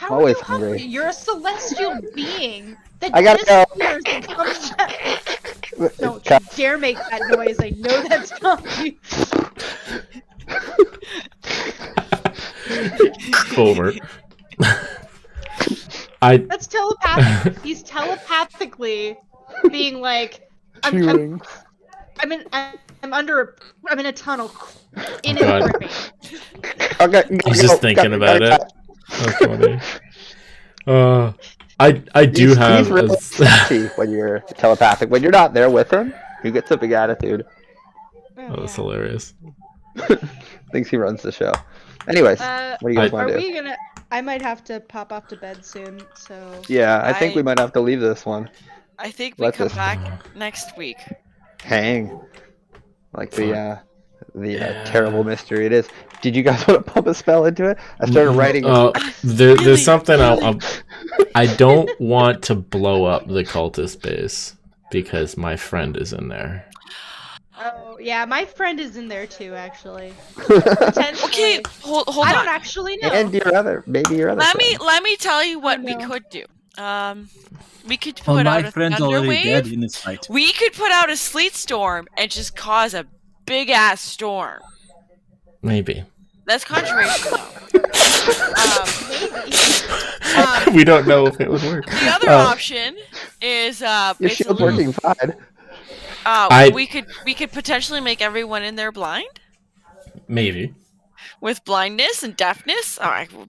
Always are you hungry? hungry. You're a celestial being that I gotta go. disappears and comes back. Don't you dare make that noise. I know that's not you. Over. That's telepathic. He's telepathically being like, I'm in a tunnel in a brain. Okay, he's just thinking about it. That's funny. I do have. He's really sassy when you're telepathic. When you're not there with him, he gets a big attitude. Oh, that's hilarious. Thinks he runs the show. Anyways, what do you guys want to do? I might have to pop off to bed soon, so... Yeah, I think we might have to leave this one. I think we come back next week. Hang. Like the terrible mystery it is. Did you guys want to pump a spell into it? I started writing. There's something I don't want to blow up the cultist base because my friend is in there. Oh, yeah, my friend is in there too, actually. Okay, hold on. I don't actually know. And your other friend. Let me tell you what we could do. We could put out my a friend's thunder already wave. dead in this fight. We could put out a sleet storm and just cause a big ass storm. Maybe. That's controversial. Maybe. We don't know if it would work. The other option is Your shield's working fine. we could potentially make everyone in there blind. Maybe. With blindness and deafness,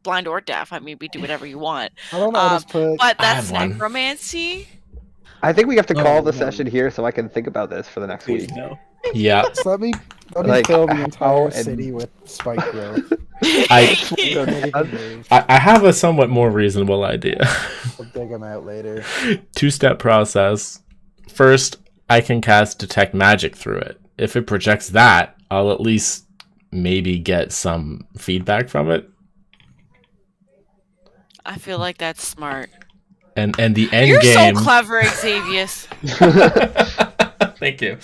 blind or deaf. I mean, we do whatever you want. But that's necromancy. I think we have to call the session here so I can think about this for the next week. No. Yeah. So let me fill the entire city with spike growth. I have a somewhat more reasonable idea. We'll dig them out later. 2-step process. First, I can cast Detect Magic through it. If it projects that, I'll at least maybe get some feedback from it. I feel like that's smart. And the end You're game. so clever, Xavius. Thank you.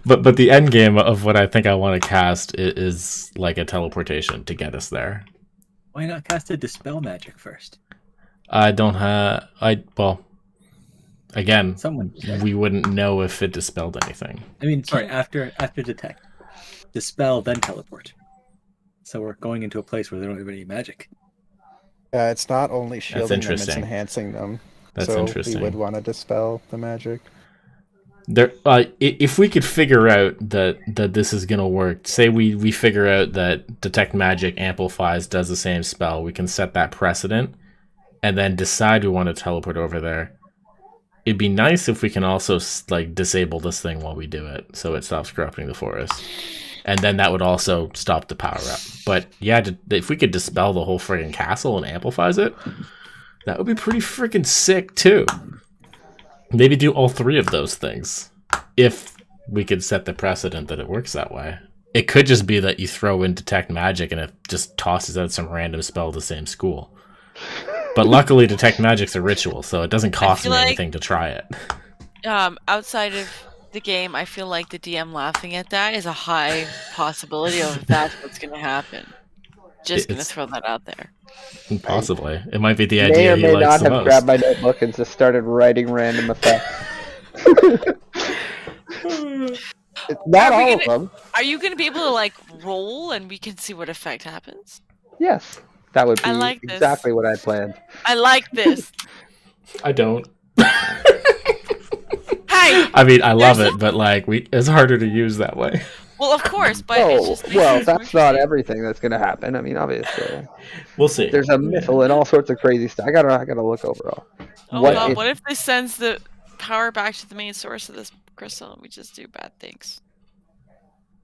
But the end game of what I think I want to cast is like a teleportation to get us there. Why not cast a Dispel Magic first? I don't have. Again, Someone. we wouldn't know if it dispelled anything. I mean, sorry. After Detect, Dispel, then Teleport. So we're going into a place where they don't have any magic. It's not only shielding them, it's interesting. enhancing them. That's so interesting. we would want to dispel the magic. If we could figure out that this is gonna work, say we figure out that detect magic amplifies does the same spell, we can set that precedent, and then decide we want to teleport over there. It'd be nice if we can also like disable this thing while we do it, so it stops corrupting the forest, and then that would also stop the power up. But yeah, if we could dispel the whole friggin' castle and amplifies it, that would be pretty freaking sick too. Maybe do all 3 of those things if we could set the precedent that it works that way. It could just be that you throw in detect magic and it just tosses out some random spell the same school. But luckily, detect magic's a ritual, so it doesn't cost me anything to try it. Outside of the game, I feel like the DM laughing at that is a high possibility of that's what's going to happen. Just going to throw that out there. Possibly. It might be the idea he likes the most. May or may not have grabbed my notebook and just started writing random effects. Not all of them. Are you going to be able to, like, roll and we can see what effect happens? Yes. That would be exactly what I planned. I like this. I don't. Hey! I mean, I love it, but, like, it's harder to use that way. Well, of course, but it's just that's not everything that's going to happen. I mean, obviously. We'll see. There's a Mythal and all sorts of crazy stuff. I gotta look overall. Oh god, what if this sends the power back to the main source of this crystal and we just do bad things?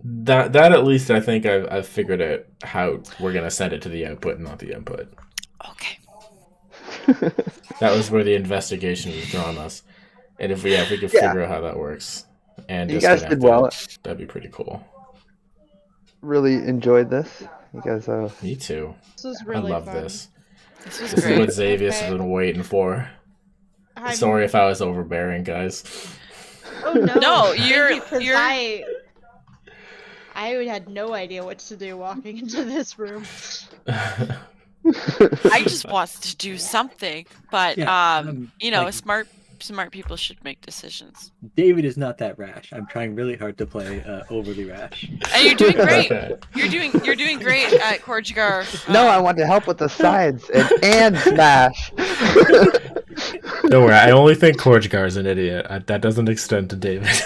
That at least I think I've figured out how we're gonna send it to the output and not the input. Okay. That was where the investigation was drawn us, and if we could figure out how that works, and you guys did well. That'd be pretty cool. Really enjoyed this. You guys. Me too. This was really I love fun. this. This was This great. is what Xavius has been waiting for. Sorry if I was overbearing, guys. Oh no! No, you're. I had no idea what to do walking into this room. I just want to do something, but smart people should make decisions. David is not that rash. I'm trying really hard to play overly rash. And you're doing great. You're doing great at Korjigar. No, I want to help with the sides and smash. Don't worry, I only think Korjigar is an idiot. That doesn't extend to David.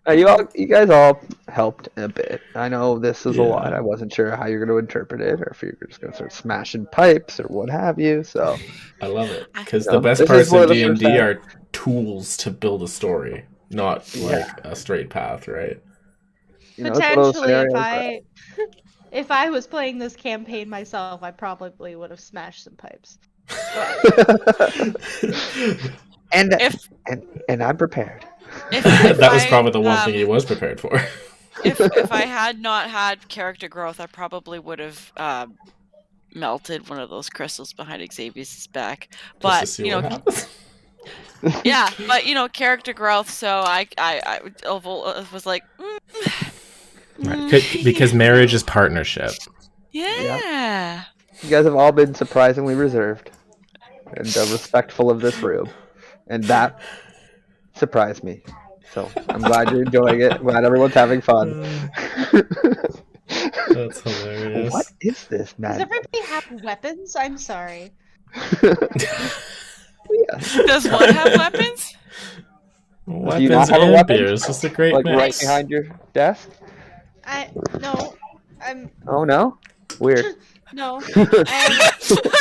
You guys all helped a bit. I know this is a lot. I wasn't sure how you're going to interpret it, or if you're just going to start smashing pipes or what have you. So I love it because the best parts of D&D are tools to build a story, not like a straight path, right? Potentially, if I was playing this campaign myself, I probably would have smashed some pipes. and I'm prepared. That was probably the one thing he was prepared for. If I had not had character growth, I probably would have melted one of those crystals behind Xavier's back. But yeah, but character growth. So I was like, right. Because marriage is partnership. Yeah. You guys have all been surprisingly reserved and respectful of this room, and that surprised me. So I'm glad you're enjoying it. I'm glad everyone's having fun. That's hilarious. What is this, man? Does everybody have weapons? I'm sorry. Does one have weapons? Do you not have a weapon? It's just a great mix. Right behind your desk? No. Oh no? Weird. No. I'm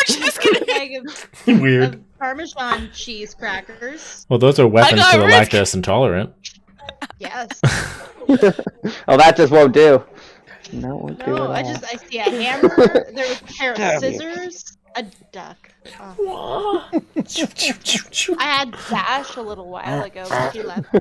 just kidding. Bag of Weird. Parmesan cheese crackers. Well, those are weapons for the lactose intolerant. Yes. Oh, that just won't do. No, won't do No, at I all. see a hammer. There was a pair of scissors, a duck. Oh. I had Dash a little while ago, but he left me.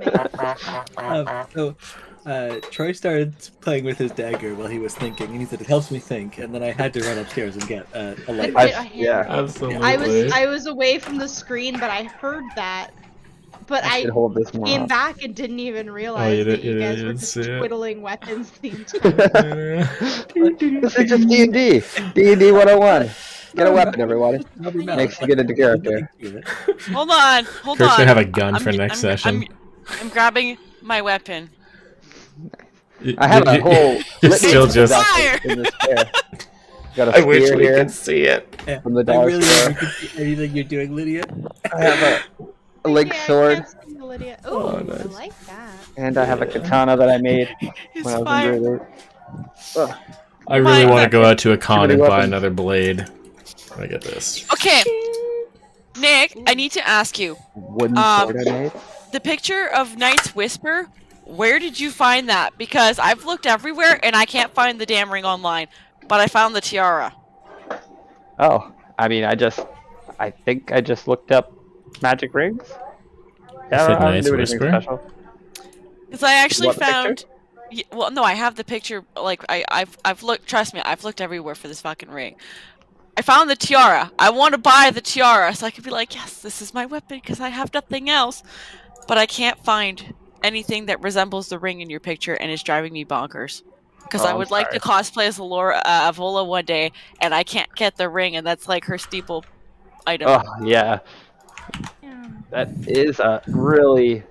Troy started playing with his dagger while he was thinking, and he said, "It helps me think." And then I had to run upstairs and get a light. Yeah, absolutely. I was away from the screen, but I heard that. But I came back and didn't even realize that you guys were just twiddling weapons the entire time. This is just D&D. D&D 101. Get a weapon, everybody. Makes you get into character. Hold on. Kurt's gonna have a gun for next session. I'm grabbing my weapon. I have a whole still just fire. In this chair. Got a I wish we here could see it from the dollar store. Anything you're doing, Lydia? I have a link Yeah, I sword, can't see Lydia. Ooh, Oh, I nice. like that. and I have a Yeah. katana that I made It's when I was in fire. grade 8. Ugh, I really My- want to go out to a con many and buy weapons. another blade. I get this. Okay, Nick, I need to ask you. wooden sword I made. The picture of Knight's Whisper, where did you find that? Because I've looked everywhere and I can't find the damn ring online, but I found the tiara. Oh, I mean, I think I just looked up magic rings. You Yeah, said I didn't Knight's do anything Whisper? special. Because I actually What found. Well, no, I have the picture. Like I've looked. Trust me, I've looked everywhere for this fucking ring. I found the tiara. I want to buy the tiara so I could be like, yes, this is my weapon because I have nothing else. But I can't find anything that resembles the ring in your picture, and it's driving me bonkers. Because Oh, I I'm would like to sorry. cosplay as Avola one day, and I can't get the ring, and that's like her steeple item. Oh, yeah. That is a really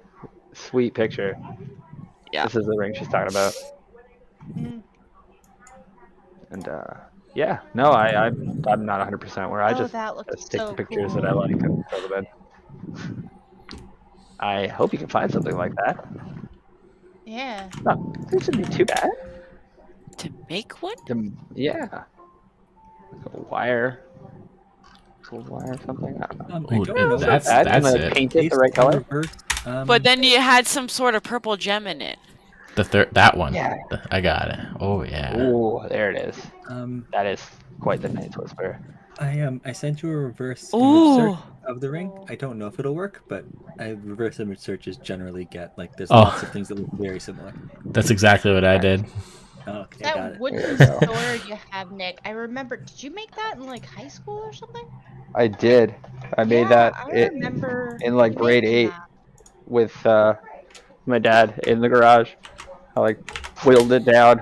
sweet picture. Yeah. This is the ring she's talking about. Mm. And yeah, no, I'm not 100% where I Oh, just that looks take so the pictures cool. that I like and throw them in. I hope you can find something like that. Yeah. No, it shouldn't be too bad. To make one? Yeah, like a wire, gold wire or something. I don't know. I Ooh, don't know. that's Bad. that's Can I it. paint it the Based right on color? reverse, But then you had some sort of purple gem in it. That one. Yeah. I got it. Oh yeah. Ooh, there it is. um, That is quite the Knight's Whisper. I sent you a reverse image Ooh. search of the ring. I don't know if it'll work, but reverse image searches generally get like there's Oh. lots of things that look very similar. That's exactly what I did. Oh, okay, I got That it. wooden There you go. sword you have, Nick. I remember. Did you make that in like high school or something? I did. I made Yeah, that I it, remember in like you grade making 8 that. with my dad in the garage. I like whittled it down,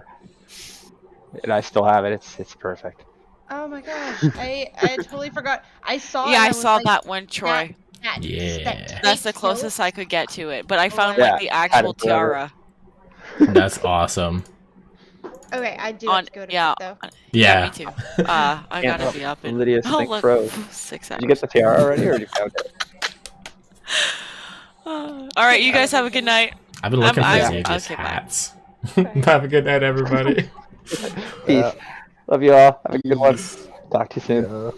and I still have it. It's perfect. Oh my gosh, I totally forgot. I saw. Yeah, it, I was saw like, that one, Troy. Yeah. That's the take closest notes. I could get to it. But I Oh, found I like Yeah, the had actual it forever. tiara. That's awesome. Okay, I do On have to go to yeah, bed though. Yeah. me too. I Can't gotta be up in Lydia's thing like froze. 6 Did hours. you get the tiara already, or did you found it? All right, you guys have a good night. I've been looking for I'm- Xavier's okay, bye. hats. Have a good night, everybody. Peace. Love you all. Have a good one. Talk to you soon. Yeah.